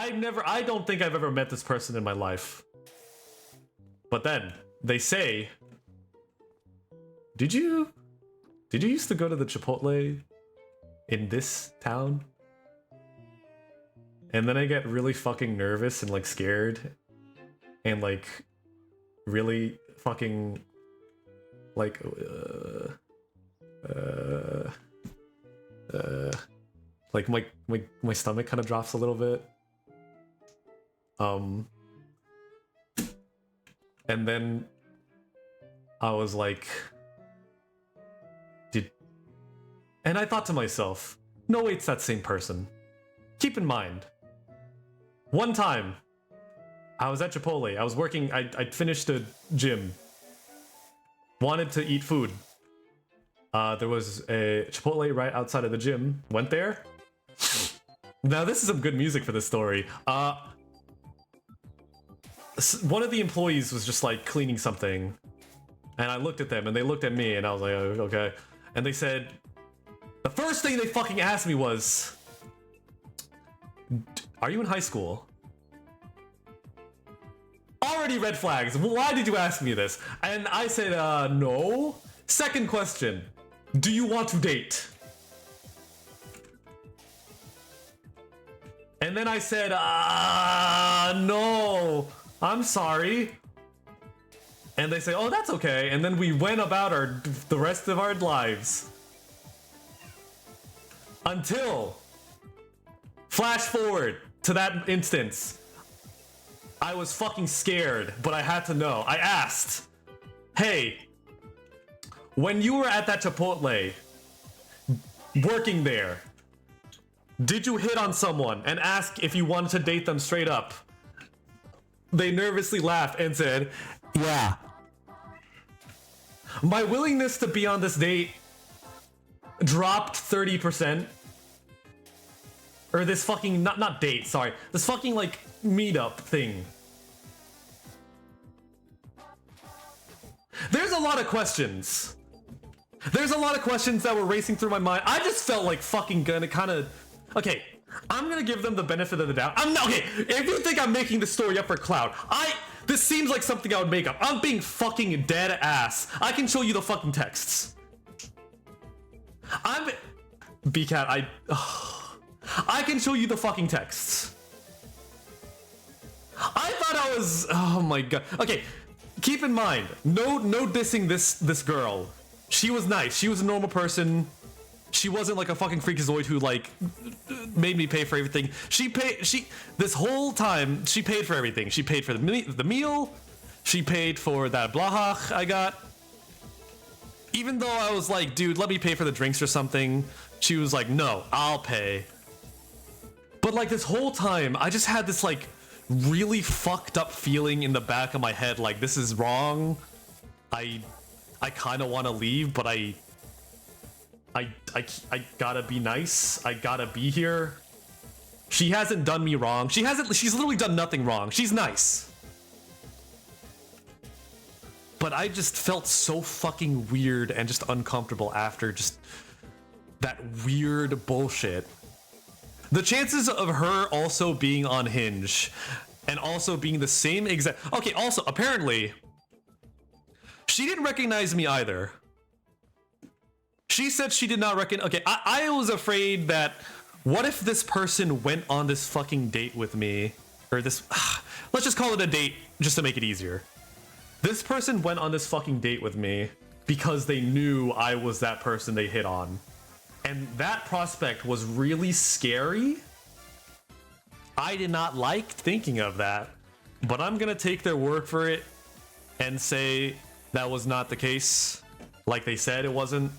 I don't think I've ever met this person in my life. But then they say, did you used to go to the Chipotle in this town? And then I get really fucking nervous and like scared and like really fucking like like my stomach kind of drops a little bit. And then I was like, and I thought to myself, no, wait, it's that same person. Keep in mind, one time I was at Chipotle. I was working, I'd finished the gym, wanted to eat food. There was a Chipotle right outside of the gym. Went there. Now this is some good music for this story. One of the employees was just like cleaning something, and I looked at them and they looked at me and I was like, oh, okay. And they said, the first thing they fucking asked me was, are you in high school? Already red flags. Why did you ask me this? And I said, no. Second question, do you want to date? And then I said, no, I'm sorry. And they say, oh, that's okay. And then we went about the rest of our lives. Until, flash forward to that instance, I was fucking scared, but I had to know. I asked, hey, when you were at that Chipotle, working there, did you hit on someone and ask if you wanted to date them straight up? They nervously laughed and said, yeah. My willingness to be on this date dropped 30%. Or this fucking, not date, sorry. This fucking like meetup thing There's a lot of questions. There's a lot of questions that were racing through my mind. I just felt like fucking gonna kind of... Okay, I'm gonna give them the benefit of the doubt. I'm not... Okay, if you think I'm making the story up for clout, this seems like something I would make up. I'm being fucking dead ass. I can show you the fucking texts. BCat, I can show you the fucking texts. I thought I was... Oh my god. Okay, keep in mind, no dissing this girl. She was nice. She was a normal person. She wasn't like a fucking freakazoid who like made me pay for everything. This whole time she paid for everything. She paid for the meal. She paid for that blahach I got. Even though I was like, dude, let me pay for the drinks or something. She was like, no, I'll pay. But like this whole time, I just had this like really fucked up feeling in the back of my head, like this is wrong. I kind of want to leave, but I gotta be nice. I gotta be here. She hasn't done me wrong. She's literally done nothing wrong. She's nice. But I just felt so fucking weird and just uncomfortable after just that weird bullshit. The chances of her also being on Hinge and also being the same exact... Okay, also, apparently, she didn't recognize me either. She said she did not reckon... Okay, I was afraid that... What if this person went on this fucking date with me? Or this... Let's just call it a date, just to make it easier. This person went on this fucking date with me because they knew I was that person they hit on. And that prospect was really scary. I did not like thinking of that. But I'm gonna take their word for it and say that was not the case. Like they said it wasn't.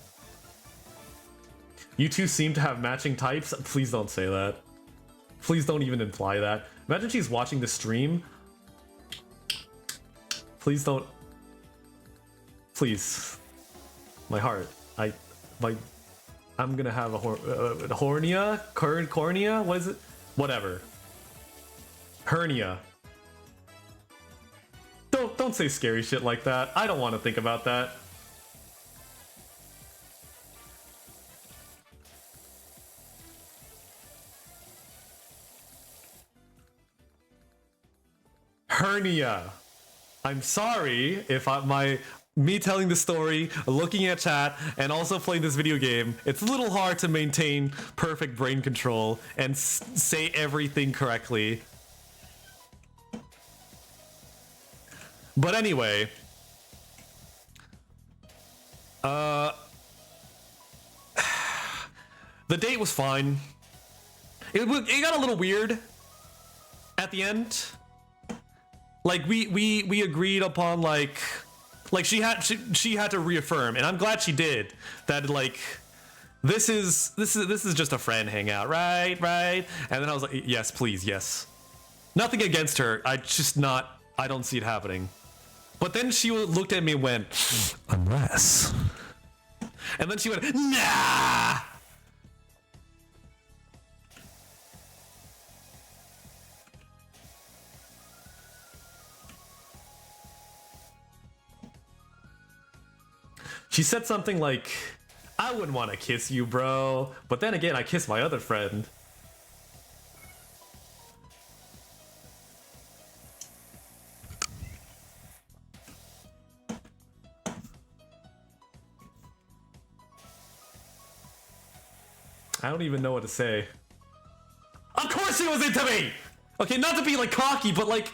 You two seem to have matching types. Please don't say that. Please don't even imply that. Imagine she's watching the stream. Please don't. Please. My heart. I'm gonna have a hornia? Cornea? What is it? Whatever. Hernia. Don't say scary shit like that. I don't want to think about that. Hernia. I'm sorry if me telling the story, looking at chat, and also playing this video game, it's a little hard to maintain perfect brain control and say everything correctly. But anyway, the date was fine. It got a little weird at the end. Like we agreed upon like she had to reaffirm, and I'm glad she did that. Like this is just a friend hangout, right? And then I was like, yes, please, yes. Nothing against her. I don't see it happening. But then she looked at me and went, unless. And then she went, nah. She said something like, I wouldn't want to kiss you, bro. But then again, I kissed my other friend. I don't even know what to say. Of course she was into me! Okay, not to be like cocky, but like...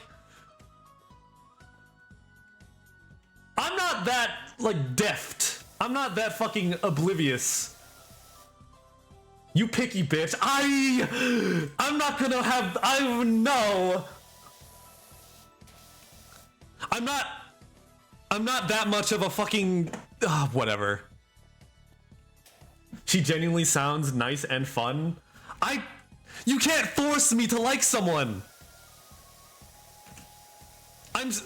I'm not that, like, deft. I'm not that fucking oblivious. You picky bitch. I'm not gonna have... No. I'm not that much of a fucking... whatever. She genuinely sounds nice and fun. You can't force me to like someone.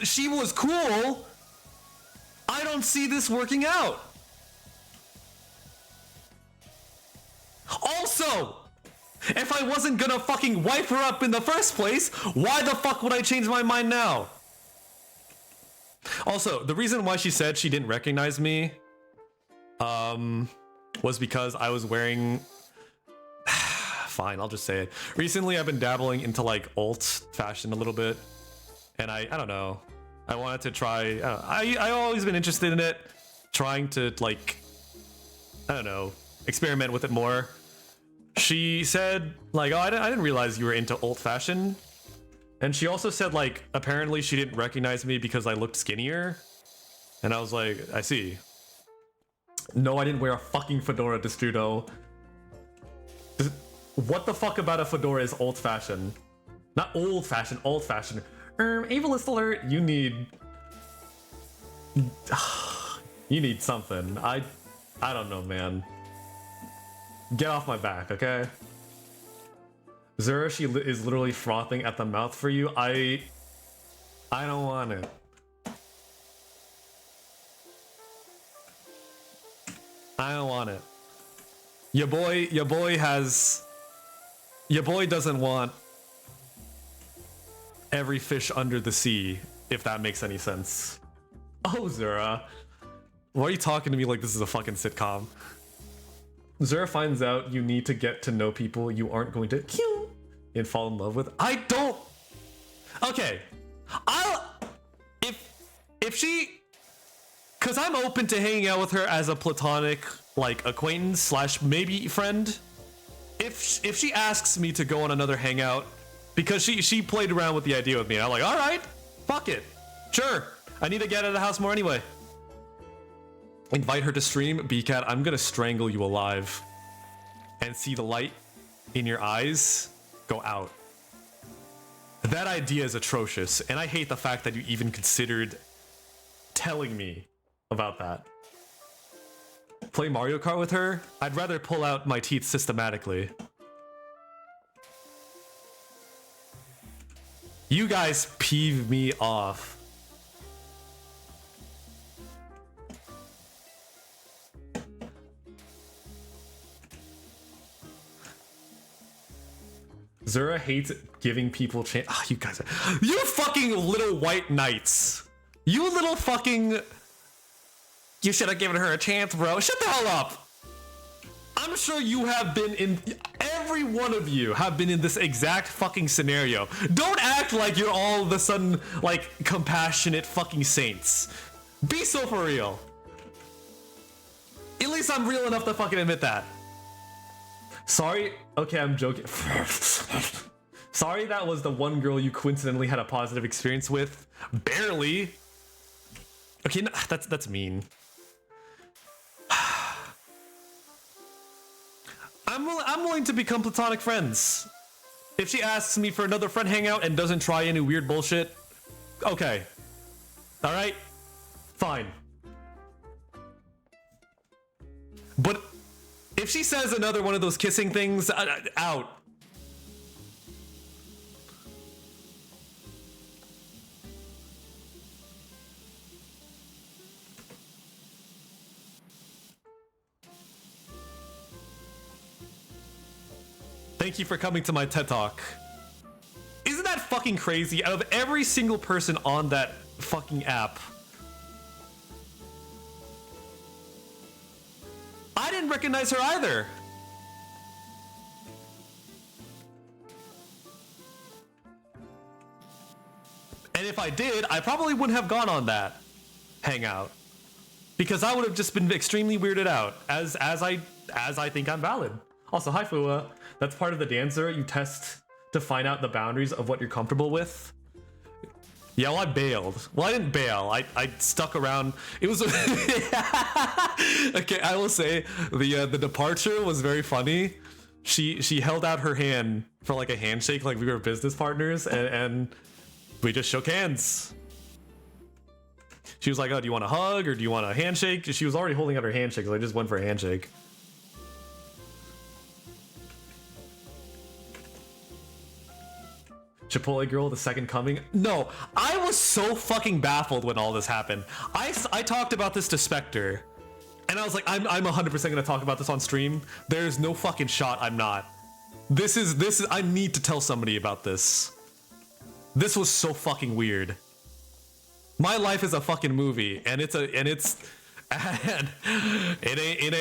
She was cool. I don't see this working out. Also, if I wasn't gonna fucking wipe her up in the first place, why the fuck would I change my mind now? Also, the reason why she said she didn't recognize me was because I was wearing fine, I'll just say it. Recently I've been dabbling into like alt fashion a little bit, and I don't know. I wanted to try. I always been interested in it, trying to like, I don't know, experiment with it more. She said like, oh, I didn't realize you were into alt fashion. And she also said like, apparently she didn't recognize me because I looked skinnier. And I was like, I see. No, I didn't wear a fucking fedora, Destrudo. What the fuck about a fedora is old fashion? Not old fashion, old fashion. Ableist alert, you need... You need something. I don't know, man. Get off my back, okay? Zura, she is literally frothing at the mouth for you. I don't want it. I don't want it. Your boy doesn't want every fish under the sea, if that makes any sense. Oh, Zura. Why are you talking to me like this is a fucking sitcom? Zura finds out you need to get to know people you aren't going to kill and fall in love with. I don't... Okay. If she... Because I'm open to hanging out with her as a platonic, like, acquaintance slash maybe friend. If she asks me to go on another hangout, because she played around with the idea with me, and I'm like, all right, fuck it. Sure. I need to get out of the house more anyway. Invite her to stream. BCat, I'm gonna strangle you alive and see the light in your eyes go out. That idea is atrocious, and I hate the fact that you even considered telling me about that. Play Mario Kart with her? I'd rather pull out my teeth systematically. You guys peeve me off. Zura hates giving people chance. Oh, you guys, you fucking little white knights. You little fucking. You should have given her a chance, bro. Shut the hell up. I'm sure you have been in. Every one of you have been in this exact fucking scenario. Don't act like you're all of a sudden like compassionate fucking saints. Be so for real. At least I'm real enough to fucking admit that. Sorry. Okay, I'm joking. Sorry, that was the one girl you coincidentally had a positive experience with. Barely. Okay, no, that's mean. I'm willing to become platonic friends. If she asks me for another friend hangout and doesn't try any weird bullshit, okay. All right, fine. But if she says another one of those kissing things, out. Thank you for coming to my TED Talk. Isn't that fucking crazy? Out of every single person on that fucking app, I didn't recognize her either. And if I did, I probably wouldn't have gone on that hangout, because I would have just been extremely weirded out, as I think I'm valid. Also, hi Fua. That's part of the dancer. You test to find out the boundaries of what you're comfortable with. Yeah, well, I bailed. Well, I didn't bail. I stuck around. It was okay. I will say the departure was very funny. She held out her hand for like a handshake, like we were business partners, and we just shook hands. She was like, "Oh, do you want a hug or do you want a handshake?" She was already holding out her handshake, so I just went for a handshake. Chipotle girl, the second coming. No, I was so fucking baffled when all this happened. I talked about this to Spectre, and I was like, I'm 100% gonna talk about this on stream. There's no fucking shot I'm not. This is, I need to tell somebody about this. This was so fucking weird. My life is a fucking movie, and it ain't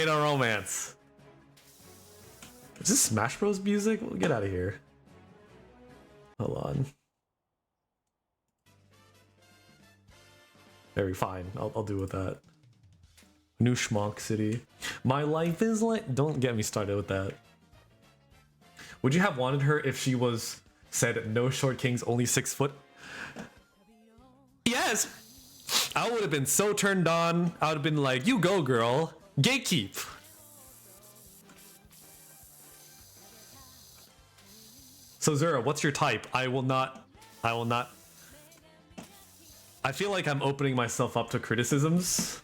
a romance. Is this Smash Bros music? We'll get out of here. Hold on. Very fine. I'll do with that. New Schmonk City. My life is like. Don't get me started with that. Would you have wanted her if she was said no short kings, only 6 foot? Yes. I would have been so turned on. I would have been like, you go, girl. Gatekeep. So Zura, what's your type? I will not. I feel like I'm opening myself up to criticisms.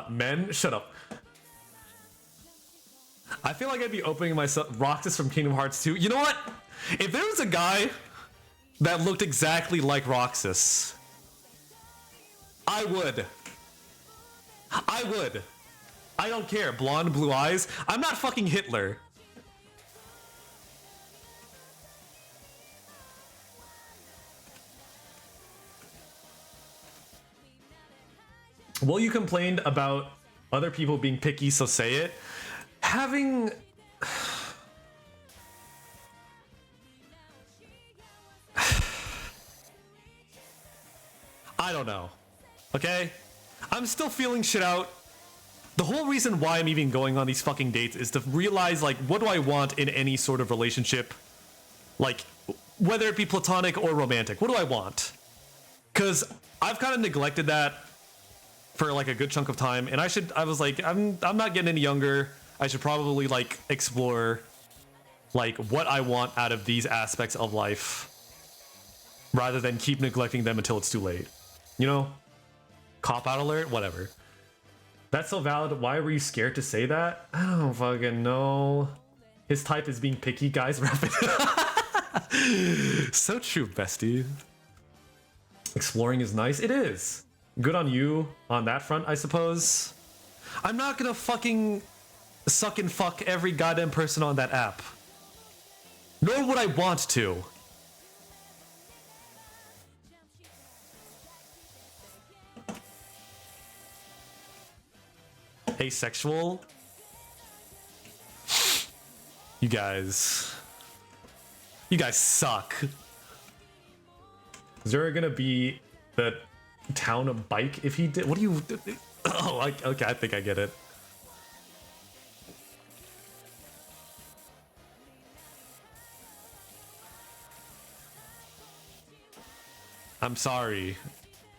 Men, shut up. I feel like I'd be opening myself. Roxas from Kingdom Hearts 2. You know what? If there was a guy that looked exactly like Roxas, I would. I don't care. Blonde, blue eyes. I'm not fucking Hitler. Well, you complained about other people being picky, so say it. Having... I don't know. Okay? I'm still feeling shit out. The whole reason why I'm even going on these fucking dates is to realize, like, what do I want in any sort of relationship? Like, whether it be platonic or romantic, what do I want? Because I've kind of neglected that for like a good chunk of time, and I was like, I'm not getting any younger. I should probably like explore like what I want out of these aspects of life rather than keep neglecting them until it's too late. You know? Cop out alert, whatever. That's so valid. Why were you scared to say that? I don't fucking know. His type is being picky, guys. Rapid. So true, bestie. Exploring is nice. It is. Good on you on that front, I suppose. I'm not gonna fucking suck and fuck every goddamn person on that app. Nor would I want to. Asexual? You guys suck. Is there gonna be the town a bike if he did? What do you... Oh, okay, I think I get it. I'm sorry.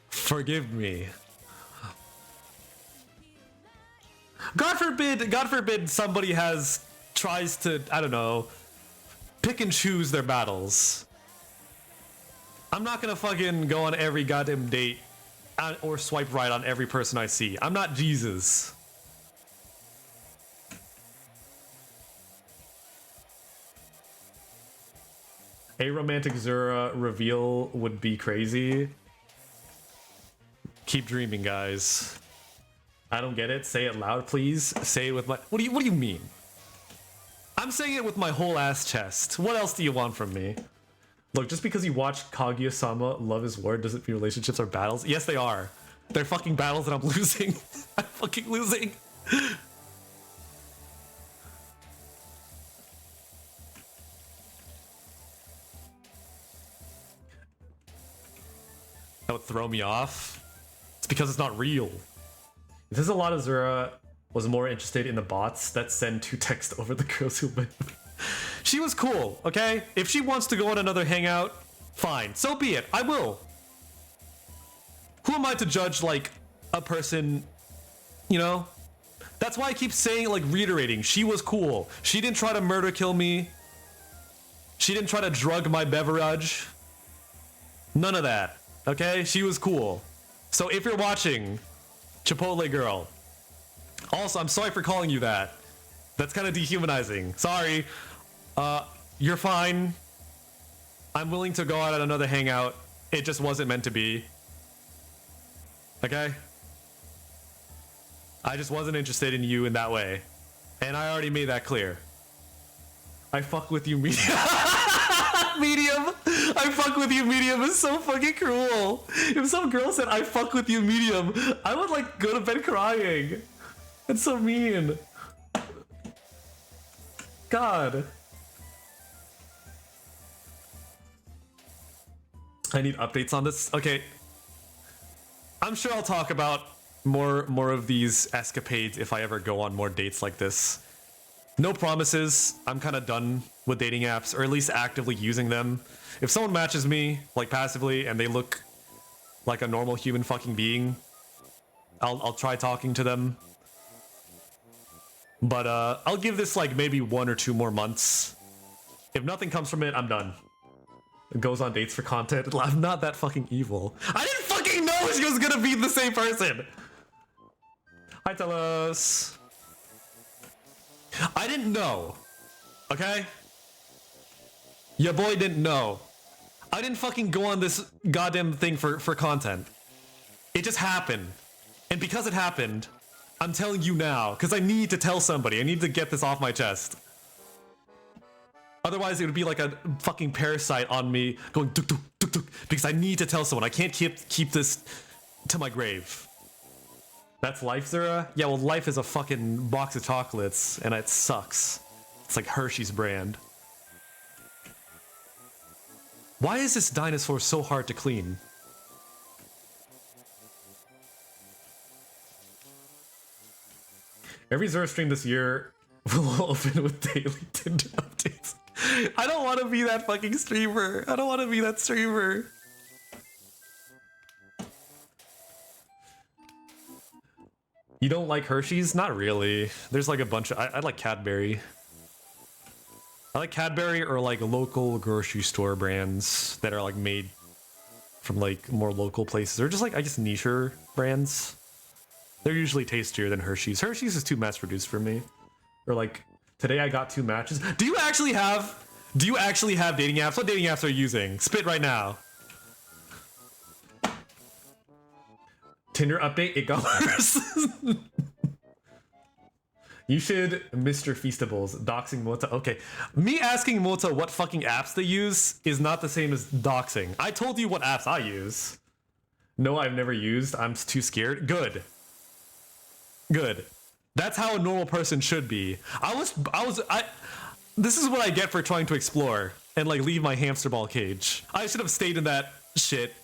Forgive me. God forbid somebody tries to, I don't know, pick and choose their battles. I'm not gonna fucking go on every goddamn date or swipe right on every person I see. I'm not Jesus. A romantic Zura reveal would be crazy. Keep dreaming, guys. I don't get it. Say it loud, please. Say it with my... What do you mean? I'm saying it with my whole ass chest. What else do you want from me? Look, just because you watch Kaguya-sama Love is War doesn't mean relationships are battles. Yes, they are. They're fucking battles and I'm losing. I'm fucking losing. That would throw me off. It's because it's not real. There's a lot of Zura was more interested in the bots that send to text over the girls who went. She was cool, okay? If she wants to go on another hangout, fine. So be it. I will. Who am I to judge, like, a person, you know? That's why I keep saying, like, reiterating. She was cool. She didn't try to murder kill me. She didn't try to drug my beverage. None of that, okay? She was cool. So if you're watching, Chipotle girl. Also, I'm sorry for calling you that. That's kind of dehumanizing. Sorry. You're fine. I'm willing to go out at another hangout. It just wasn't meant to be. Okay? I just wasn't interested in you in that way. And I already made that clear. I fuck with you medium. Medium. I fuck with you medium is so fucking cruel. If some girl said I fuck with you medium, I would like go to bed crying. It's so mean. God. I need updates on this. Okay. I'm sure I'll talk about more of these escapades if I ever go on more dates like this. No promises. I'm kind of done with dating apps, or at least actively using them. If someone matches me, like passively, and they look like a normal human fucking being, I'll try talking to them. But I'll give this like maybe 1 or 2 more months. If nothing comes from it, I'm done. It goes on dates for content. I'm not that fucking evil. I didn't fucking know she was gonna be the same person. Hi, Telos. I didn't know. Okay? Your boy didn't know. I didn't fucking go on this goddamn thing for content. It just happened. And because it happened, I'm telling you now, because I need to tell somebody. I need to get this off my chest. Otherwise, it would be like a fucking parasite on me going duk duk duk duk, because I need to tell someone. I can't keep this to my grave. That's life, Zura? Yeah, well, life is a fucking box of chocolates, and it sucks. It's like Hershey's brand. Why is this dinosaur so hard to clean? Every Zura stream this year will open with daily Tinder updates. I don't want to be that fucking streamer. I don't want to be that streamer. You don't like Hershey's? Not really. There's like a bunch of... I like Cadbury. I like Cadbury or like local grocery store brands that are like made from like more local places. Or just like, I guess, nicher brands. They're usually tastier than Hershey's. Hershey's is too mass produced for me. Or like, today I got 2 matches. Do you actually have dating apps? What dating apps are you using? Spit right now. Tinder update, it got worse. You should Mr. Feastables, doxing Mota. Okay, me asking Mota what fucking apps they use is not the same as doxing. I told you what apps I use. No, I've never used. I'm too scared. Good. Good. That's how a normal person should be. This is what I get for trying to explore and like leave my hamster ball cage. I should have stayed in that shit.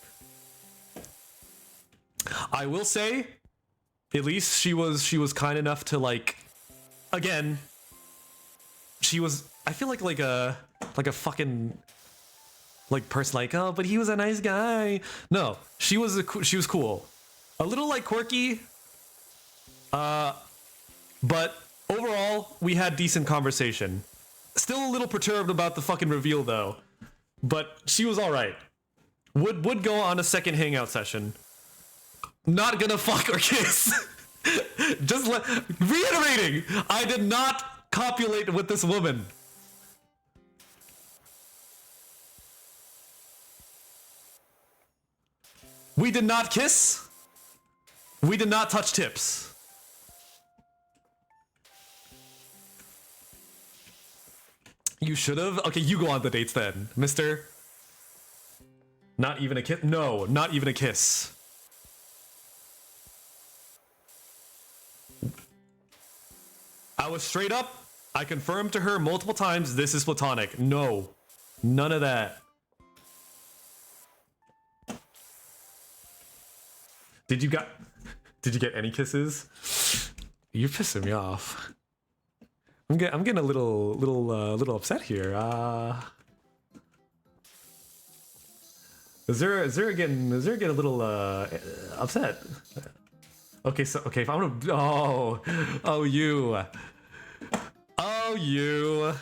I will say, at least she was kind enough to like, again, she was, I feel like a fucking like person like, oh, but he was a nice guy. No, she was cool. A little like quirky, but overall we had decent conversation. Still a little perturbed about the fucking reveal though, but she was all right. Would go on a second hangout session. Not gonna fuck or kiss. Just reiterating, I did not copulate with this woman. We did not kiss. We did not touch tips. You should have. Okay, you go on the dates then, mister. Not even a kiss? No, not even a kiss. I was straight up. I confirmed to her multiple times this is platonic. No, none of that. Did you get any kisses? You're pissing me off. I'm getting a little upset here. Is there getting a little upset? Okay, if I'm gonna you.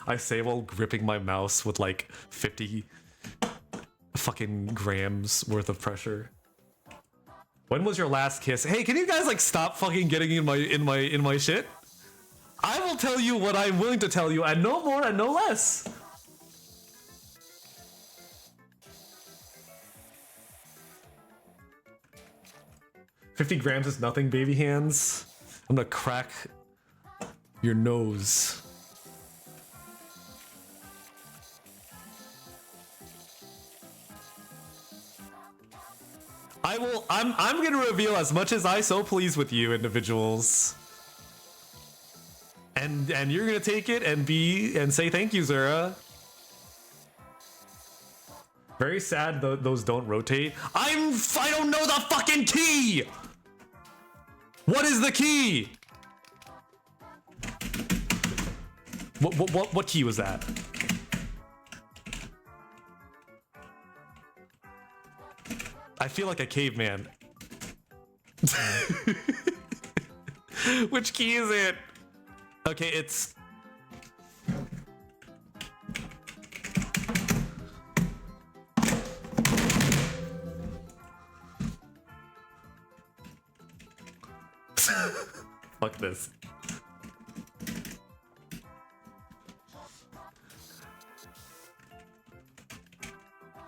I say while gripping my mouse with like 50 fucking grams worth of pressure. When was your last kiss? Hey, can you guys like stop fucking getting in my shit? I will tell you what I'm willing to tell you, and no more and no less. $50 grams is nothing, baby hands. I'm gonna crack your nose. I'm gonna reveal as much as I so please with you individuals. And you're gonna take it and say thank you, Zura. Very sad those don't rotate. I don't know the fucking key! What is the key? What key was that? I feel like a caveman. Which key is it? Okay, it's... Fuck this.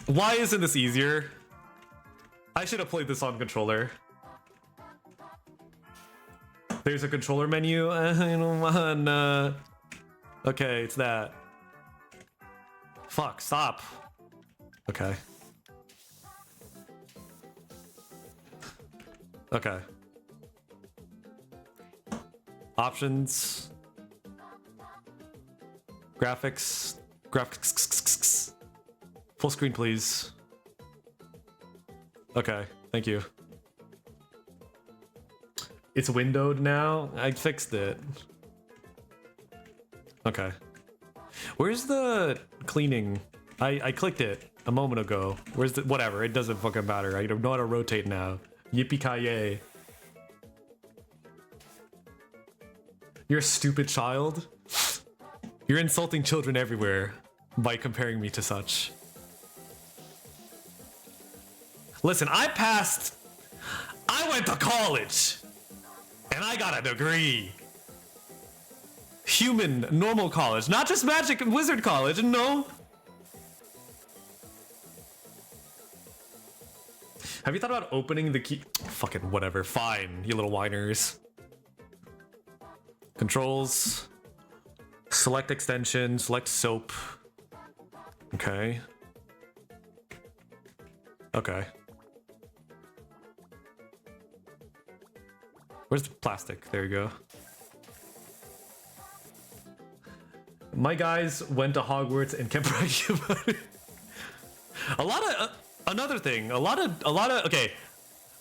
Why isn't this easier? I should have played this on controller. There's a controller menu. I don't want. Okay, it's that. Fuck, stop. Okay. Okay. Options. Graphics. Graphics. Full screen, please. Okay, thank you. It's windowed now. I fixed it. Okay. Where's the cleaning? I clicked it a moment ago. Where's the whatever? It doesn't fucking matter. I don't know how to rotate now. Yippee-ki-yay. You're a stupid child. You're insulting children everywhere by comparing me to such. Listen, I went to college and I got a degree. Human, normal college, not just magic and wizard college, no. Have you thought about opening the key? Fucking whatever, fine, you little whiners. Controls, select extension, select soap. Okay. Okay. Where's the plastic? There you go. My guys went to Hogwarts and kept bragging about it. Another thing, okay,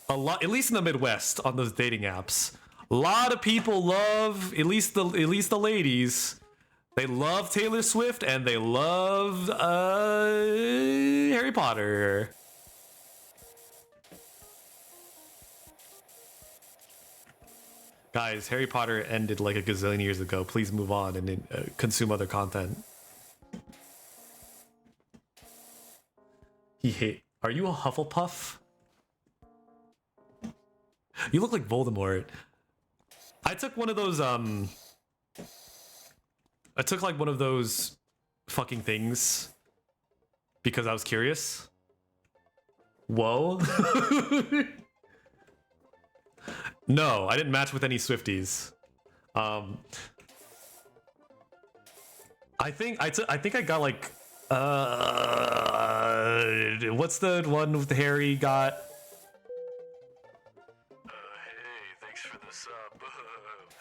at least in the Midwest on those dating apps, a lot of people love, at least the ladies, they love Taylor Swift and they love Harry Potter. Guys, Harry Potter ended like a gazillion years ago. Please move on and consume other content. Are you a Hufflepuff? You look like Voldemort. I took one of those, I took like one of those fucking things because I was curious. Whoa. No, I didn't match with any Swifties. I think I got like what's the one with Harry got? Hey, thanks for the sub.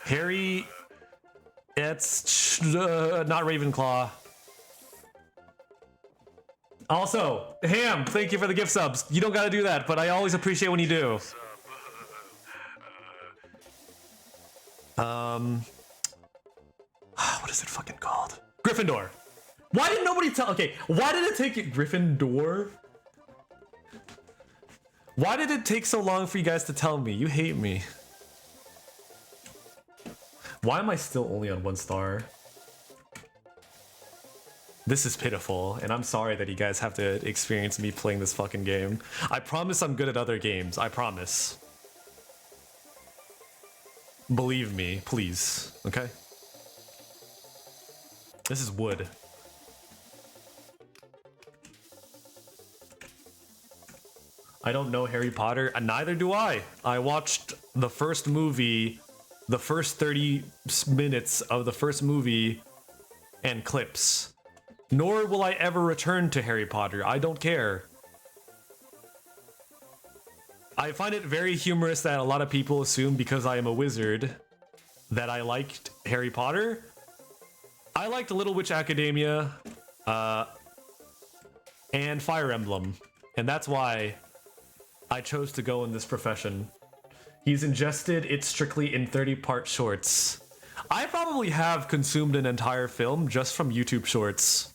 Harry, it's not Ravenclaw. Also, Ham, thank you for the gift subs. You don't gotta do that, but I always appreciate when you do. What is it fucking called? Gryffindor. Why did nobody tell? Okay, why did it take you, Gryffindor? Why did it take so long for you guys to tell me? You hate me. Why am I still only on 1 star? This is pitiful, and I'm sorry that you guys have to experience me playing this fucking game. I promise I'm good at other games. I promise. Believe me, please. Okay? This is wood. I don't know Harry Potter, and neither do I. I watched the first movie, the first 30 minutes of the first movie, and clips. Nor will I ever return to Harry Potter. I don't care. I find it very humorous that a lot of people assume because I am a wizard that I liked Harry Potter. I liked Little Witch Academia and Fire Emblem, and that's why I chose to go in this profession. He's ingested it strictly in 30-part shorts. I probably have consumed an entire film just from YouTube shorts.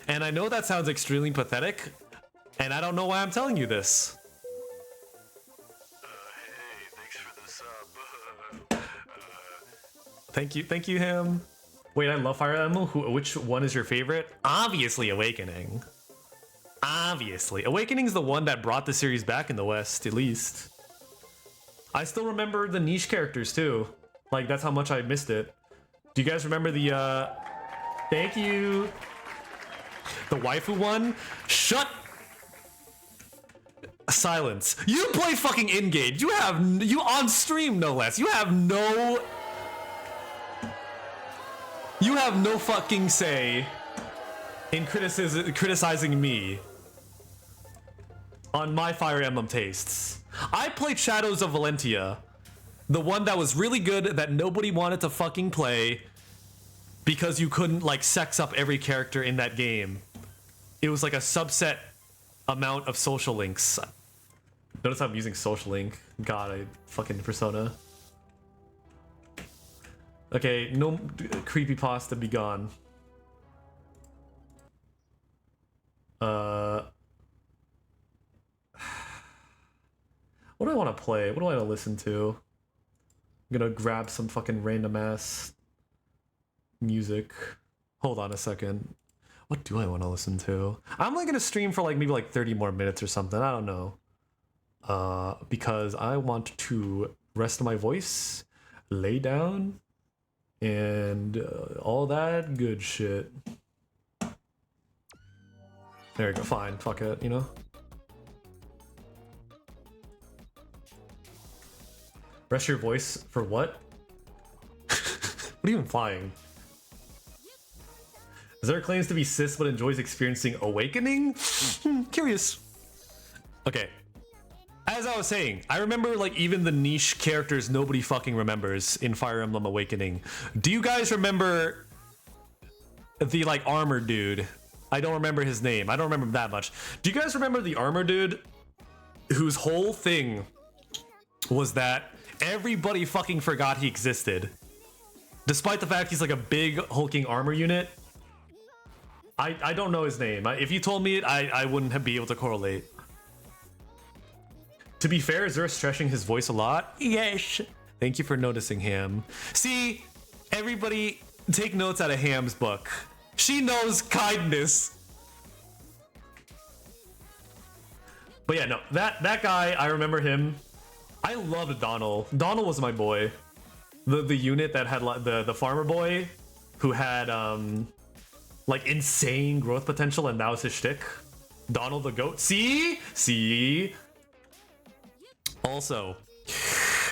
And I know that sounds extremely pathetic, and I don't know why I'm telling you this. Hey, thanks for the sub. Thank you, Ham. Wait, I love Fire Emblem. Which one is your favorite? Obviously, Awakening. Obviously. Awakening's the one that brought the series back in the West, at least. I still remember the niche characters, too. Like, that's how much I missed it. Do you guys remember the, Thank you. The waifu one? Shut... Silence. You play fucking Engage. You on stream, no less. You have no fucking say in criticizing me on my Fire Emblem tastes. I played Shadows of Valentia, the one that was really good that nobody wanted to fucking play because you couldn't like sex up every character in that game. It was like a subset amount of social links. Notice I'm using social link. God, I fucking Persona. Okay, no creepypasta, be gone. What do I want to play? What do I want to listen to? I'm gonna grab some fucking random ass music. Hold on a second. What do I want to listen to? I'm like gonna stream for like maybe like 30 more minutes or something. I don't know. Because I want to rest my voice, lay down, and all that good shit. There you go. Fine. Fuck it. You know. Rest your voice for what? What are you implying? Zura claims to be cis but enjoys experiencing awakening? Curious. Okay. As I was saying, I remember like even the niche characters nobody fucking remembers in Fire Emblem Awakening. Do you guys remember the like armor dude? I don't remember his name. I don't remember him that much. Do you guys remember the armor dude whose whole thing was that everybody fucking forgot he existed? Despite the fact he's like a big hulking armor unit. I don't know his name. If you told me it, I wouldn't be able to correlate. To be fair, Zura stretching his voice a lot. Yes. Thank you for noticing, Ham. See, everybody take notes out of Ham's book. She knows kindness. But yeah, no, that guy, I remember him. I loved Donald. Donald was my boy. The unit that had the farmer boy who had like insane growth potential, and that was his shtick. Donald the goat. See. Also,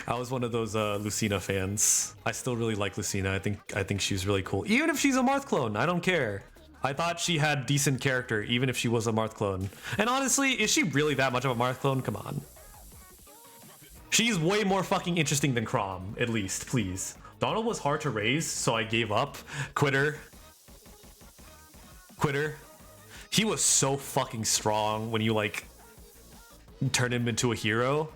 I was one of those Lucina fans. I still really like Lucina. I think she's really cool. Even if she's a Marth clone, I don't care. I thought she had decent character, even if she was a Marth clone. And honestly, is she really that much of a Marth clone? Come on. She's way more fucking interesting than Chrom, at least, please. Donald was hard to raise, so I gave up. Quitter. He was so fucking strong when you like turn him into a hero.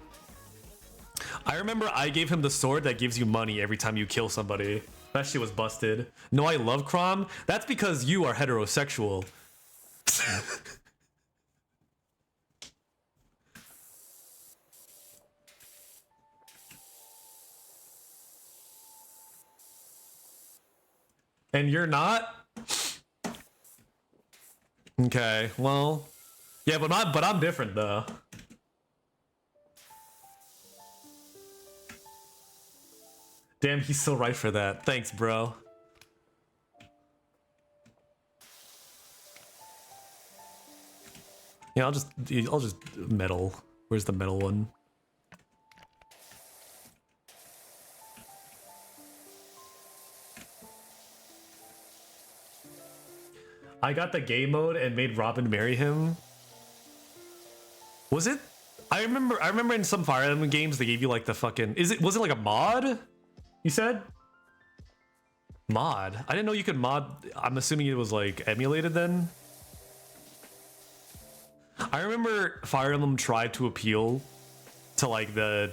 I remember I gave him the sword that gives you money every time you kill somebody. That shit was busted. No, I love Chrom. That's because you are heterosexual. And you're not? Okay, well, yeah, but I'm different though. Damn, he's so right for that. Thanks, bro. Yeah, I'll just metal. Where's the metal one? I got the gay mode and made Robin marry him. Was it? I remember in some Fire Emblem games they gave you like the fucking was it like a mod? You said? Mod. I didn't know you could mod. I'm assuming it was like emulated then. I remember Fire Emblem tried to appeal to like the,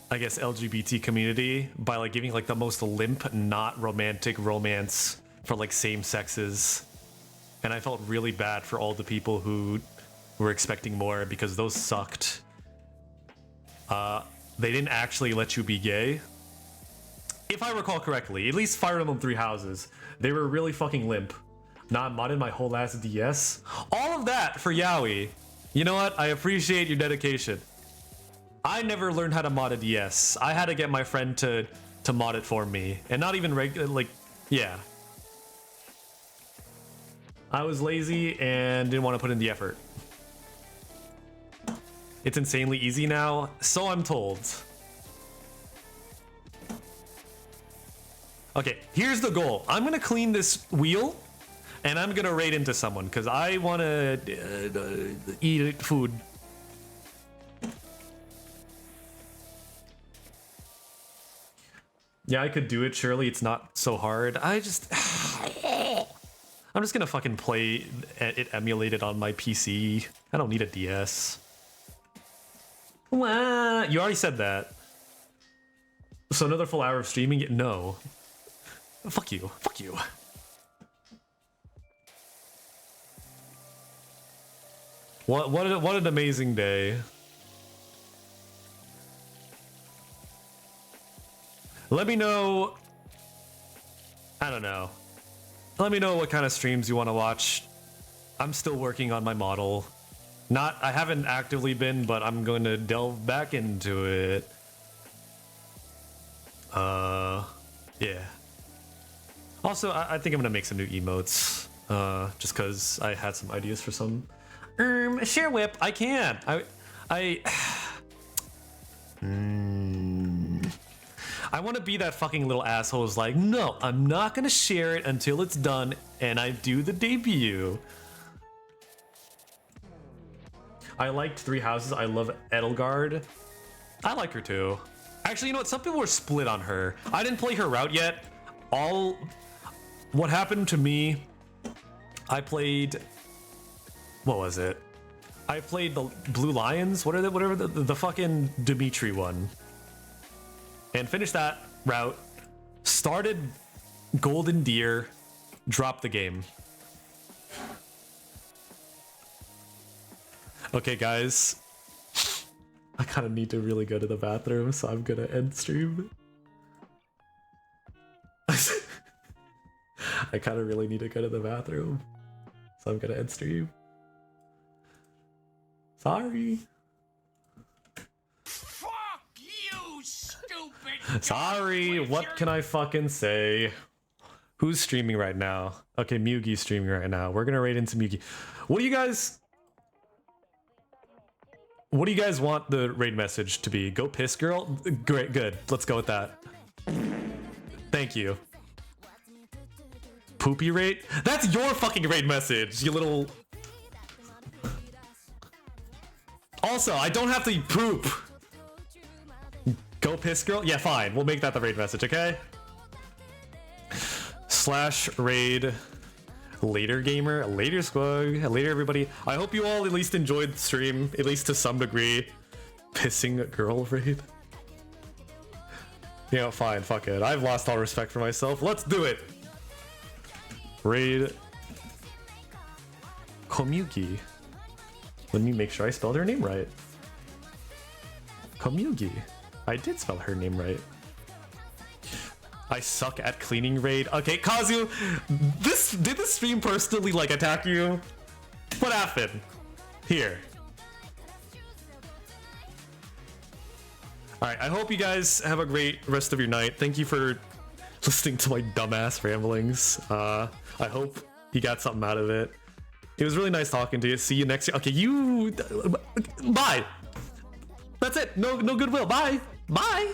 I guess, LGBT community by like giving like the most limp, not romantic romance for like same sexes. And I felt really bad for all the people who were expecting more because those sucked. They didn't actually let you be gay. If I recall correctly, at least Fire Emblem 3 Houses, they were really fucking limp. Not modded my whole ass DS. All of that for Yaoi. You know what? I appreciate your dedication. I never learned how to mod a DS. I had to get my friend to mod it for me. And not even regular, like, yeah. I was lazy and didn't want to put in the effort. It's insanely easy now, so I'm told. Okay, here's the goal. I'm gonna clean this wheel, and I'm gonna raid into someone, because I want to eat food. Yeah, I could do it, surely it's not so hard. I'm just gonna fucking play it emulated on my PC. I don't need a DS. What? You already said that. So another full hour of streaming? No. Fuck you. Fuck you. What an amazing day. Let me know. I don't know. Let me know what kind of streams you want to watch. I'm still working on my model. I haven't actively been, but I'm going to delve back into it. Yeah. Also, I think I'm gonna make some new emotes. Just because I had some ideas for some. Share whip. I can. I want to be that fucking little asshole who's like, no, I'm not gonna share it until it's done and I do the debut. I liked 3 Houses. I love Edelgard. I like her too. Actually, you know what? Some people were split on her. I didn't play her route yet. What happened to me, I played, what was it? I played the Blue Lions, whatever the fucking Dimitri one. And finished that route, started Golden Deer, dropped the game. Okay, guys. I kind of need to really go to the bathroom, so I'm gonna end stream. I kind of really need to go to the bathroom, so I'm gonna end stream. Sorry. Fuck you, stupid. Sorry, what can I fucking say? Who's streaming right now? Okay, Mugi's streaming right now. We're gonna raid into Mugi. What do you guys want the raid message to be? Go piss, girl? Great, good. Let's go with that. Thank you. Poopy raid? That's your fucking raid message, you little... Also, I don't have to poop. Go piss, girl? Yeah, fine. We'll make that the raid message, okay? /raid later gamer, later squad, later everybody. I hope you all at least enjoyed the stream, at least to some degree. Pissing girl raid. You know, fine, fuck it. I've lost all respect for myself. Let's do it. Raid Komugi. Let me make sure I spelled her name right. Komugi. I did spell her name right. I suck at cleaning raid. Okay, Kazu, did the stream personally like attack you? What happened? Here. Alright, I hope you guys have a great rest of your night. Thank you for listening to my dumbass ramblings. I hope you got something out of it. It was really nice talking to you. See you next year. Okay, bye. That's it. No goodwill. Bye. Bye.